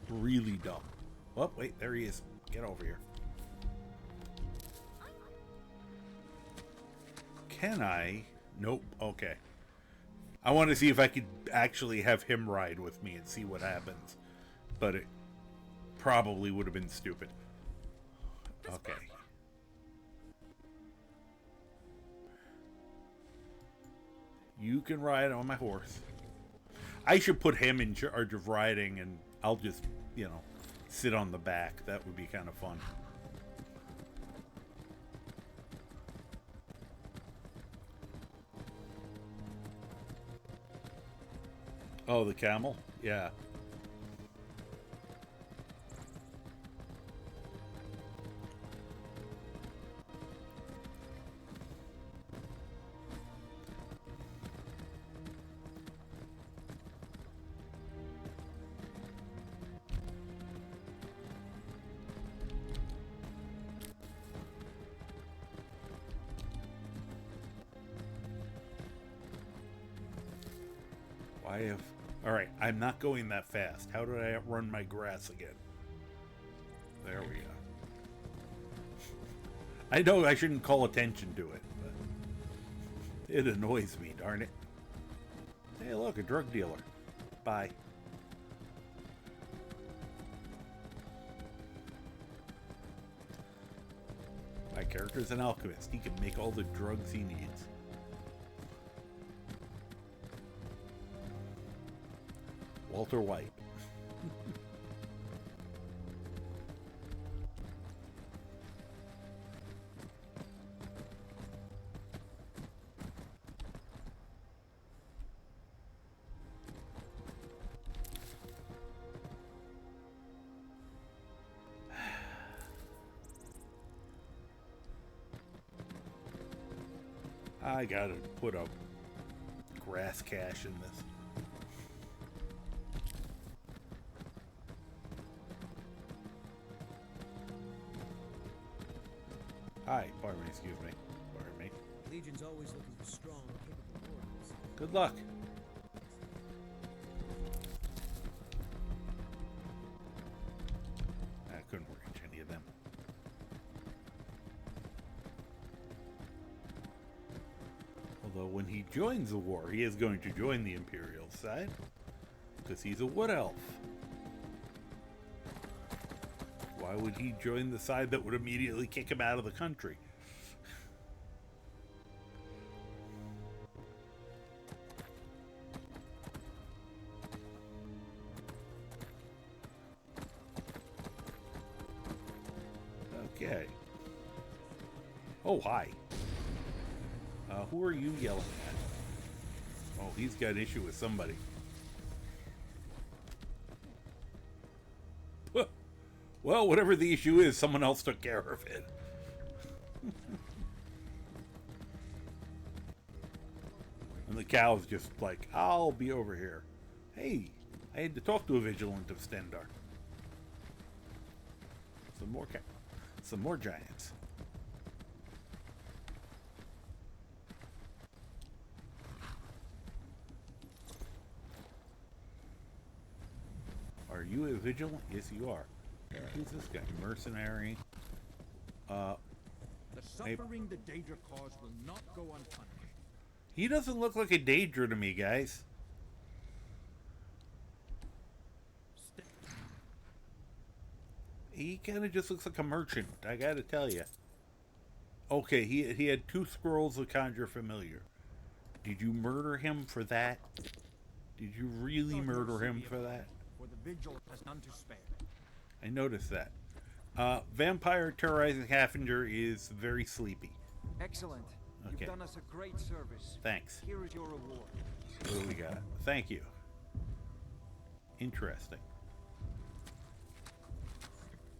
really dumb. Oh, wait, there he is. Get over here. Can I? Nope. Okay. I want to see if I could actually have him ride with me and see what happens. But it probably would have been stupid. Okay. You can ride on my horse. I should put him in charge of riding and I'll just, you know, sit on the back. That would be kind of fun. Oh, the camel? Yeah. Alright, I'm not going that fast. How did I outrun my grass again? There we go. I know I shouldn't call attention to it, but it annoys me, darn it. Hey, look, a drug dealer. Bye. My character's an alchemist. He can make all the drugs he needs. Walter White. I gotta put a grass cache in this. Hi, pardon me, excuse me. Pardon me. Legion's always looking for strong, capable warriors. Good luck. I couldn't reach any of them. Although when he joins the war, he is going to join the Imperial side. Because he's a wood elf. Why would he join the side that would immediately kick him out of the country? Okay. Oh, hi. Who are you yelling at? Oh, he's got an issue with somebody. Well, whatever the issue is, someone else took care of it. And the cow's just like, I'll be over here. Hey, I had to talk to a vigilant of Stendar. Some more giants. Are you a vigilant? Yes, you are. Who's this guy? Mercenary. The suffering the Daedra caused will not go unpunished. He doesn't look like a Daedra to me, guys. He kind of just looks like a merchant, I gotta tell you. Okay, he had 2 scrolls of Conjure Familiar. Did you murder him for that? Did you really murder him for that? For the vigil has none to spare. I noticed that. Vampire terrorizing Haffinger is very sleepy. Excellent. Okay. You've done us a great service. Thanks. Here is your reward. What do we got? Thank you. Interesting.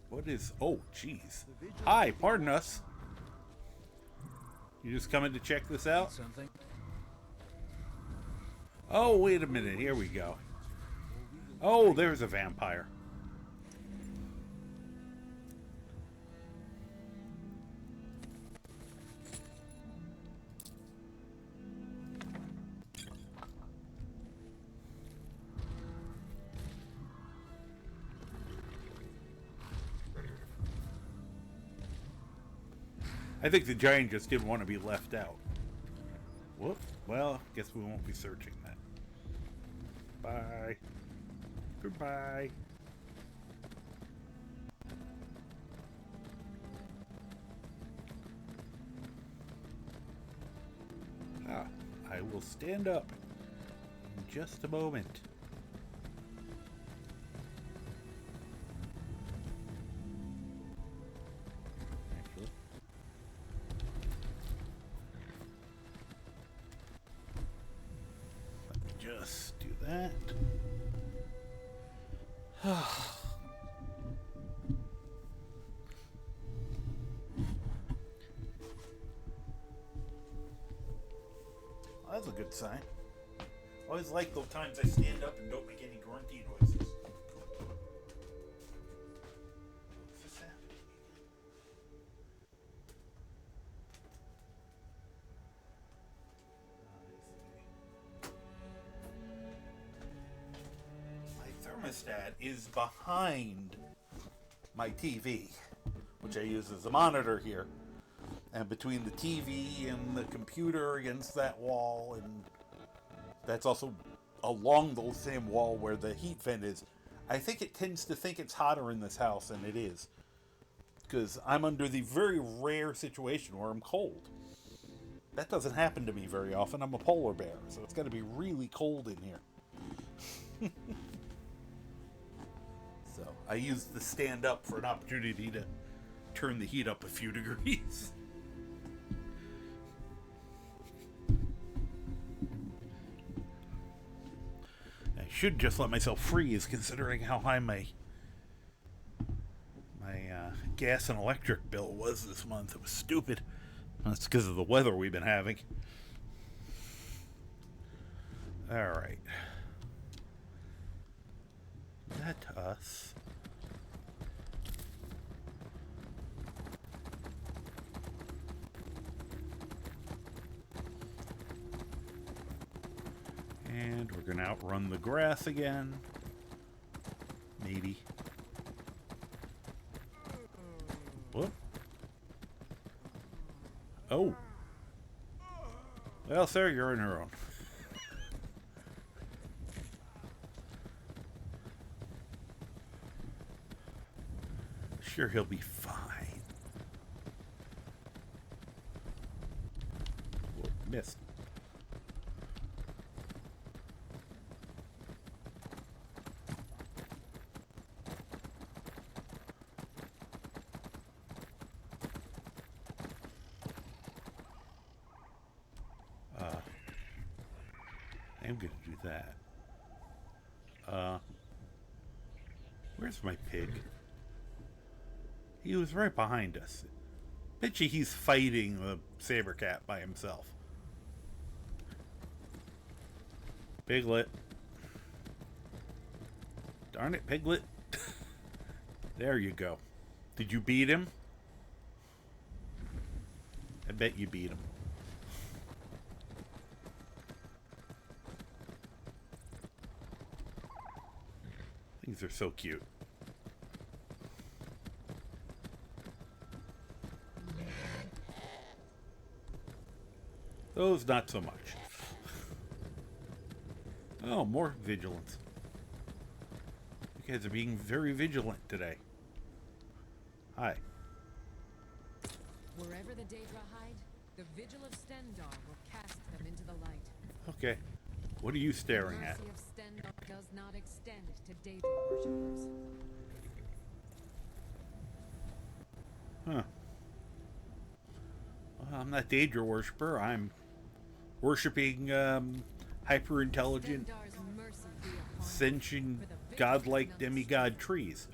What is... Oh, jeez. Hi, pardon us. You just coming to check this out? Something. Oh, wait a minute. Here we go. Oh, there's a vampire. I think the giant just didn't want to be left out. Whoop. Well, guess we won't be searching that. Bye. Goodbye. Ah, I will stand up in just a moment. Just do that. Well, that's a good sign. I always like those times I stand up and don't make any grunty noises. What's this happening? My thermostat is behind my TV, which I use as a monitor here. And between the TV and the computer against that wall, and that's also along the same wall where the heat vent is, I think it tends to think it's hotter in this house than it is. Because I'm under the very rare situation where I'm cold. That doesn't happen to me very often. I'm a polar bear, so it's got to be really cold in here. So I used the stand up for an opportunity to turn the heat up a few degrees. I should just let myself freeze, considering how high my gas and electric bill was this month. It was stupid. That's because of the weather we've been having. All right. Let us and we're gonna outrun the grass again. Maybe. Whoop. Oh. Well, sir, you're on your own. Sure, he'll be fine. Whoa, missed. I'm gonna do that. Where's my pig? He was right behind us. Bet you he's fighting the saber cat by himself. Piglet. Darn it, Piglet. There you go. Did you beat him? I bet you beat him. These are so cute. Those, not so much. Oh, more vigilance. You guys are being very vigilant today. Hi. Wherever the Daedra hide, the Vigil of Stendar will cast them into the light. Okay. What are you staring The at? mercy of Stendar does not extend to Daedra worshippers. Huh. Well, I'm not Daedra worshiper. I'm worshipping hyper-intelligent, sentient, godlike demigod trees.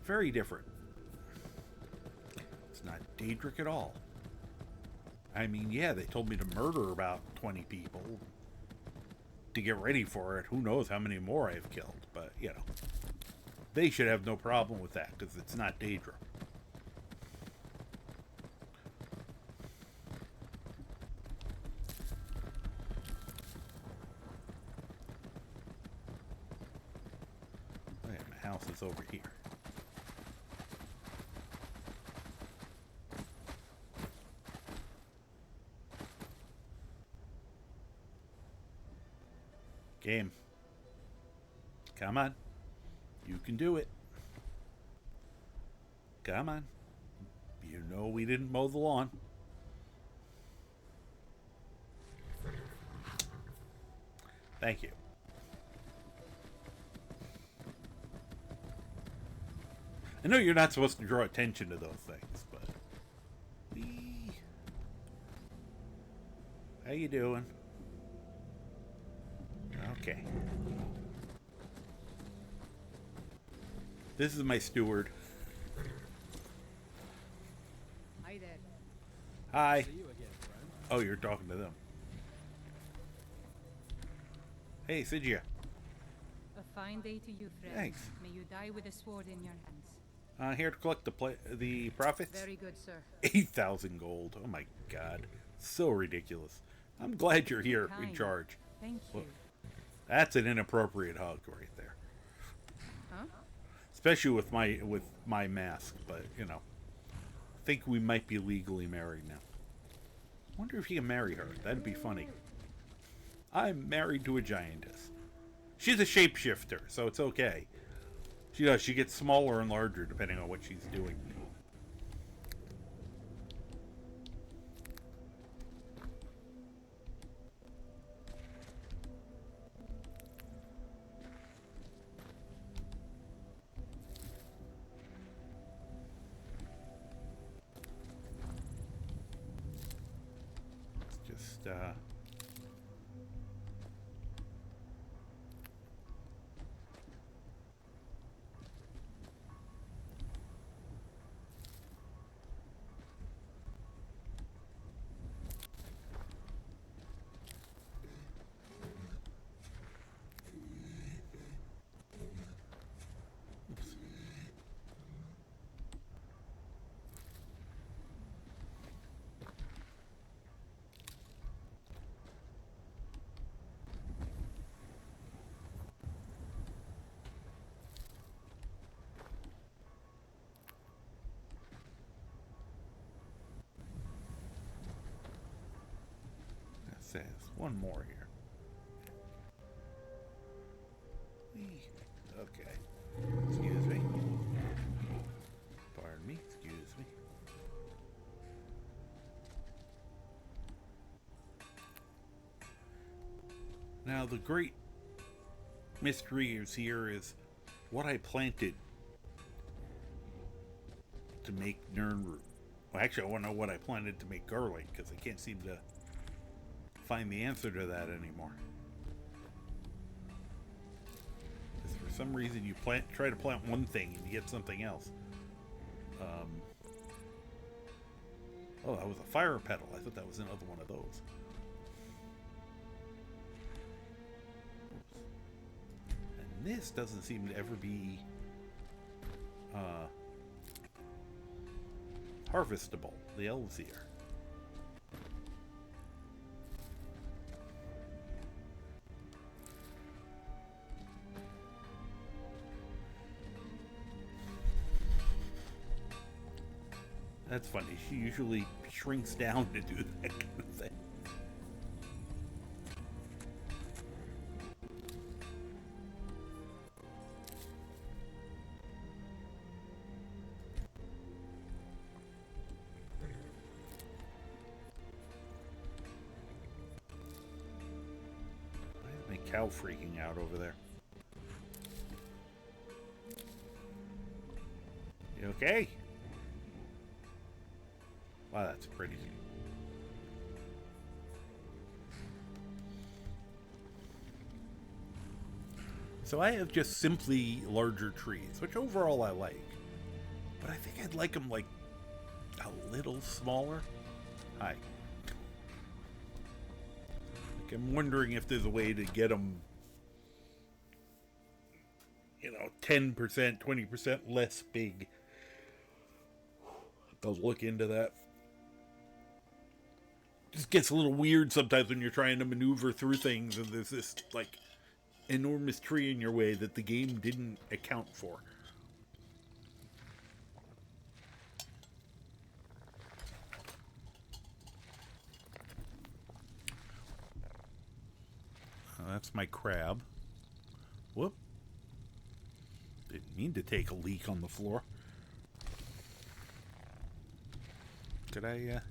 Very different. It's not Daedric at all. I mean, yeah, they told me to murder about 20 people to get ready for it. Who knows how many more I've killed, but, you know. They should have no problem with that, because it's not Daedra. Okay, my house is over here. Game. Come on. You can do it. Come on. You know we didn't mow the lawn. Thank you. I know you're not supposed to draw attention to those things, but... How you doing? Okay. This is my steward. Hi there. Hi. See you again, friend. Oh, you're talking to them. Hey, Sigia. A fine day to you, friend. Thanks. May you die with a sword in your hands. Here to collect the profits. Very good, sir. 8,000 gold. Oh my god. So ridiculous. I'm glad you're here in Kind. charge. Thank you. Well, that's an inappropriate hug right there. Huh? Especially with my mask, but you know. I think we might be legally married now. Wonder if you can marry her. That'd be funny. I'm married to a giantess. She's a shapeshifter, so it's okay. She gets smaller and larger depending on what she's doing. It's just says one more here. Okay. Excuse me. Pardon me. Excuse me. Now the great mystery is here is what I planted to make Nirnroot. Well, actually, I want to know what I planted to make garlic because I can't seem to find the answer to that anymore. Because for some reason you try to plant one thing and you get something else. Oh, that was a fire petal. I thought that was another one of those. Oops. And this doesn't seem to ever be harvestable. The elves here. That's funny. She usually shrinks down to do that kind of thing. cow freaking out over there. You okay? Wow, that's pretty. So I have just simply larger trees, which overall I like. But I think I'd like them like a little smaller. Hi. Like I'm wondering if there's a way to get them, you know, 10%, 20% less big. I'll look into that. Just gets a little weird sometimes when you're trying to maneuver through things and there's this like enormous tree in your way that the game didn't account for. That's my crab. Whoop. Didn't mean to take a leak on the floor. Could I,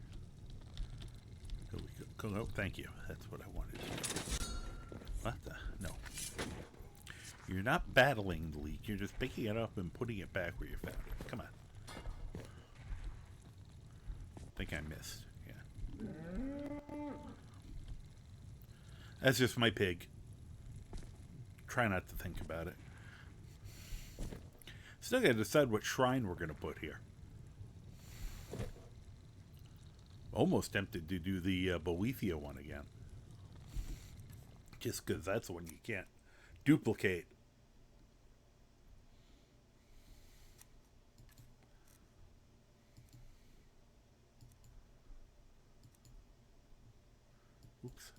oh, thank you. That's what I wanted to do. What the? No. You're not battling the leak. You're just picking it up and putting it back where you found it. Come on. I think I missed. Yeah. That's just my pig. Try not to think about it. Still gotta decide what shrine we're gonna put here. Almost tempted to do the Boethia one again. Just because that's the one you can't duplicate. Oops.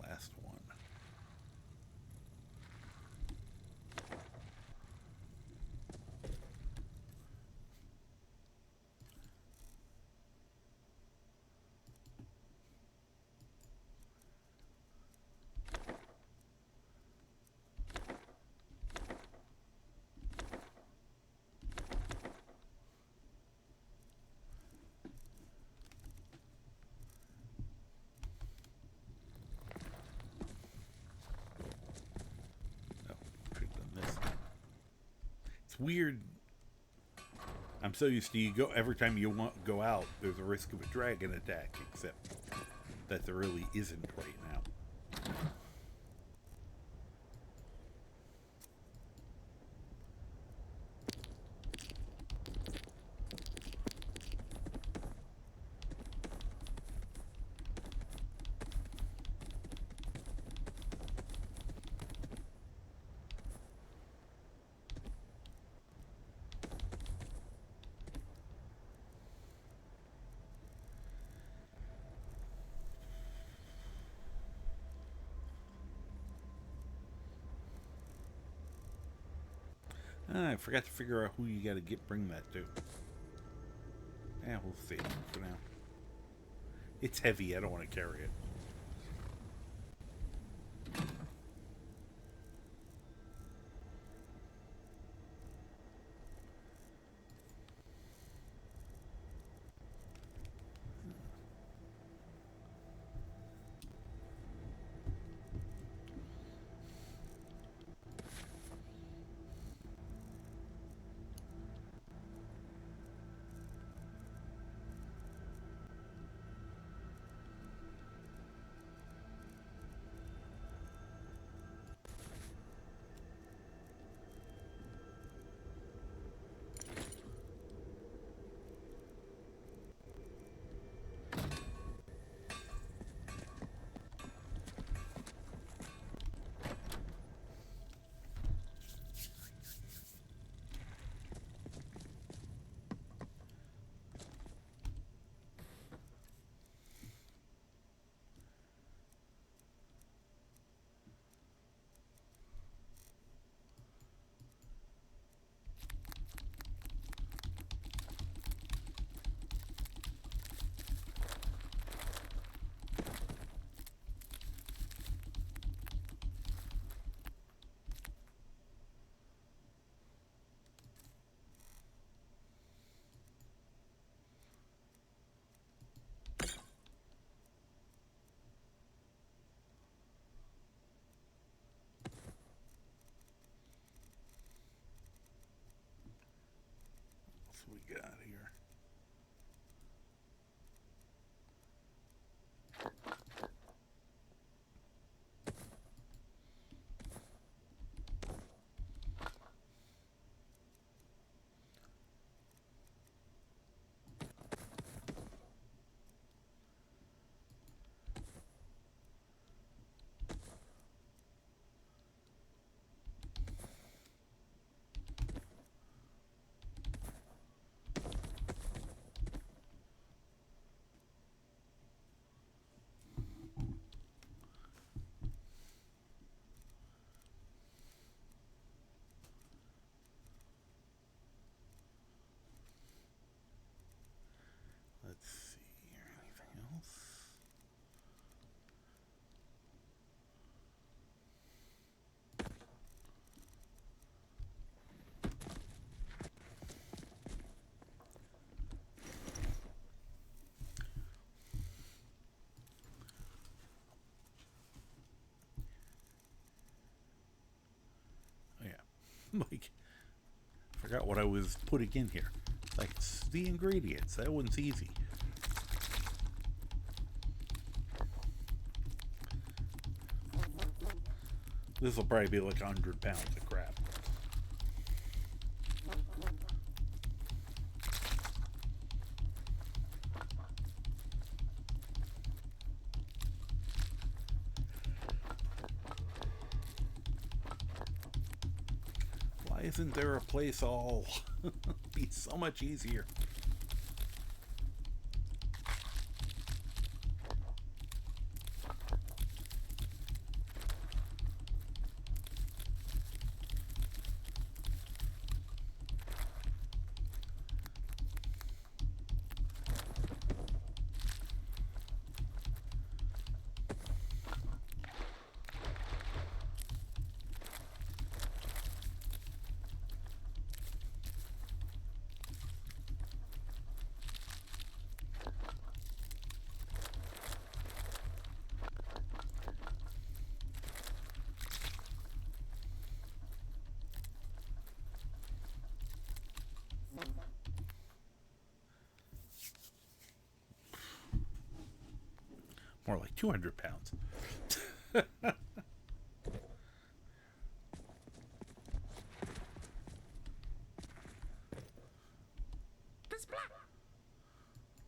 Last one. Weird. I'm so used to you go every time you want go out, there's a risk of a dragon attack, except that there really isn't right now. I forgot to figure out who you got to bring that to. Yeah, we'll see for now. It's heavy. I don't want to carry it. we got here? Let's see here. Anything else? Oh yeah, like, forgot what I was putting in here. Like, it's the ingredients. That one's easy. This will probably be like 100 pounds of crap. Why isn't there a place all be so much easier? More like 200 pounds.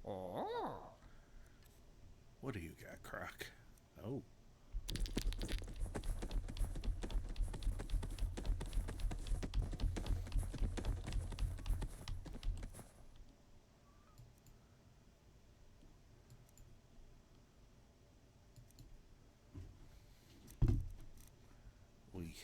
Oh. What do you got, Croc? Oh. We.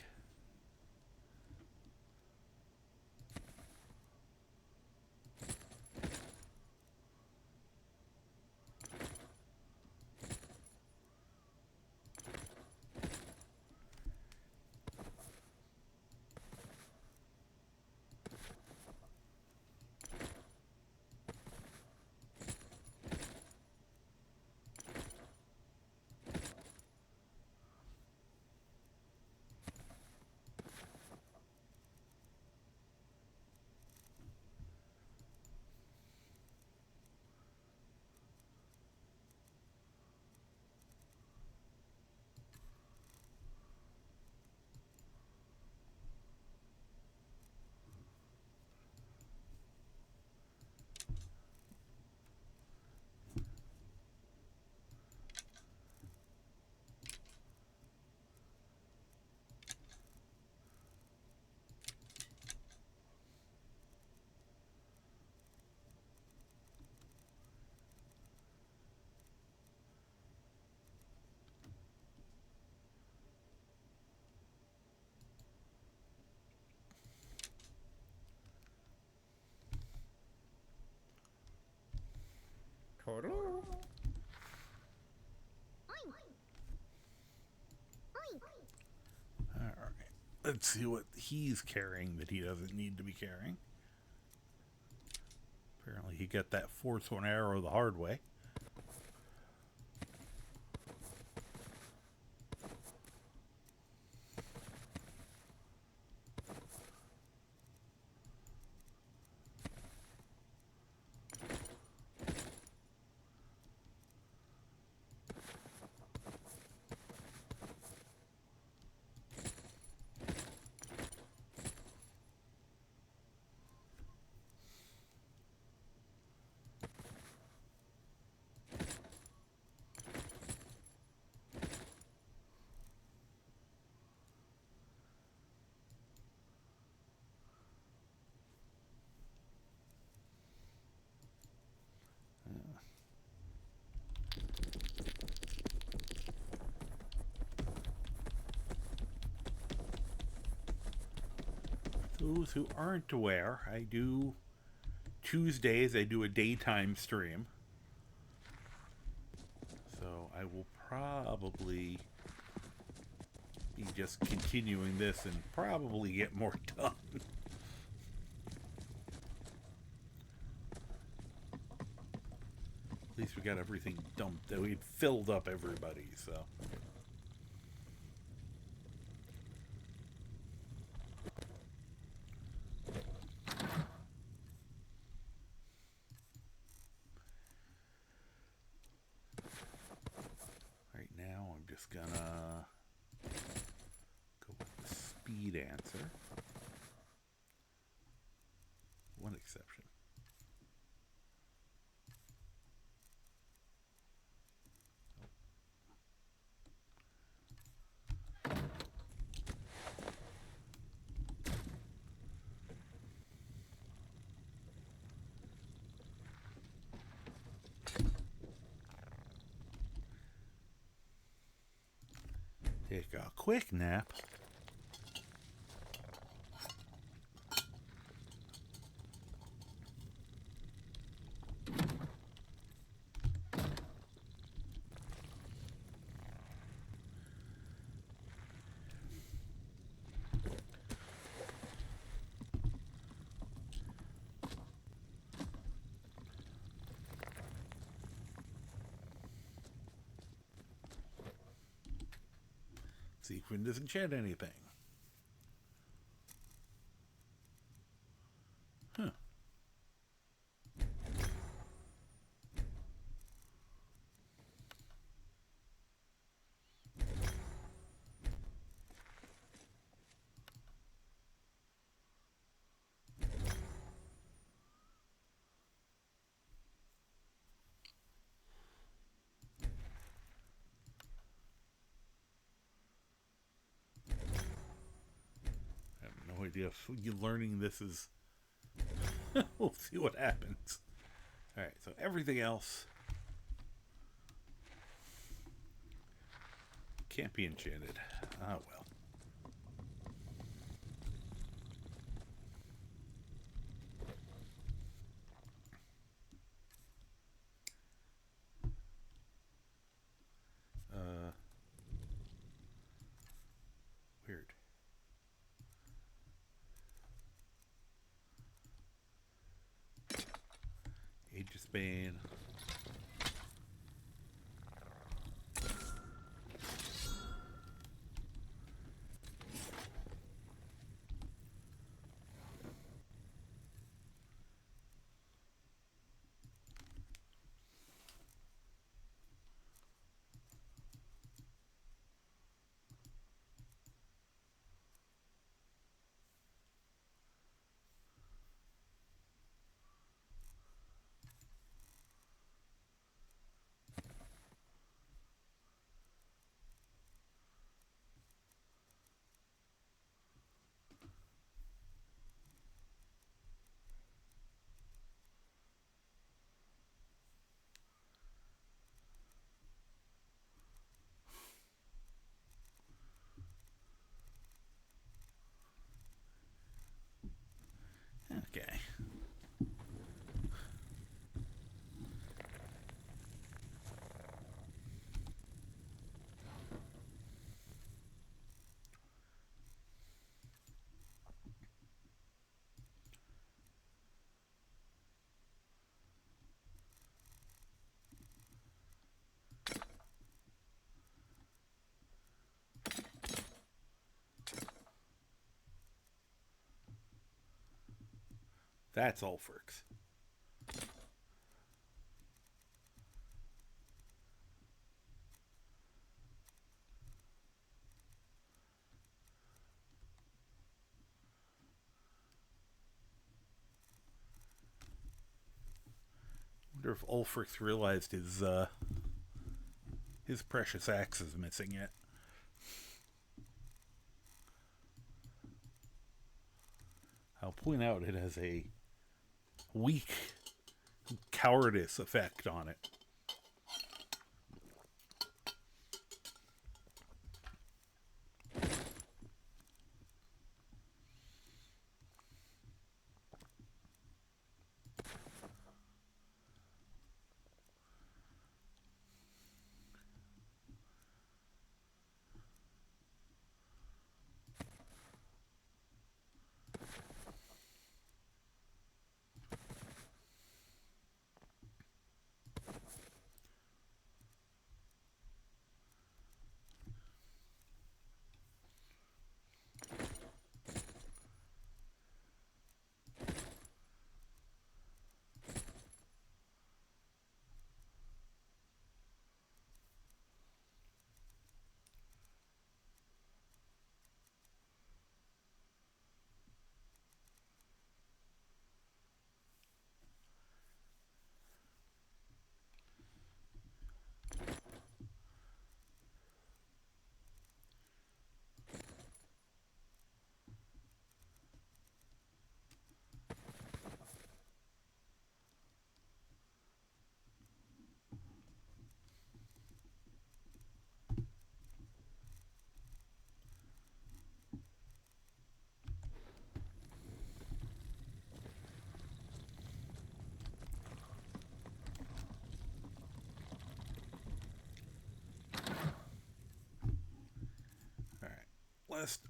Hello. Alright. Let's see what he's carrying that he doesn't need to be carrying. Apparently he got that fourth one arrow the hard way. those who aren't aware, Tuesdays I do a daytime stream. So I will probably be just continuing this and probably get more done. At least we got everything dumped. We'd filled up everybody, so. Right now, I'm just gonna go with the speed answer. One exception. Take a quick nap. See if we can disenchant anything. Huh. No idea if you learning this is. We'll see what happens. Alright, so everything else can't be enchanted. Ah, well. Weird. Age of Spain. Okay. That's Ulfric's. Wonder if Ulfric's realized his precious axe is missing yet. I'll point out it has a weak cowardice effect on it.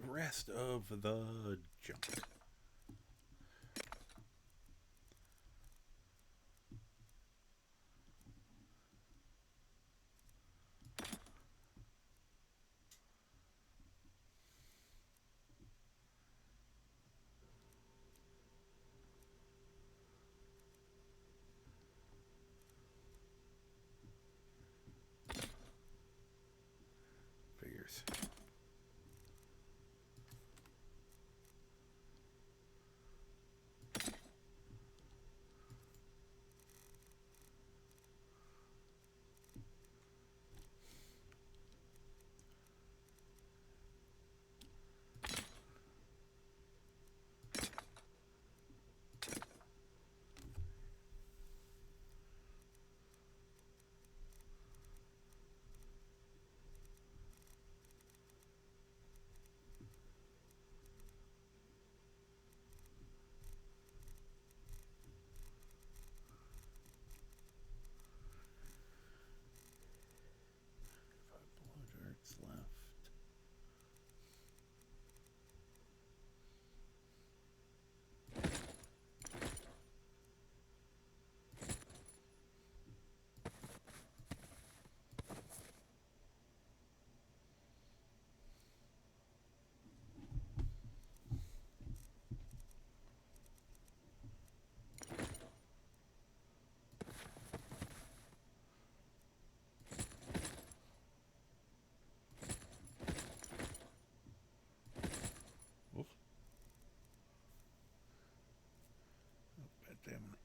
rest of the junk. Figures. Left.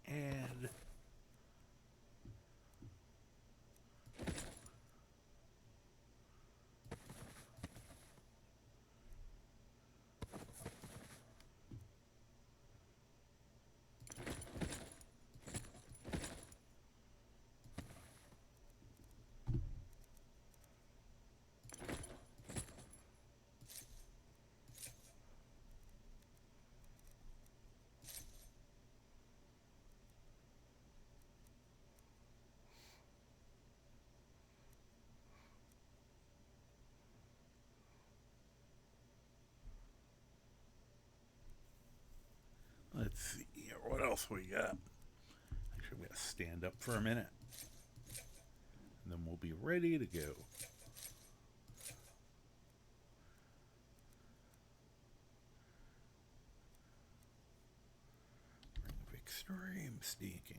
And let's see here, what else we got. Actually, we gotta stand up for a minute, and then we'll be ready to go. Ring of extreme sneaking.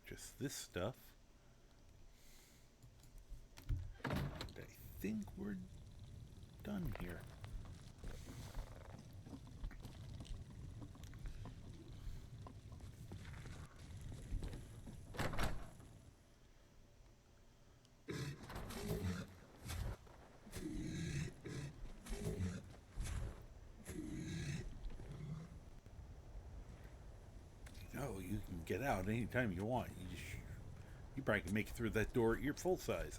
Just this stuff. And I think we're done here. You can get out anytime you want. You probably can make it through that door at your full size.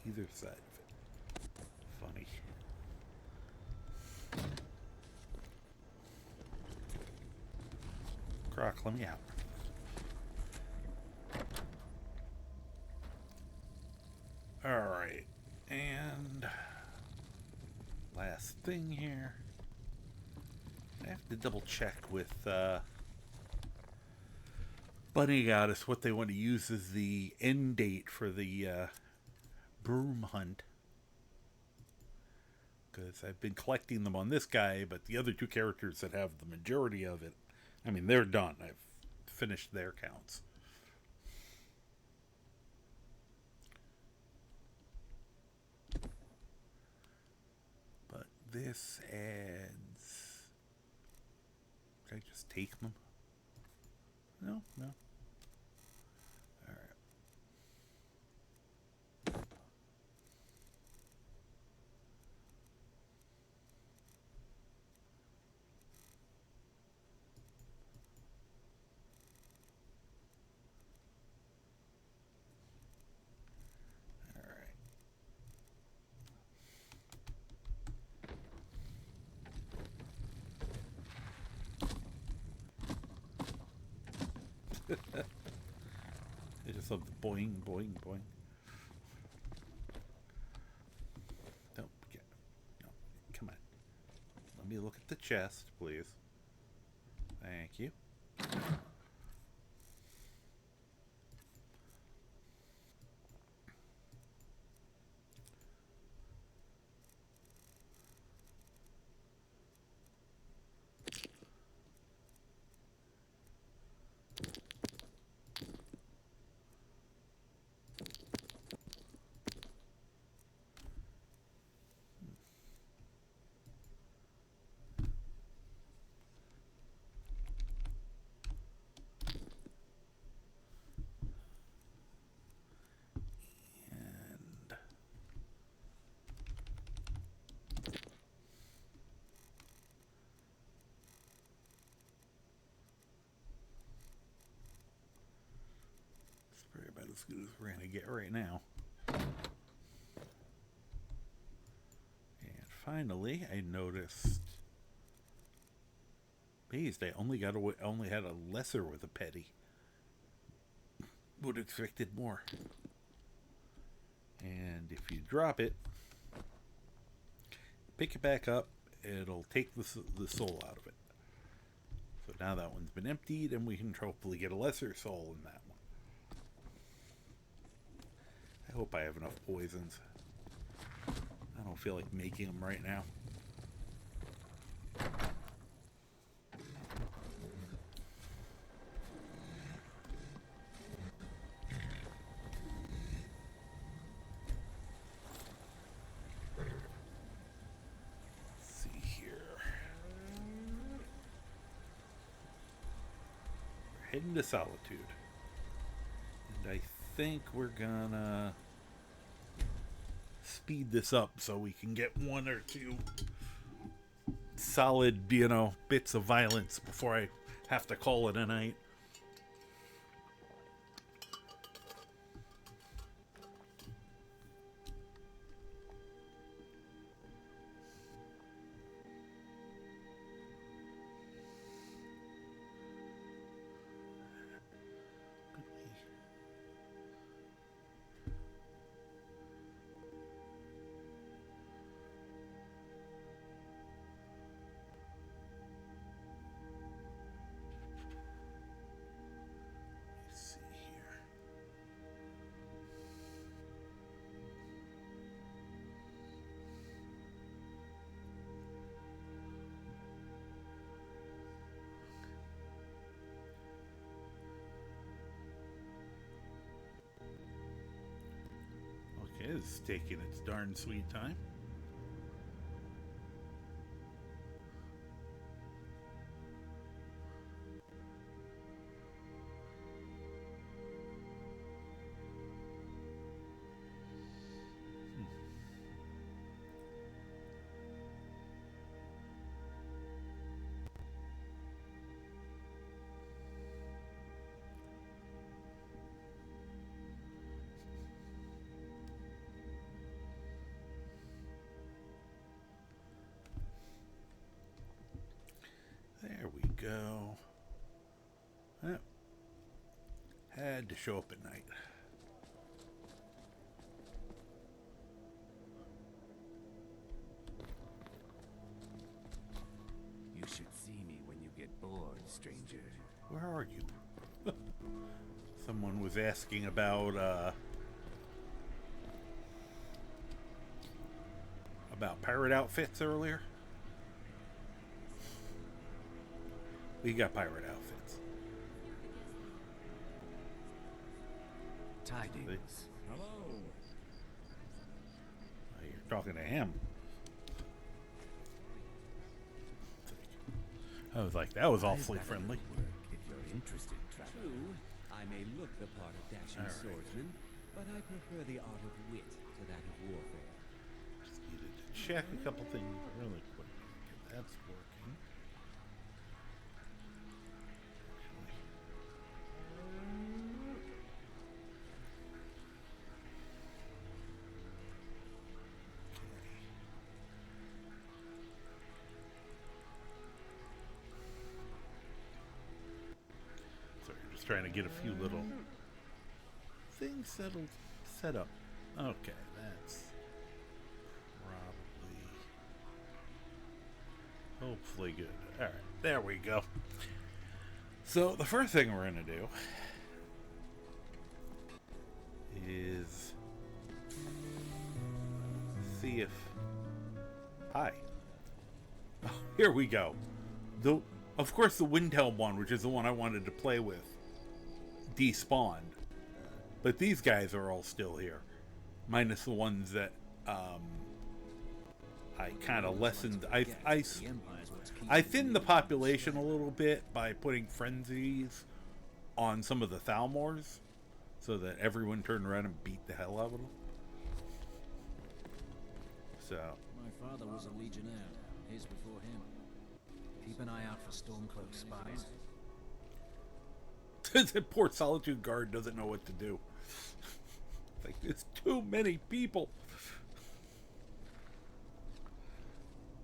either side of it. Funny. Croc, let me out. Alright, and last thing here. I have to double check with Bunny Goddess what they want to use as the end date for the broom hunt. Because I've been collecting them on this guy, but the other two characters that have the majority of it, I mean, they're done. I've finished their counts. But this adds... Did I just take them? No, no. Alright. I just love the boing, boing, boing. No, no, come on. Let me look at the chest, please. Thank you. As good as we're gonna get right now. And finally, I noticed. Amazed, I only had a lesser with a petty. Would have expected more. And if you drop it, pick it back up, it'll take the soul out of it. So now that one's been emptied, and we can hopefully get a lesser soul in that one. I hope I have enough poisons. I don't feel like making them right now. Let's see here. We're heading to Solitude. And I think we're gonna speed this up so we can get one or two solid, bits of violence before I have to call it a night. It's taking its darn sweet time. go. Yep. Had to show up at night. You should see me when you get bored, stranger. Where are you? Someone was asking about pirate outfits earlier. We got pirate outfits. Tidings. Hello. You're talking to him. I was like, that was awfully friendly. If you're interested, traveler. True, I may look the part of dashing swordsman, but I prefer the art of wit to that of warfare. Just needed to check a couple things really quick. That's working. Trying to get a few little things set up. Okay, that's hopefully good. All right, there we go. So the first thing we're gonna do is see if here we go. Of course, the Windhelm one, which is the one I wanted to play with, despawned, but these guys are all still here, minus the ones that I kind of lessened. I thinned the population a little bit by putting frenzies on some of the Thalmors, so that everyone turned around and beat the hell out of them. So My father was a legionnaire. His before him. Keep an eye out for Stormcloak spies. The poor Solitude Guard doesn't know what to do. Like, there's too many people.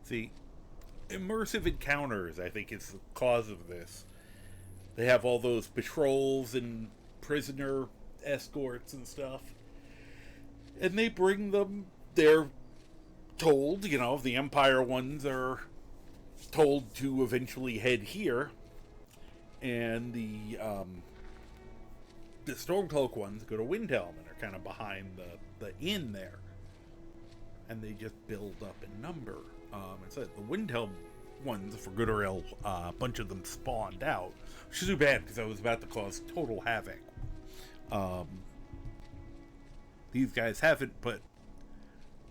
See, immersive encounters, I think, is the cause of this. They have all those patrols and prisoner escorts and stuff. And they bring them, they're told, you know, the Empire ones are told to eventually head here. And the Stormcloak ones go to Windhelm and are kind of behind the inn there. And they just build up in number. And so the Windhelm ones, for good or ill, a bunch of them spawned out. Which is too bad, because I was about to cause total havoc. These guys haven't, but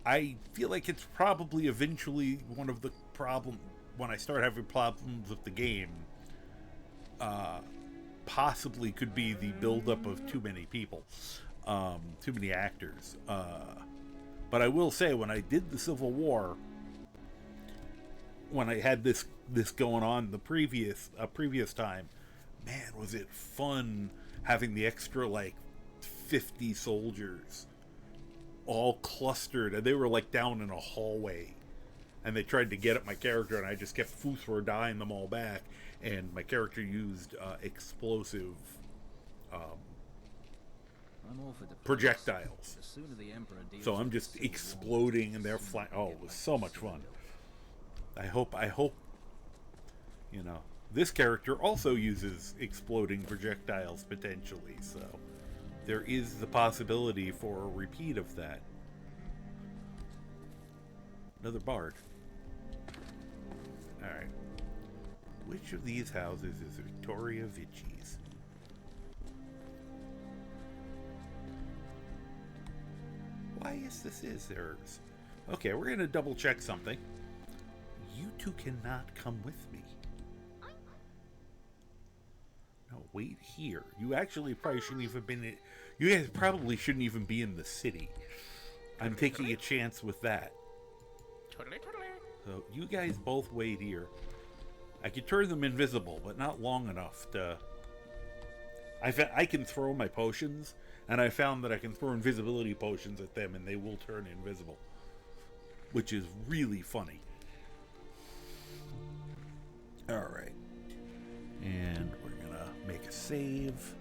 I feel like it's probably eventually one of the problems, when I start having problems with the game, possibly could be the buildup of too many people, too many actors. But I will say, when I did the Civil War, when I had this going on the previous time, man, was it fun having the extra, like, 50 soldiers all clustered, and they were like down in a hallway, and they tried to get at my character, and I just kept dying them all back, and my character used explosive projectiles. So I'm just exploding, and they're flying. Oh, it was so much fun. I hope, you know, this character also uses exploding projectiles potentially, so there is the possibility for a repeat of that. Another bard. Alright. Which of these houses is Victoria Vinci's? Why is this theirs? Okay, we're going to double check something. You two cannot come with me. No, wait here. You actually probably shouldn't even been in... You guys probably shouldn't even be in the city. I'm taking a chance with that. So you guys both wait here. I could turn them invisible, but not long enough to... I can throw my potions, and I found that I can throw invisibility potions at them, and they will turn invisible. Which is really funny. Alright. save.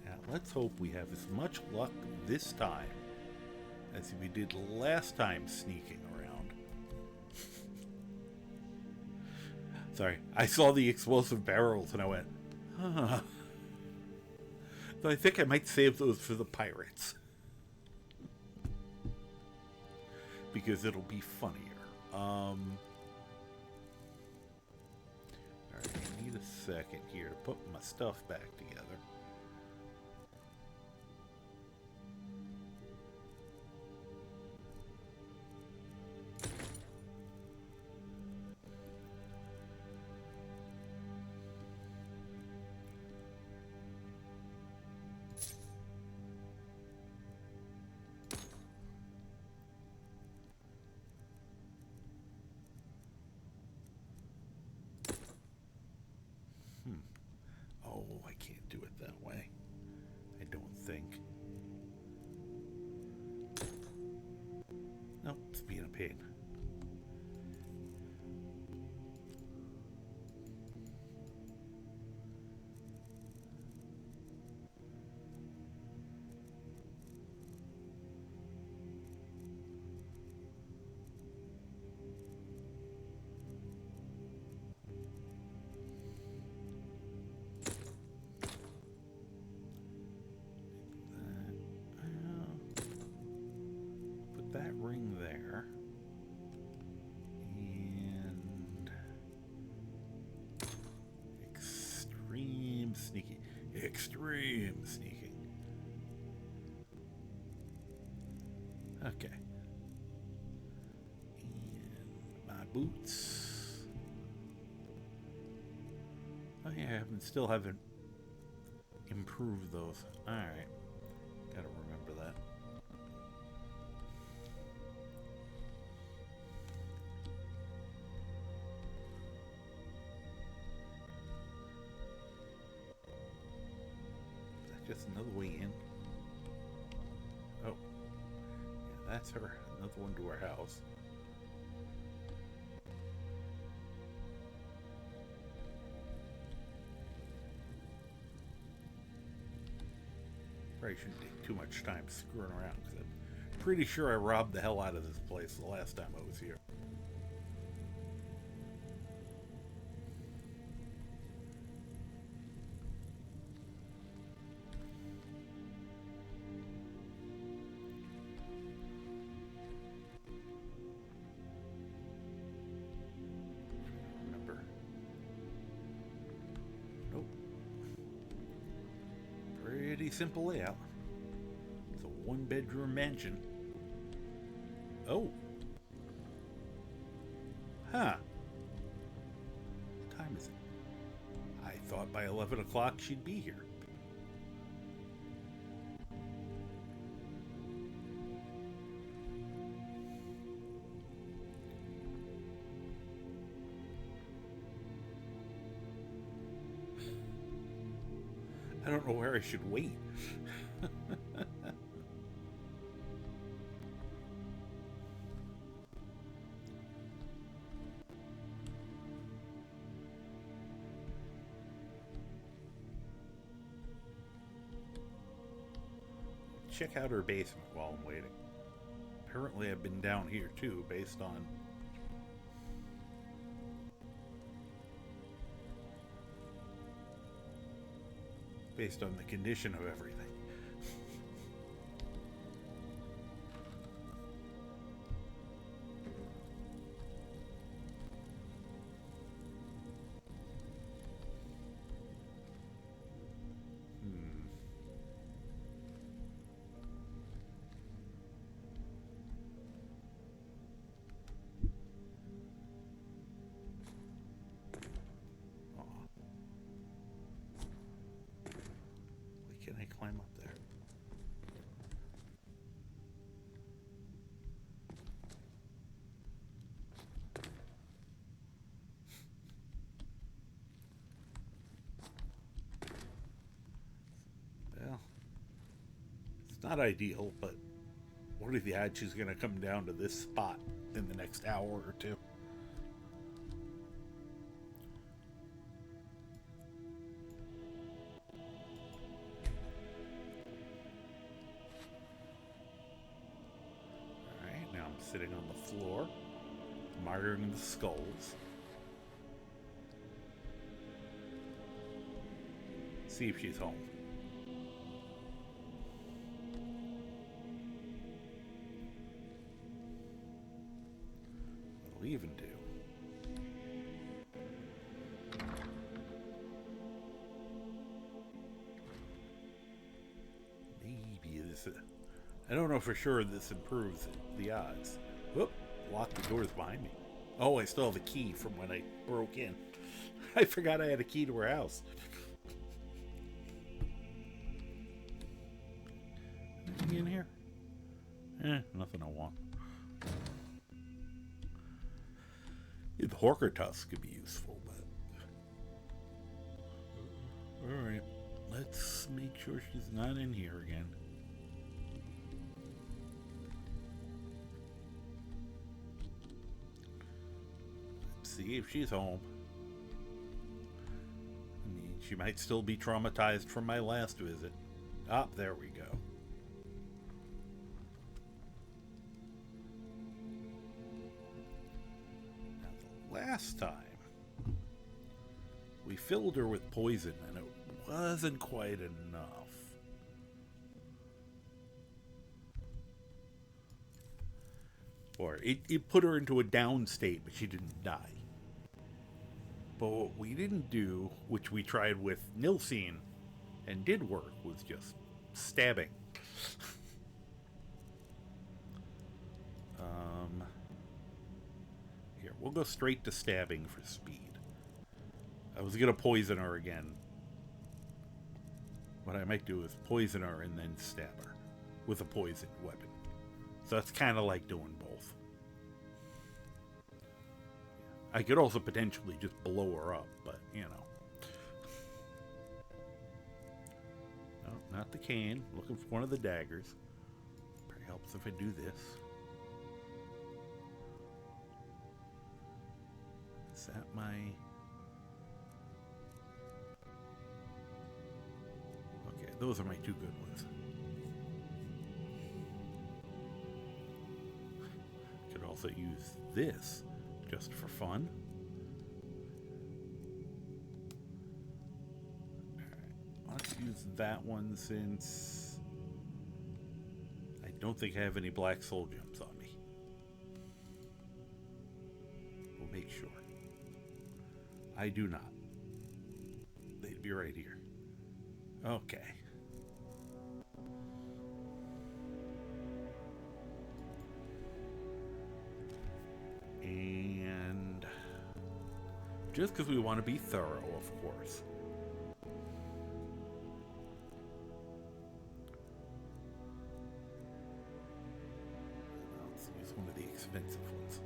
Now, let's hope we have as much luck this time as we did last time sneaking around. Sorry, I saw the explosive barrels and I went, huh. So I think I might save those for the pirates. Because it'll be funnier. Alright, I need a second here to put my stuff back together. Oh, I can't do it that way. I don't think. Nope, it's being a pain. That ring there, and extreme sneaking, okay, and my boots. Oh yeah, still haven't improved those. All right, gotta remember that. Just another way in. Oh. Yeah, that's her. Another one to her house. Probably shouldn't take too much time screwing around, because I'm pretty sure I robbed the hell out of this place the last time I was here. Simple layout. It's a one-bedroom mansion. Oh. Huh. What time is it? I thought by 11 o'clock she'd be here. I don't know where I should wait. Check out her basement while I'm waiting. Apparently I've been down here too, based on the condition of everything. Can I climb up there? Well, it's not ideal, but What are the odds she's going to come down to this spot in the next hour or two? Alright, now I'm sitting on the floor, admiring the skulls. See if she's home. What'll even do? Maybe this. I don't know for sure this improves the odds. Whoop! Lock the doors behind me. Oh, I still have a key from when I broke in. I forgot I had a key to her house. Anything in here? Nothing I want. The Horker tusk could be useful, but... Alright, let's make sure she's not in here again. Let's see if she's home. I mean, she might still be traumatized from my last visit. Ah, there we go. Last time, we filled her with poison, and it wasn't quite enough. Or it put her into a down state, but she didn't die. But what we didn't do, which we tried with Nilsine, and did work, was just stabbing. Here, we'll go straight to stabbing for speed. I was going to poison her again. What I might do is poison her and then stab her with a poisoned weapon. So that's kind of like doing both. I could also potentially just blow her up, but, you know. No, not the cane. Looking for one of the daggers. Probably helps if I do this. Is that my... Okay, those are my two good ones. Could also use this just for fun. Alright, let's use that one since I don't think I have any black soul gems on me. We'll make sure. I do not. They'd be right here. Okay. And just because we want to be thorough, of course. Let's use one of the expensive ones.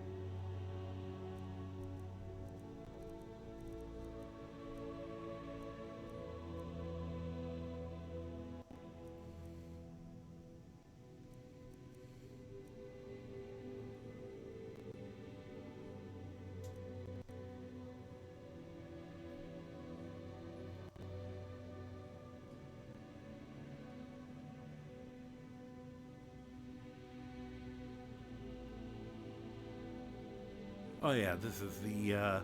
Oh yeah, this is the, I'm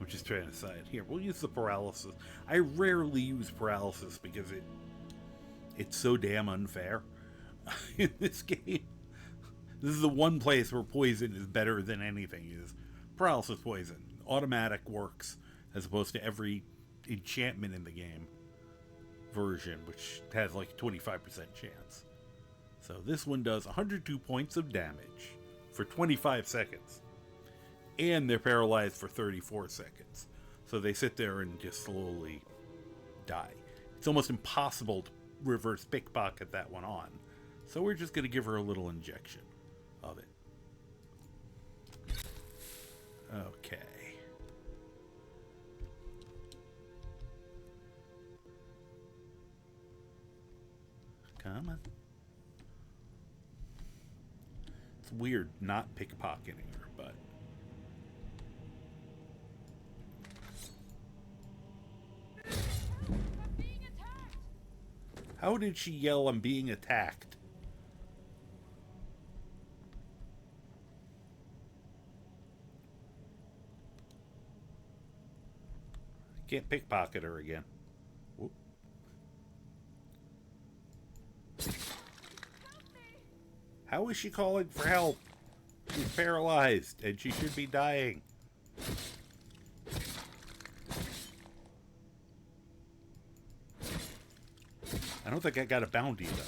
just trying to decide. Here, we'll use the paralysis. I rarely use paralysis because it's so damn unfair in this game. This is the one place where poison is better than anything, is paralysis poison. Automatic works, as opposed to every enchantment in the game version, which has like a 25% chance. So this one does 102 points of damage for 25 seconds. And they're paralyzed for 34 seconds. So they sit there and just slowly die. It's almost impossible to reverse pickpocket that one on. So we're just going to give her a little injection of it. Okay. Come on. It's weird not pickpocketing her, but... How did she yell, "I'm being attacked"? I can't pickpocket her again. Whoop. How is she calling for help? She's paralyzed, and she should be dying. I don't think I got a bounty, though.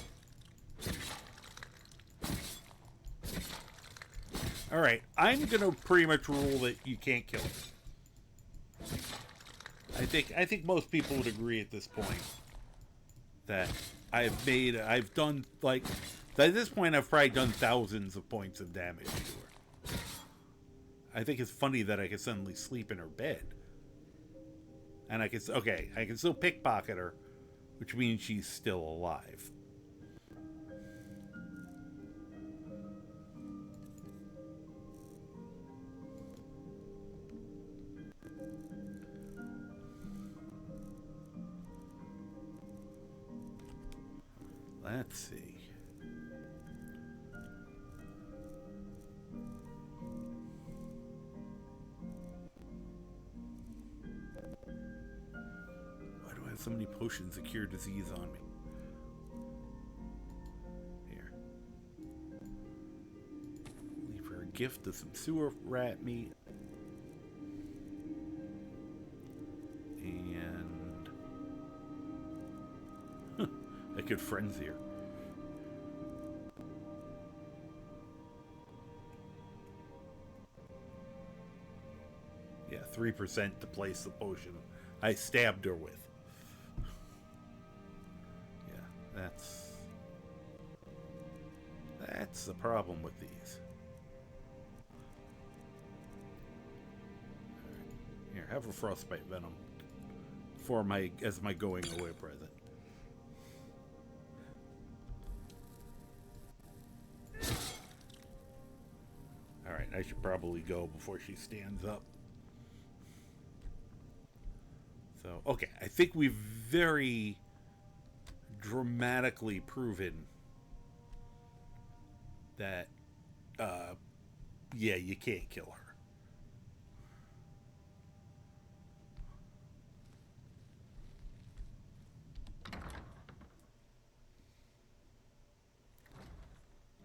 Alright, I'm gonna pretty much rule that you can't kill her. I think most people would agree at this point that I've done, like, at this point I've probably done thousands of points of damage to her. I think it's funny that I can suddenly sleep in her bed. And I can still pickpocket her, which means she's still alive. Let's see. Why do I have so many potions of cure disease on me? Here. Leave her a gift of some sewer rat meat. And... I could frenzy her. Yeah, 3% to place the potion I stabbed her with. Yeah, that's the problem with these. Right. Here, have a frostbite venom for as my going away present. Alright, I should probably go before she stands up. So, okay, I think we've very dramatically proven that, yeah, you can't kill her.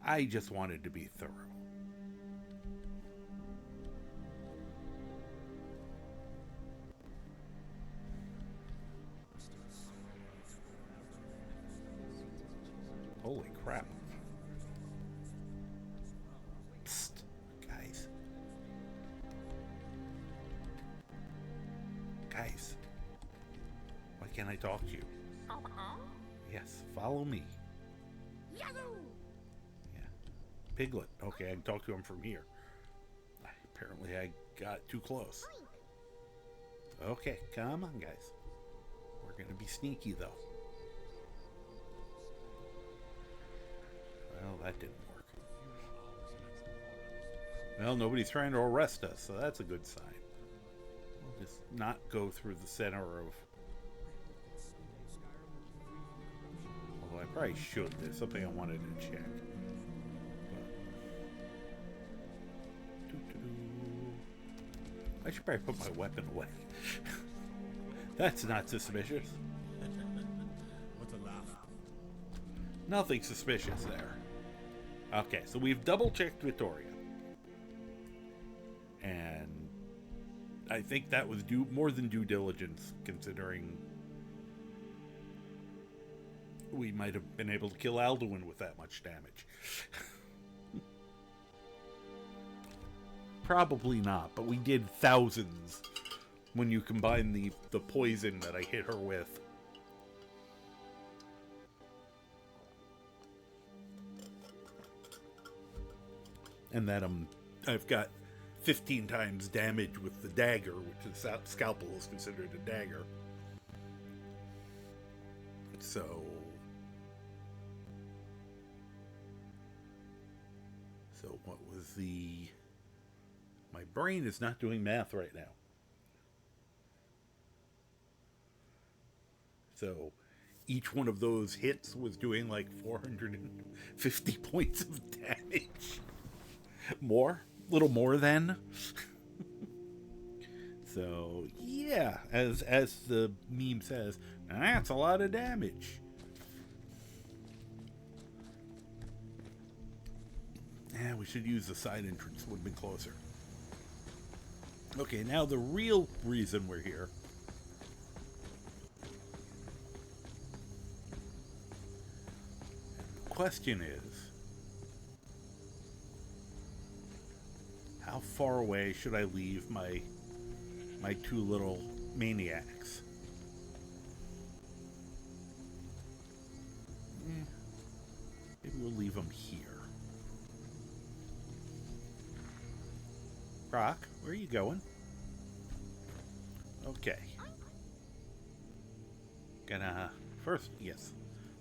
I just wanted to be thorough. Holy crap. Psst, guys. Guys. Why can't I talk to you? Yes, follow me. Yeah. Piglet. Okay, I can talk to him from here. Apparently I got too close. Okay, come on, guys. We're gonna be sneaky, though. Well, that didn't work. Well, nobody's trying to arrest us, so that's a good sign. We'll just not go through the center of... Although I probably should. There's something I wanted to check. I should probably put my weapon away. That's not suspicious. What a laugh. Nothing suspicious there. Okay, so we've double-checked Victoria. And I think that was more than due diligence, considering we might have been able to kill Alduin with that much damage. Probably not, but we did thousands when you combine the poison that I hit her with. And that I've got 15 times damage with the dagger, which is scalpel is considered a dagger. So So what was the... My brain is not doing math right now. So each one of those hits was doing like 450 points of damage. More? A little more than. So yeah, as the meme says, that's a lot of damage. Yeah, we should use the side entrance. Would have been closer. Okay, now the real reason we're here. The question is, how far away should I leave my two little maniacs? Maybe we'll leave them here. Rock, where are you going? Okay. Gonna... First, yes.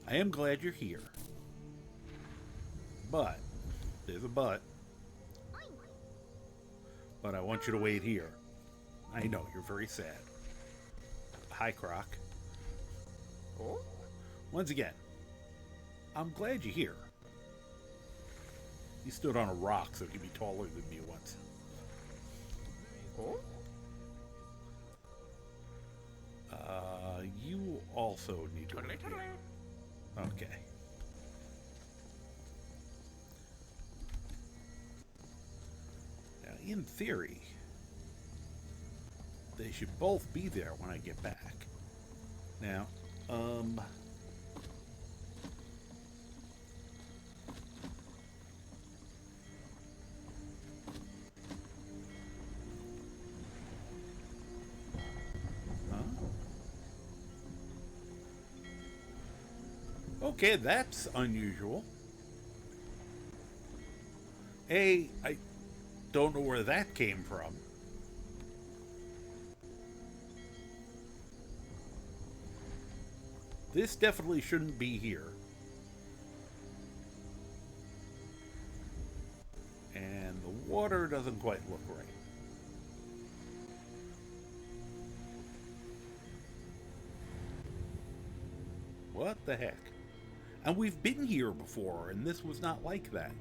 I am glad you're here. But, there's a but. But I want you to wait here. I know, you're very sad. Hi, Croc. Oh? Once again, I'm glad you're here. You stood on a rock, so you could be taller than me once. Oh? You also need to wait here. Okay. Now, in theory, they should both be there when I get back. Now, okay, that's unusual. I don't know where that came from. This definitely shouldn't be here. And the water doesn't quite look right. What the heck? And we've been here before, and this was not like that.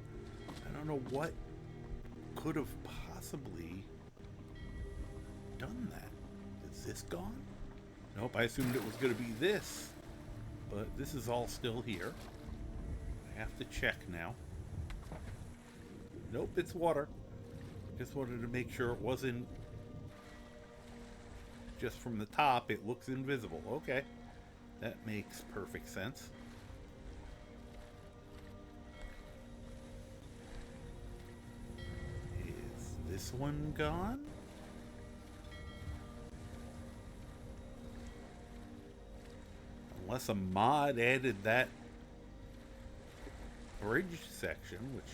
I don't know what could have possibly done that. Is this gone? Nope, I assumed it was going to be this. But this is all still here. I have to check now. Nope, it's water. Just wanted to make sure it wasn't just from the top. It looks invisible. Okay. That makes perfect sense. Is this one gone? Unless a mod added that bridge section, which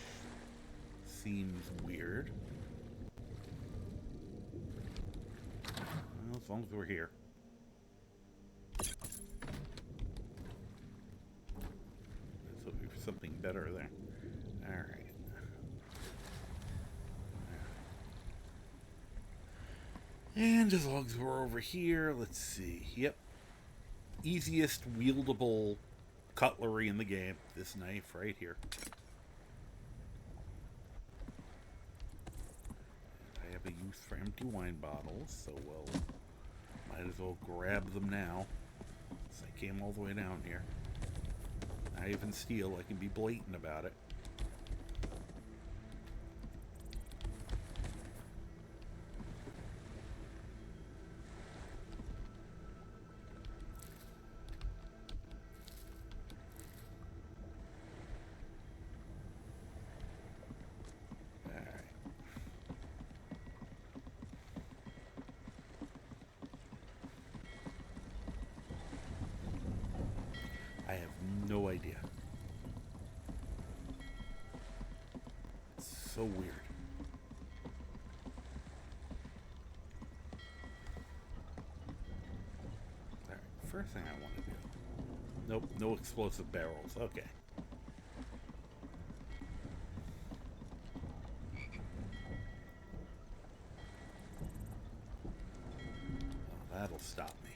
seems weird. Well, as long as we're here. Let's hope for something better there. Alright. And as long as we're over here, let's see. Yep. Easiest wieldable cutlery in the game. This knife right here. I have a use for empty wine bottles, so we'll might as well grab them now. So I came all the way down here. Not even steal, I can be blatant about it. I have no idea. It's so weird. Alright, first thing I want to do. Nope, no explosive barrels. Okay. stop me.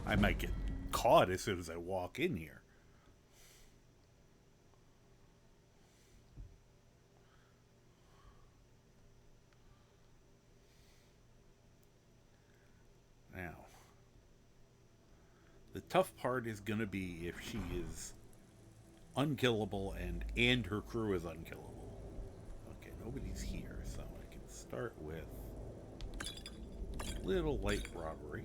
Now, I might get caught as soon as I walk in here. Now, the tough part is going to be if she is unkillable and her crew is unkillable. Okay, nobody's here, so I can start with a little light robbery.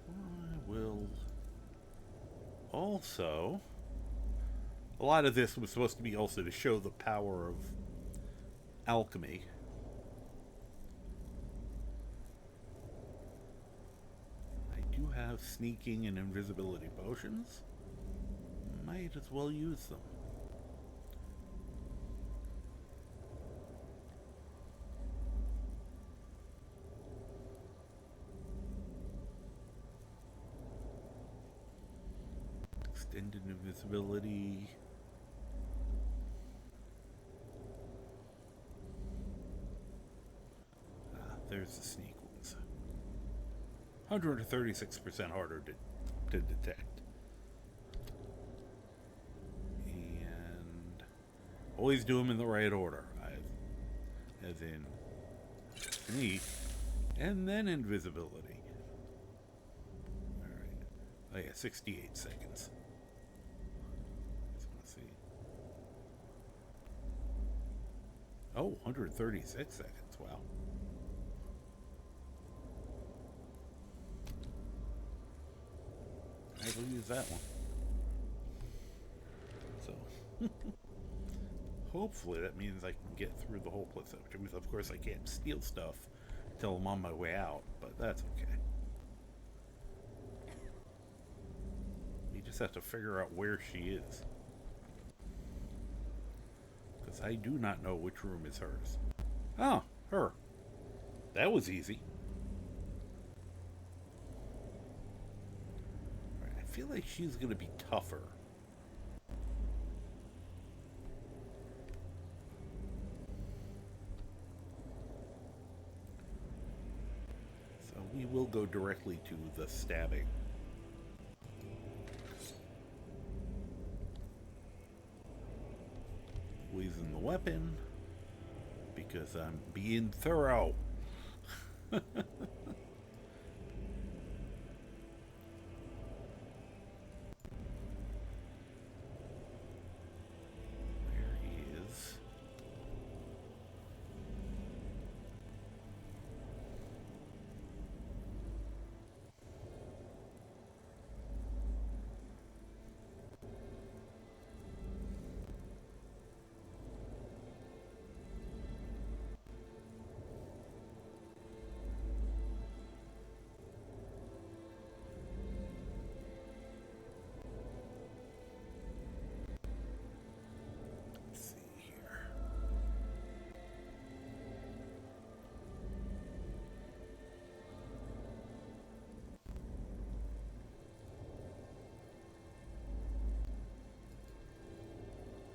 I will also... A lot of this was supposed to be also to show the power of alchemy. I do have sneaking and invisibility potions. Might as well use them. Extended invisibility. There's the sneak ones. 136% harder to detect. And always do them in the right order. As in sneak and then invisibility. Alright. Oh yeah, 68 seconds. Just want to see. Oh, 136 seconds. Wow. I will use that one. So, hopefully that means I can get through the whole place. Which means, of course, I can't steal stuff until I'm on my way out, but that's okay. You just have to figure out where she is. Because I do not know which room is hers. Oh, her. That was easy. I feel like she's going to be tougher. So we will go directly to the stabbing. Poison the weapon because I'm being thorough.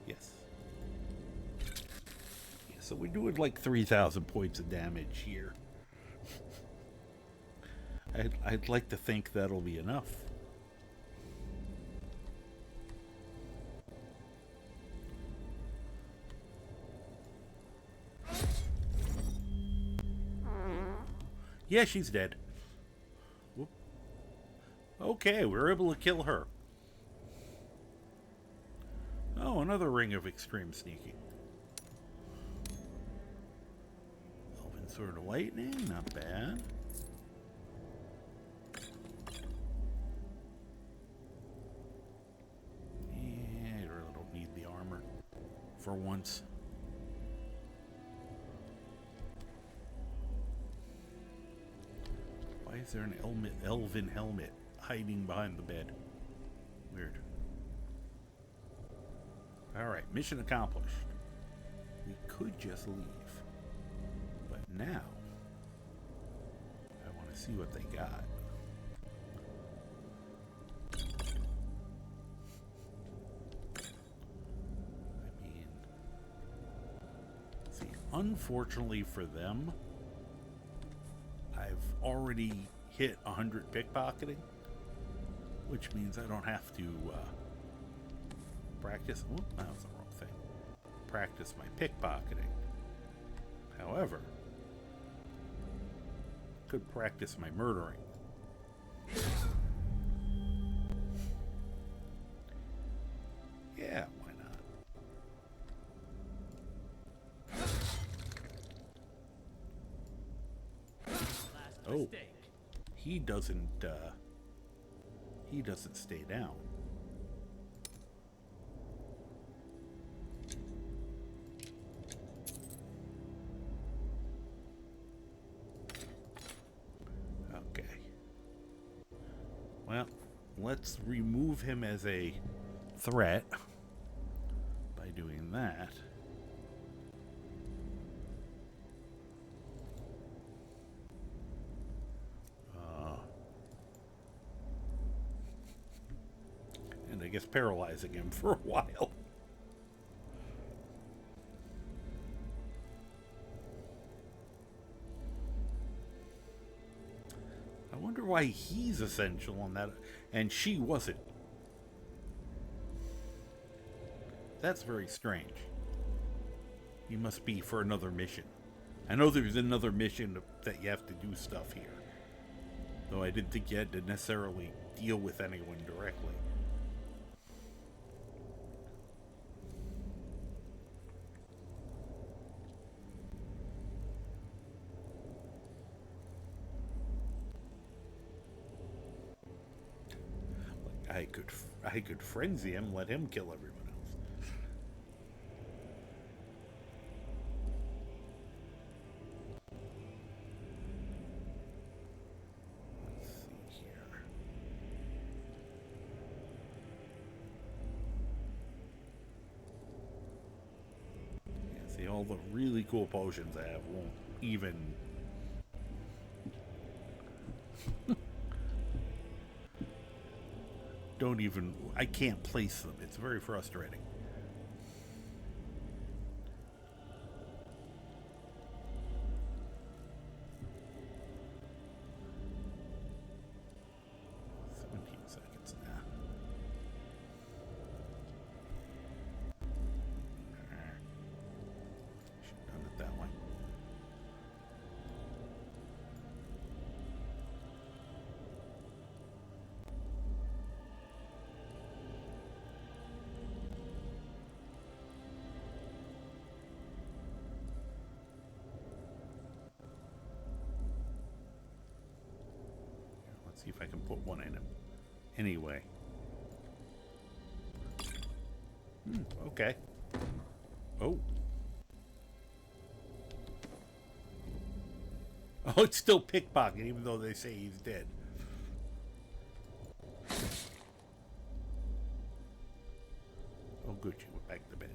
Yes. Yeah, so we're doing like 3,000 points of damage here. I'd like to think that'll be enough. Yeah, she's dead. Whoop. Okay, we're able to kill her. Oh, another ring of extreme sneaking. Elven Sword of Lightning, not bad. Yeah, I really don't need the armor for once. Why is there an elven helmet hiding behind the bed? Weird. Alright, mission accomplished. We could just leave. But now, I want to see what they got. unfortunately for them, I've already hit 100 pickpocketing, which means I don't have to practice. Oh, that was the wrong thing. Practice my pickpocketing. However, I could practice my murdering. Yeah, why not? Oh, he doesn't stay down. Okay. Well, let's remove him as a threat by doing that. And I guess paralyzing him for a while. I wonder why he's essential on that and she wasn't. That's very strange. He must be for another mission. I know there's another mission that you have to do stuff here. Though I didn't think you had to necessarily deal with anyone directly. I could frenzy him, let him kill everyone else. Let's see here. Yeah, see, all the really cool potions I have won't even... I can't place them. It's very frustrating. See if I can put one in him. Anyway. Okay. Oh. Oh, it's still pickpocket, even though they say he's dead. Oh, good. You went back to bed.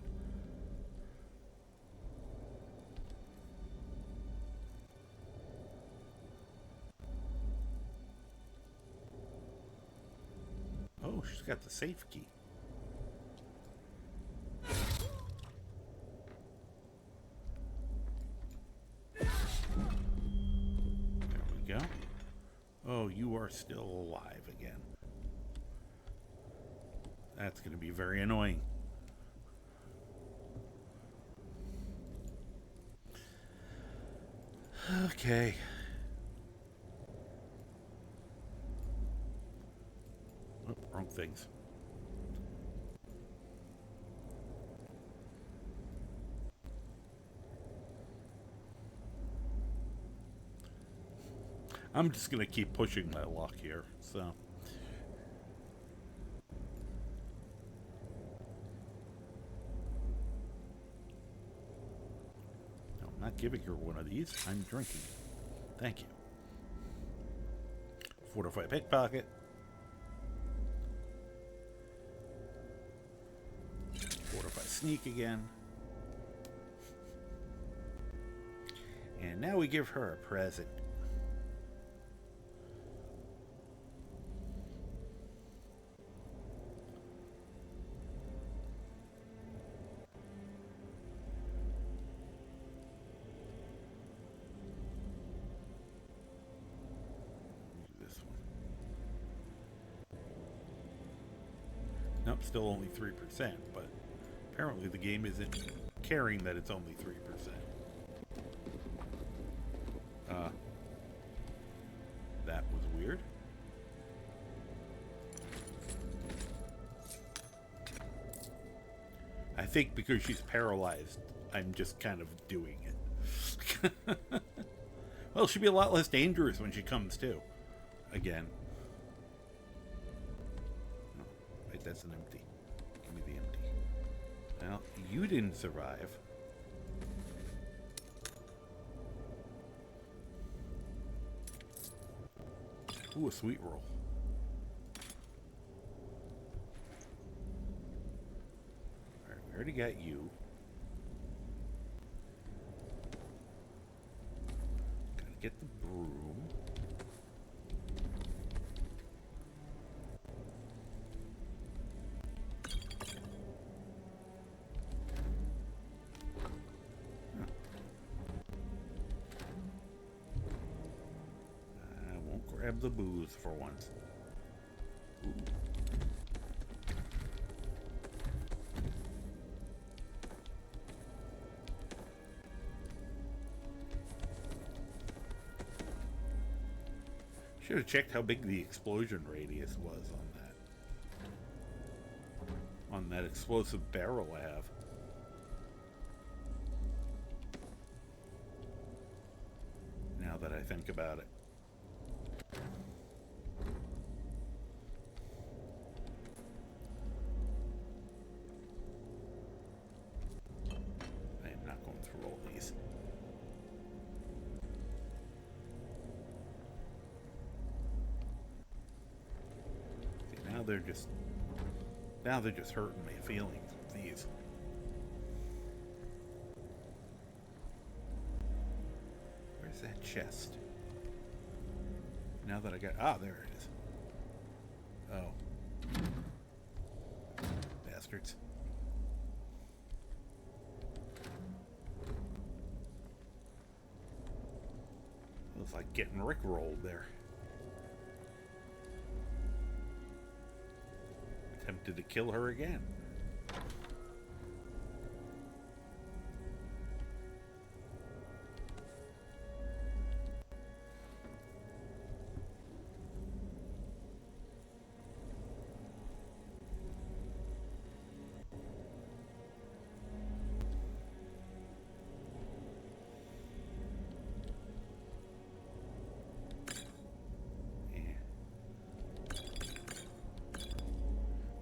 Oh, she's got the safe key. There we go. Oh, you are still alive again. That's going to be very annoying. Okay. Oh, wrong things. I'm just going to keep pushing my luck here, so. No, I'm not giving her one of these. I'm drinking it. Thank you. Fortify pickpocket. Fortify sneak again. And now we give her a present. up still only 3%, but apparently the game isn't caring that it's only 3%. That was weird. I think because she's paralyzed, I'm just kind of doing it. Well, she'll be a lot less dangerous when she comes to. Again. No, wait, that's an empty. Give me the empty. Well, you didn't survive. Ooh, a sweet roll. Alright, we already got you. Gotta get the broom. Grab the booze for once. Ooh. Should have checked how big the explosion radius was on that explosive barrel I have. Now that I think about it. Now they're just hurting my feelings with these. Where's that chest? Now that I got... Ah, there it is. Oh. Bastards. Looks like getting rickrolled there. Attempted to kill her again.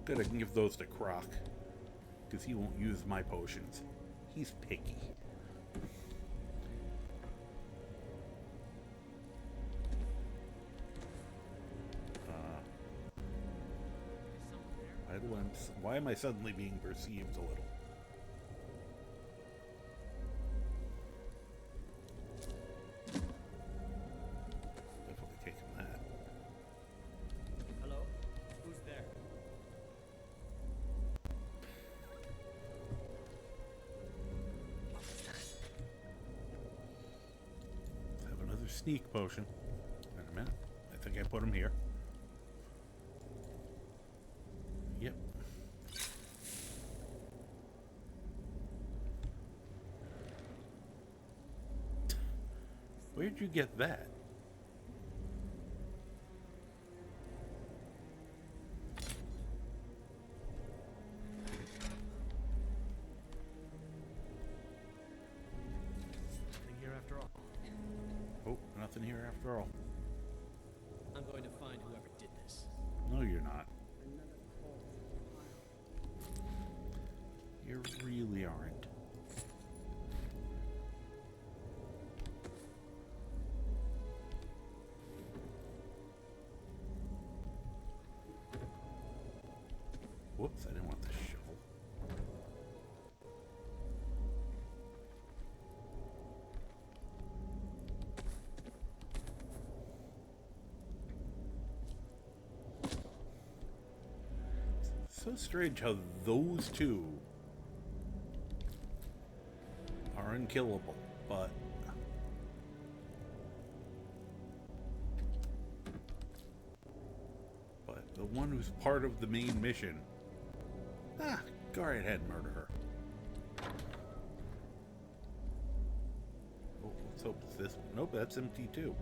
Good, I can give those to Croc, because he won't use my potions. He's picky. Why am I suddenly being perceived a little? Definitely taking that. Hello? Who's there? Let's have another sneak potion. Wait a minute. I think I put him here. Yep. Where'd you get that? Nothing here after all. Oh, nothing here after all. I'm going to find whoever did this. No, you're not. You really aren't. Whoops, I didn't want the shovel. So strange how those two are unkillable, but the one who's part of the main mission Ah, go right ahead and murder her. Oh, let's hope it's this one. Nope, that's empty too.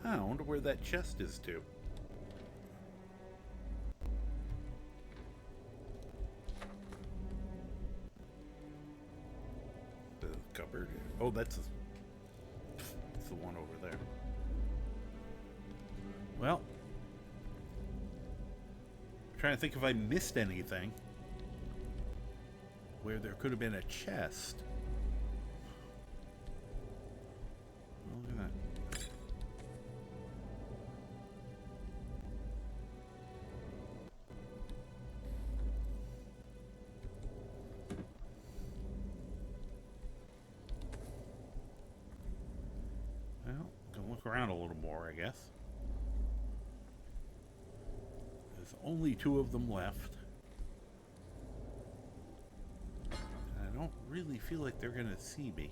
I wonder where that chest is to. The cupboard. Oh, that's the one over there. Well, I'm trying to think if I missed anything where there could have been a chest. Look at that. Well, gonna look around a little more, I guess. There's only 2 of them left. And I don't really feel like they're gonna see me.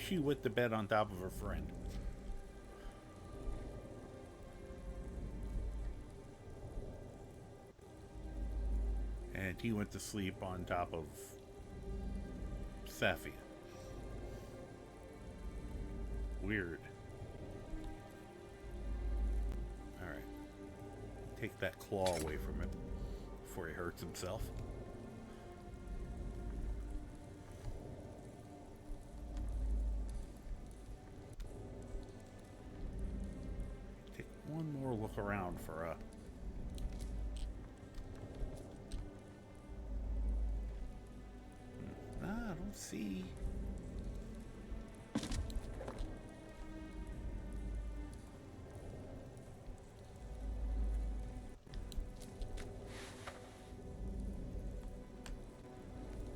She went to bed on top of her friend. And he went to sleep on top of Safi. Weird. Alright. Take that claw away from him before he hurts himself. Take one more look around for a... I don't see.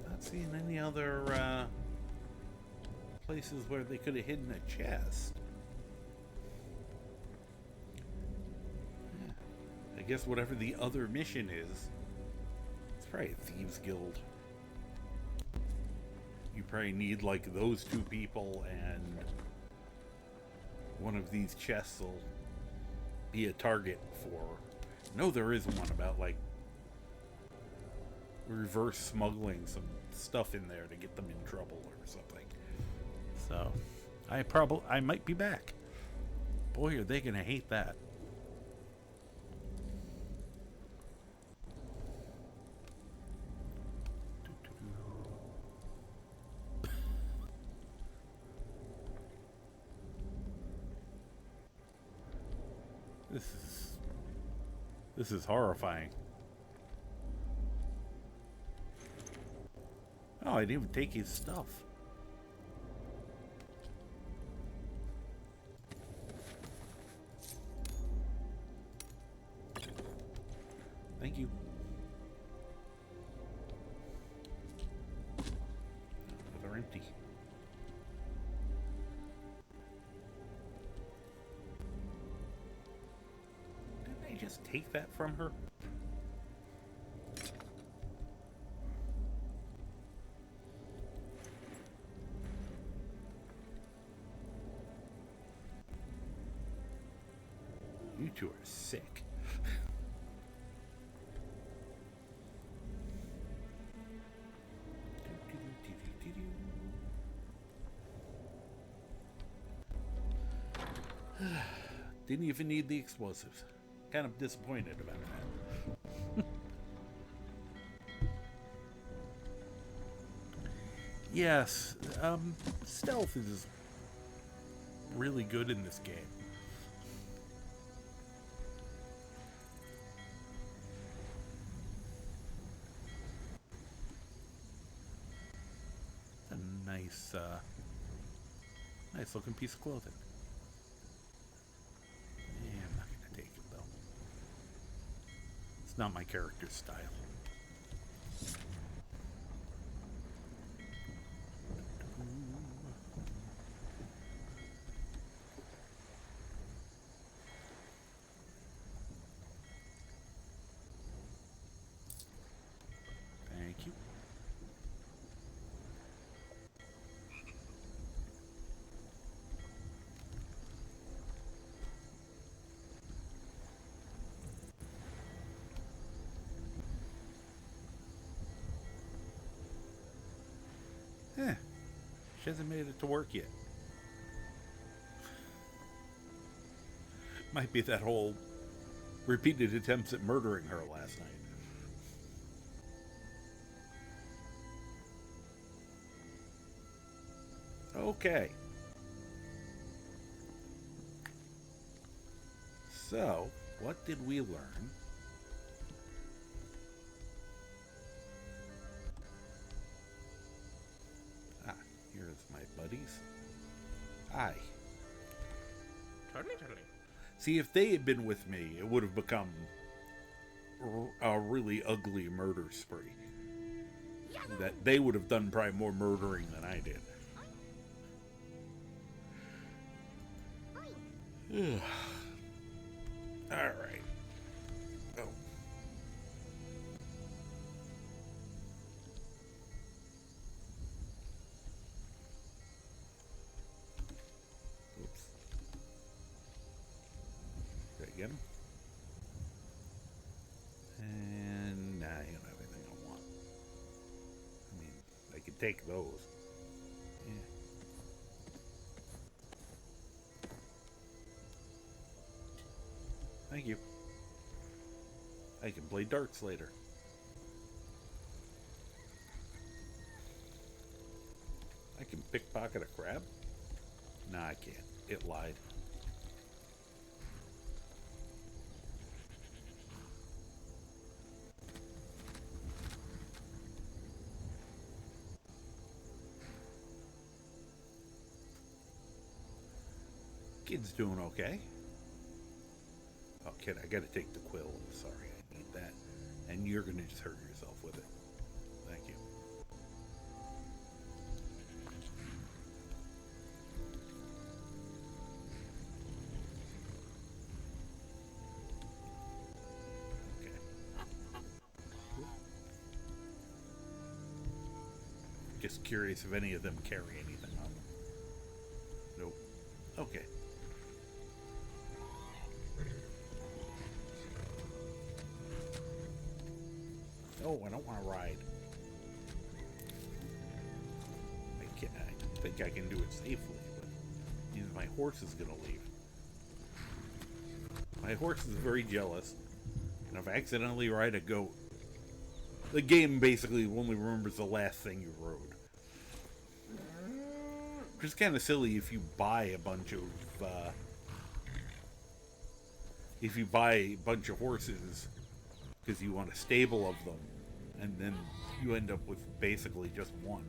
Not seeing any other places where they could have hidden a chest. Yeah. I guess whatever the other mission is, it's probably a Thieves Guild. You probably need like those 2 people, and one of these chests will be a target for... No, there is one about like reverse smuggling some stuff in there to get them in trouble or something. So I might be back. Boy, are they gonna hate that. This is horrifying. Oh, I didn't even take his stuff. Thank you. They're empty. Just take that from her? You 2 are sick. Didn't even need the explosives. Kind of disappointed about that. Yes, stealth is really good in this game. A nice, nice looking piece of clothing. Not my character's style. She hasn't made it to work yet. Might be that whole repeated attempts at murdering her last night. Okay. So, what did we learn? Ah, here's my buddies. Hi. Totally. See, if they had been with me, it would have become a really ugly murder spree. That they would have done probably more murdering than I did. Alright. Oh. Oops. Did I get him? And nah, you don't have anything I want. I mean, I could take those. Yeah. Thank you. I can play darts later. I can pickpocket a crab? Nah, I can't. It lied. Kid's doing okay. Oh, kid, I gotta take the quill. I'm sorry, I need that. And you're gonna just hurt yourself with it. Thank you. Okay. Just curious if any of them carry anything on them. Nope. Okay. Oh, I don't want to ride. I think I can do it safely, but my horse is going to leave. My horse is very jealous, and if I accidentally ride a goat, the game basically only remembers the last thing you rode. Which is kind of silly if you buy a bunch of horses because you want a stable of them, and then you end up with basically just one.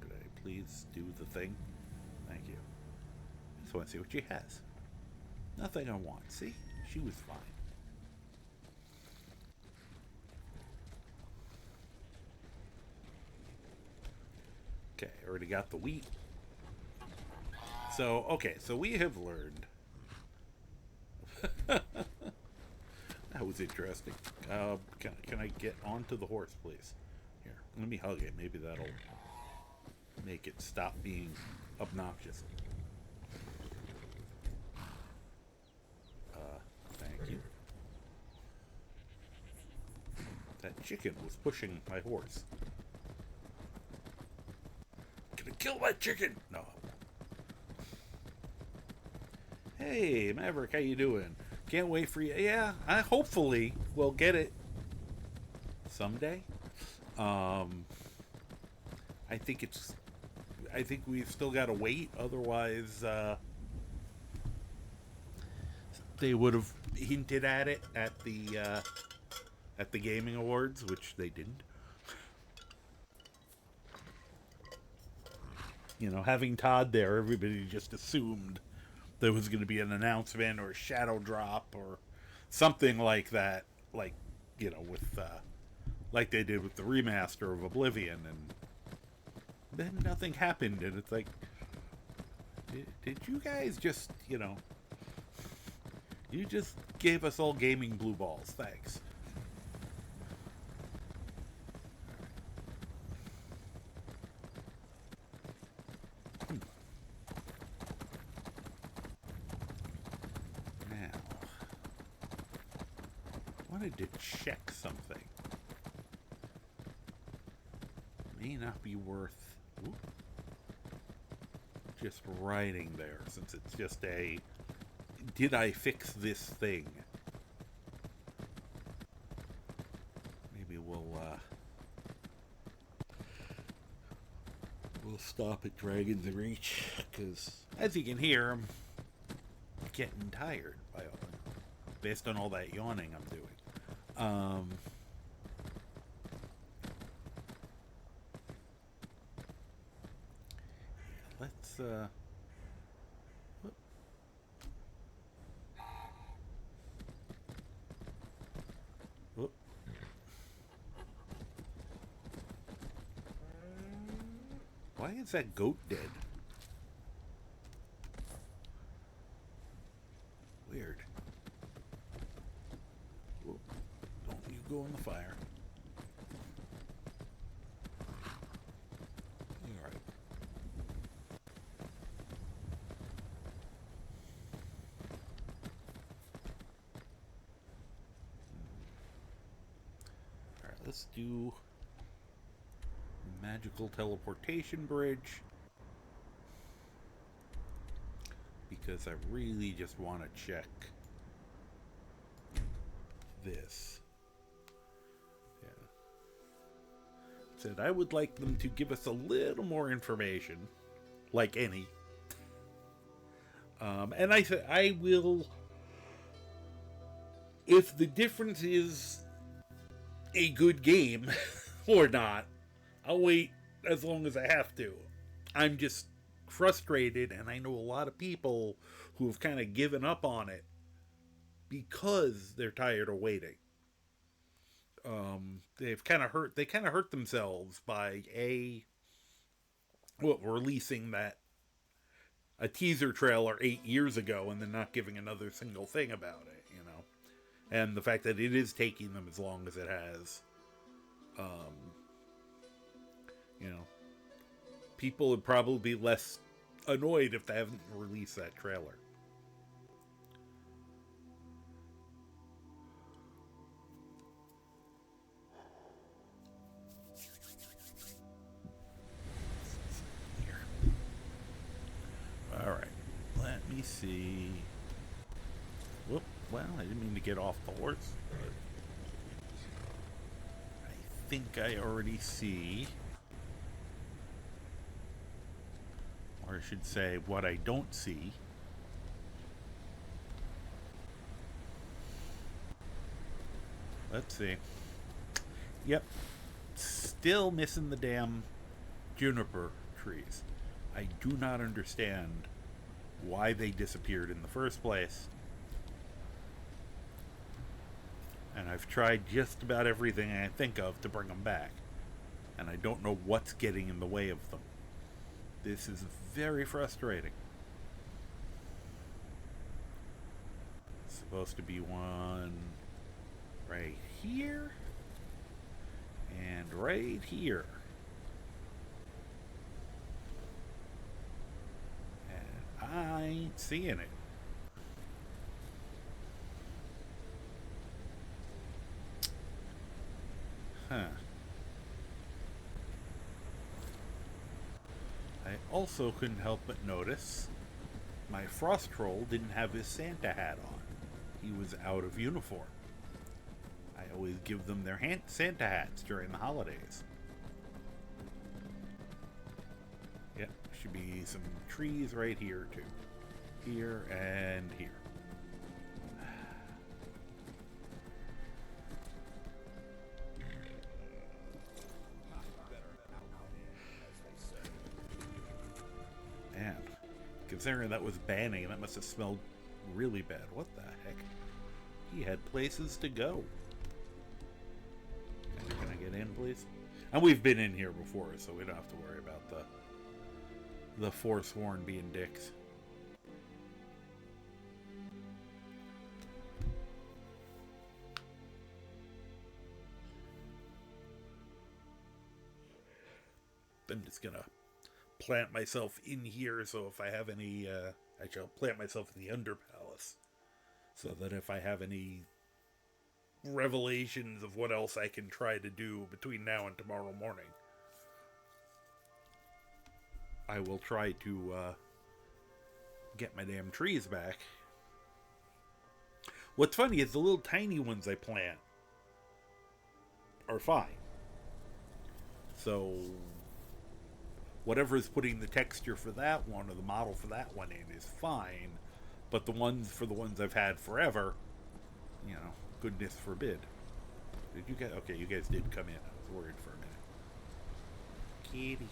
Could I please do the thing? Thank you. Just want to see what she has. Nothing I want. See? She was fine. Okay, already got the wheat. So, okay, so we have learned. That was interesting. Can I get onto the horse, please? Here, let me hug it. Maybe that'll make it stop being obnoxious. Thank you. That chicken was pushing my horse. Gonna kill that chicken! No. Hey, Maverick, how you doing? Can't wait for you. Yeah, I hopefully will get it someday. I think we've still got to wait. Otherwise, they would have hinted at it at the gaming awards, which they didn't. You know, having Todd there, everybody just assumed there was going to be an announcement or a shadow drop or something like that, like, you know, with like they did with the remaster of Oblivion, and then nothing happened, and it's like, did you guys just, you know, you just gave us all gaming blue balls, thanks. wanted to check something. May not be worth just writing there, since it's just a did I fix this thing? Maybe we'll stop at Dragon's Reach, because as you can hear, I'm getting tired based on all that yawning I'm doing. Let's whoop. Why is that goat dead? Weird. Whoop. Don't you go in the fire. You're all right. All right, let's do magical teleportation bridge, because I really just want to check this. Yeah. Said I would like them to give us a little more information, like any. And I said I will, if the difference is a good game or not, I'll wait as long as I have to. I'm just frustrated, and I know a lot of people who have kind of given up on it because they're tired of waiting. They kind of hurt themselves by releasing a teaser trailer 8 years ago and then not giving another single thing about it, you know. And the fact that it is taking them as long as it has. You know, people would probably be less annoyed if they haven't released that trailer. All right, let me see. Whoop, well, I didn't mean to get off the horse, but I think I already see. Or I should say, what I don't see. Let's see. Yep. Still missing the damn juniper trees. I do not understand why they disappeared in the first place. And I've tried just about everything I think of to bring them back. And I don't know what's getting in the way of them. This is very frustrating. It's supposed to be one right here and right here. And I ain't seeing it. Huh. I also couldn't help but notice my frost troll didn't have his Santa hat on. He was out of uniform. I always give them their Santa hats during the holidays. Yep, should be some trees right here too. Here and here. Man, considering that was banning, that must have smelled really bad. What the heck? He had places to go. Can I get in, please? And we've been in here before, so we don't have to worry about the Forsworn being dicks. I'm just gonna plant myself in here, so if I have any, actually I'll plant myself in the Underpalace, so that if I have any revelations of what else I can try to do between now and tomorrow morning. I will try to get my damn trees back. What's funny is the little tiny ones I plant are fine. So whatever is putting the texture for that one or the model for that one in is fine. But the ones for the ones I've had forever, you know, goodness forbid. Did you guys? Okay, you guys did come in. I was worried for a minute. Kitty.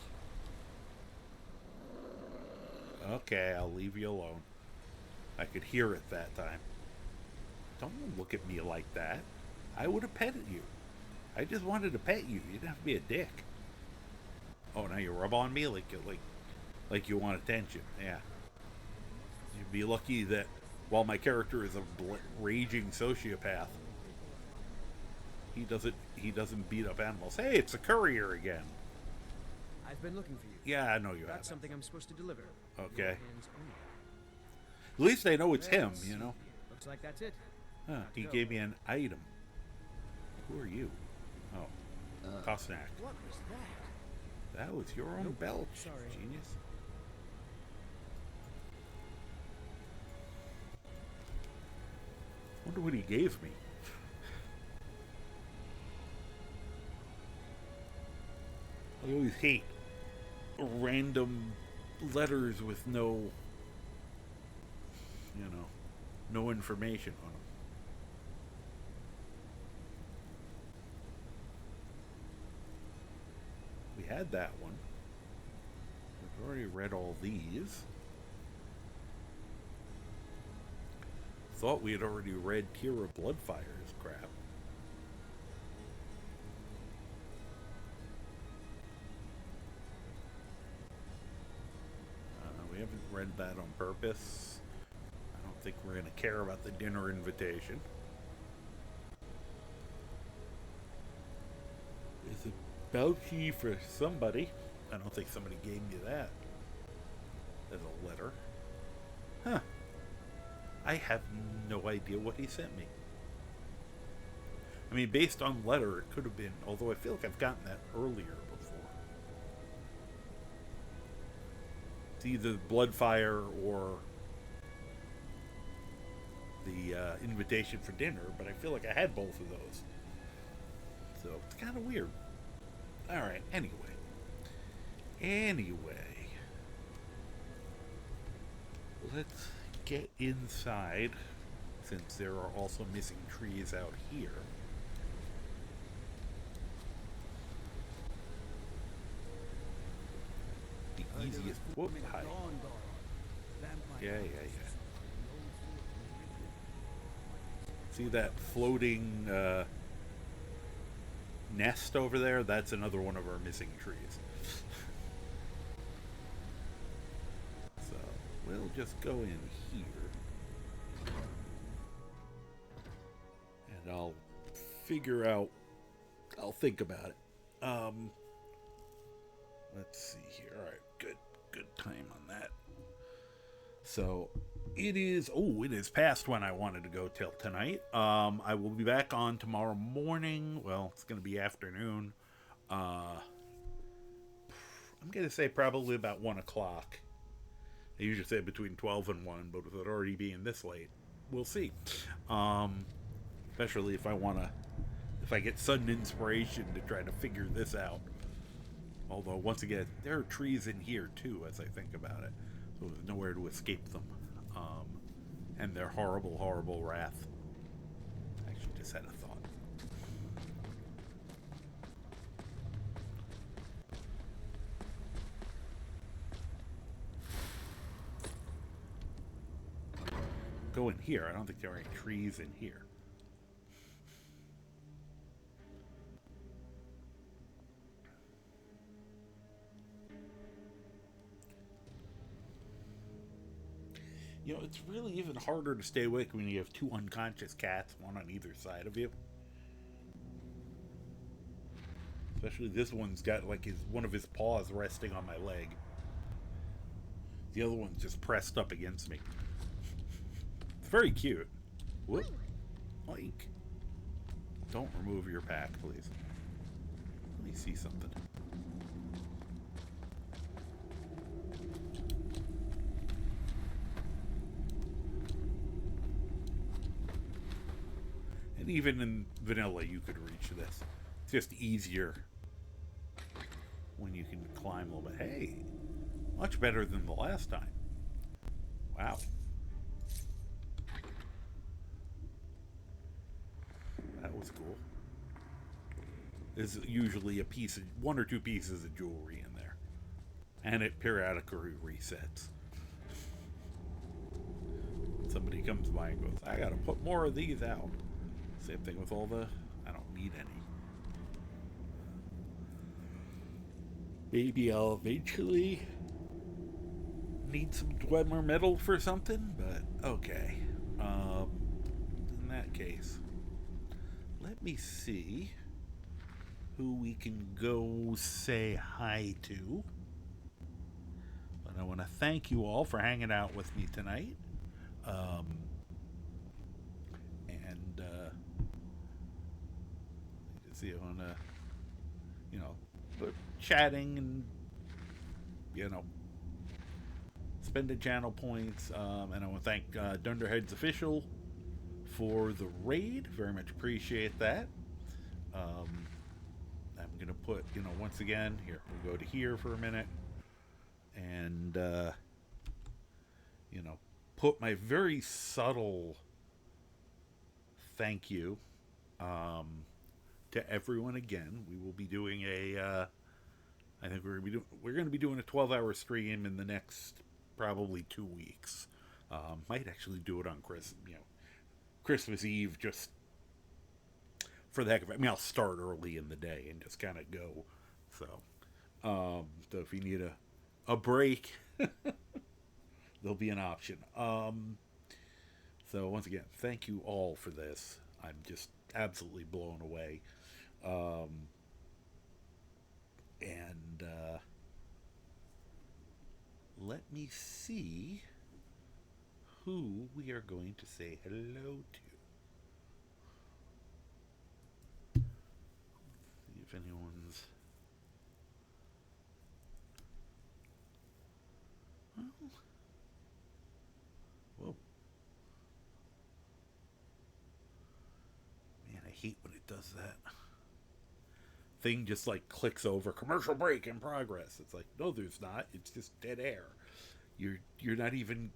Okay, I'll leave you alone. I could hear it that time. Don't look at me like that. I would have petted you. I just wanted to pet you. You didn't have to be a dick. Oh, now you rub on me like you want attention. Yeah. You'd be lucky that while my character is a raging sociopath, he doesn't beat up animals. Hey, it's a courier again. I've been looking for you. Yeah, I know you have. Got something I'm supposed to deliver. Okay. At least I know it's him, you know. Looks like that's it. Huh, he gave me an item. Who are you? Oh, Kosnak. What was that? That was your own belch, sorry. Genius. Wonder what he gave me. I always hate random letters with no, you know, no information on them. We had that one. We've already read all these. Thought we had already read Kira Bloodfire's crap. We haven't read that on purpose. I don't think we're going to care about the dinner invitation. Is it Belchy for somebody? I don't think somebody gave me that as a letter. Huh. I have no idea what he sent me. I mean, based on letter, it could have been, although I feel like I've gotten that earlier before. It's either Bloodfire or the invitation for dinner, but I feel like I had both of those. So, it's kind of weird. Alright, anyway. Let's get inside, since there are also missing trees out here. The easiest. Whoop, hi. Yeah. See that floating nest over there? That's another one of our missing trees. So we'll just go in here. And I'll figure out, I'll think about it. Let's see here. All right, good time on that. So it is past when I wanted to go till tonight. I will be back on tomorrow morning. Well, it's going to be afternoon. I'm going to say probably about 1 o'clock. I usually say between 12 and 1, but with it already being this late, we'll see. Especially if I get sudden inspiration to try to figure this out. Although, once again, there are trees in here, too, as I think about it. So there's nowhere to escape them. And their horrible, horrible wrath. I actually just had a thought. Go in here. I don't think there are any trees in here. You know, it's really even harder to stay awake when you have two unconscious cats, one on either side of you. Especially this one's got like one of his paws resting on my leg. The other one's just pressed up against me. It's very cute. Whoop. Like. don't remove your pack, please. Let me see something. And even in vanilla, you could reach this. It's just easier when you can climb a little bit. Hey, much better than the last time. Wow. That was cool. There's usually a piece of, one or two pieces of jewelry in there. And it periodically resets. Somebody comes by and goes, I gotta put more of these out. Same thing with all the, I don't need any. Maybe I'll eventually need some Dwemer metal for something, but okay. In that case, let me see who we can go say hi to. But I want to thank you all for hanging out with me tonight. See, I want to, you know, chatting and, you know, spending channel points. And I want to thank Dunderhead's Official for the raid. Very much appreciate that. I'm going to put, you know, once again, here, we'll go to here for a minute. And, you know, put my very subtle thank you to everyone again. We will be doing a I think we're going to be doing a 12-hour stream in the next probably 2 weeks. Might actually do it on Christmas Eve, just for the heck of it. I mean, I'll start early in the day and just kind of go. So if you need a break, there'll be an option. So once again, thank you all for this. I'm just absolutely blown away. Let me see who we are going to say hello to. See if anyone's... Whoa. Man, I hate when it does that. Thing just like clicks over commercial break in progress. It's like, no, there's not. It's just dead air. You're not even.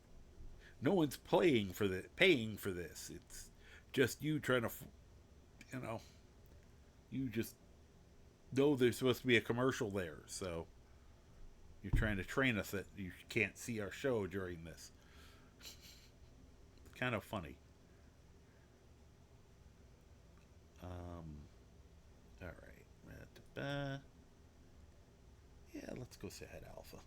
No one's paying for this. It's just you trying to, you know. You just know there's supposed to be a commercial there, so you're trying to train us that you can't see our show during this. It's kind of funny. All right. Yeah, let's go say hi to Alpha.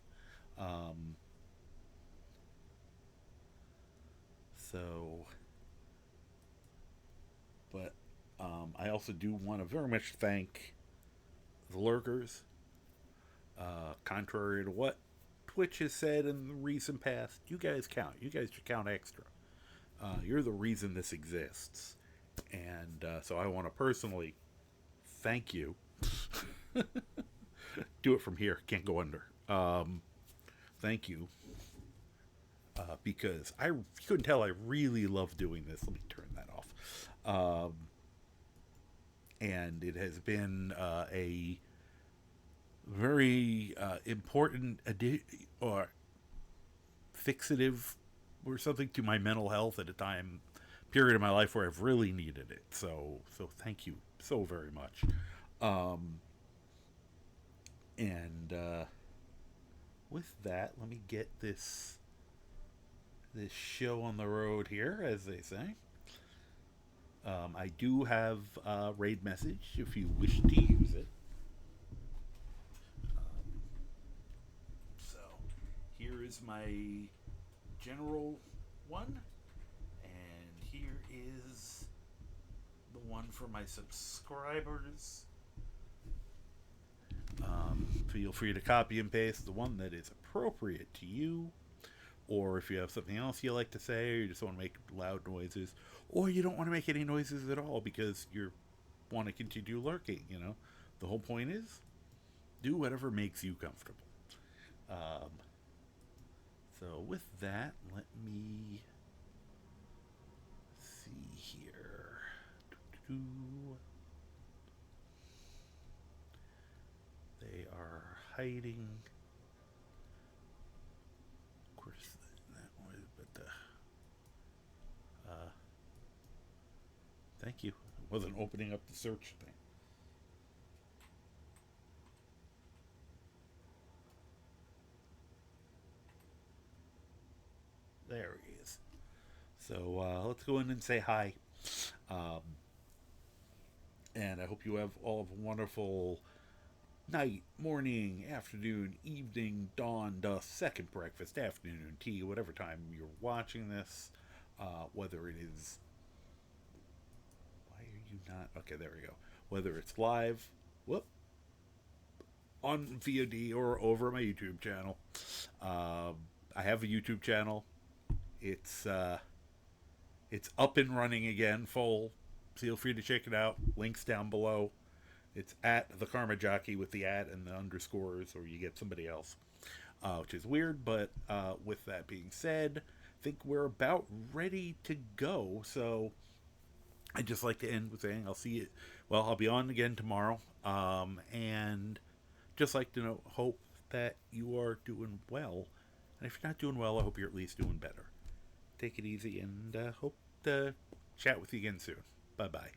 I also do want to very much thank the lurkers. Contrary to what Twitch has said in the recent past, you guys count. You guys should count extra. You're the reason this exists. And so I want to personally thank you. Do it from here. Can't go under. Thank you. Because you couldn't tell I really love doing this. Let me turn that off. And it has been a very important or fixative or something to my mental health at a period of my life where I've really needed it. So thank you so very much. With that, let me get this show on the road here, as they say. I do have a raid message if you wish to use it. So here is my general one, and here is the one for my subscribers. Feel free to copy and paste the one that is appropriate to you, or if you have something else you like to say, or you just want to make loud noises, or you don't want to make any noises at all because you're want to continue lurking, you know. The whole point is, do whatever makes you comfortable. So with that, let me see here. They are hiding. Of course, that was, but thank you. It wasn't opening up the search thing. There he is. So let's go in and say hi. And I hope you have all of a wonderful night, morning, afternoon, evening, dawn, dusk, second breakfast, afternoon tea, whatever time you're watching this. Whether it is... Why are you not... Okay, there we go. Whether it's live, on VOD or over my YouTube channel. I have a YouTube channel. It's up and running again, full. Feel free to check it out. Links down below. It's at the Karma Jockey with the at and the underscores, or you get somebody else, which is weird. But with that being said, I think we're about ready to go. So I'd just like to end with saying I'll see you. Well, I'll be on again tomorrow, and just like to hope that you are doing well. And if you're not doing well, I hope you're at least doing better. Take it easy, and hope to chat with you again soon. Bye-bye.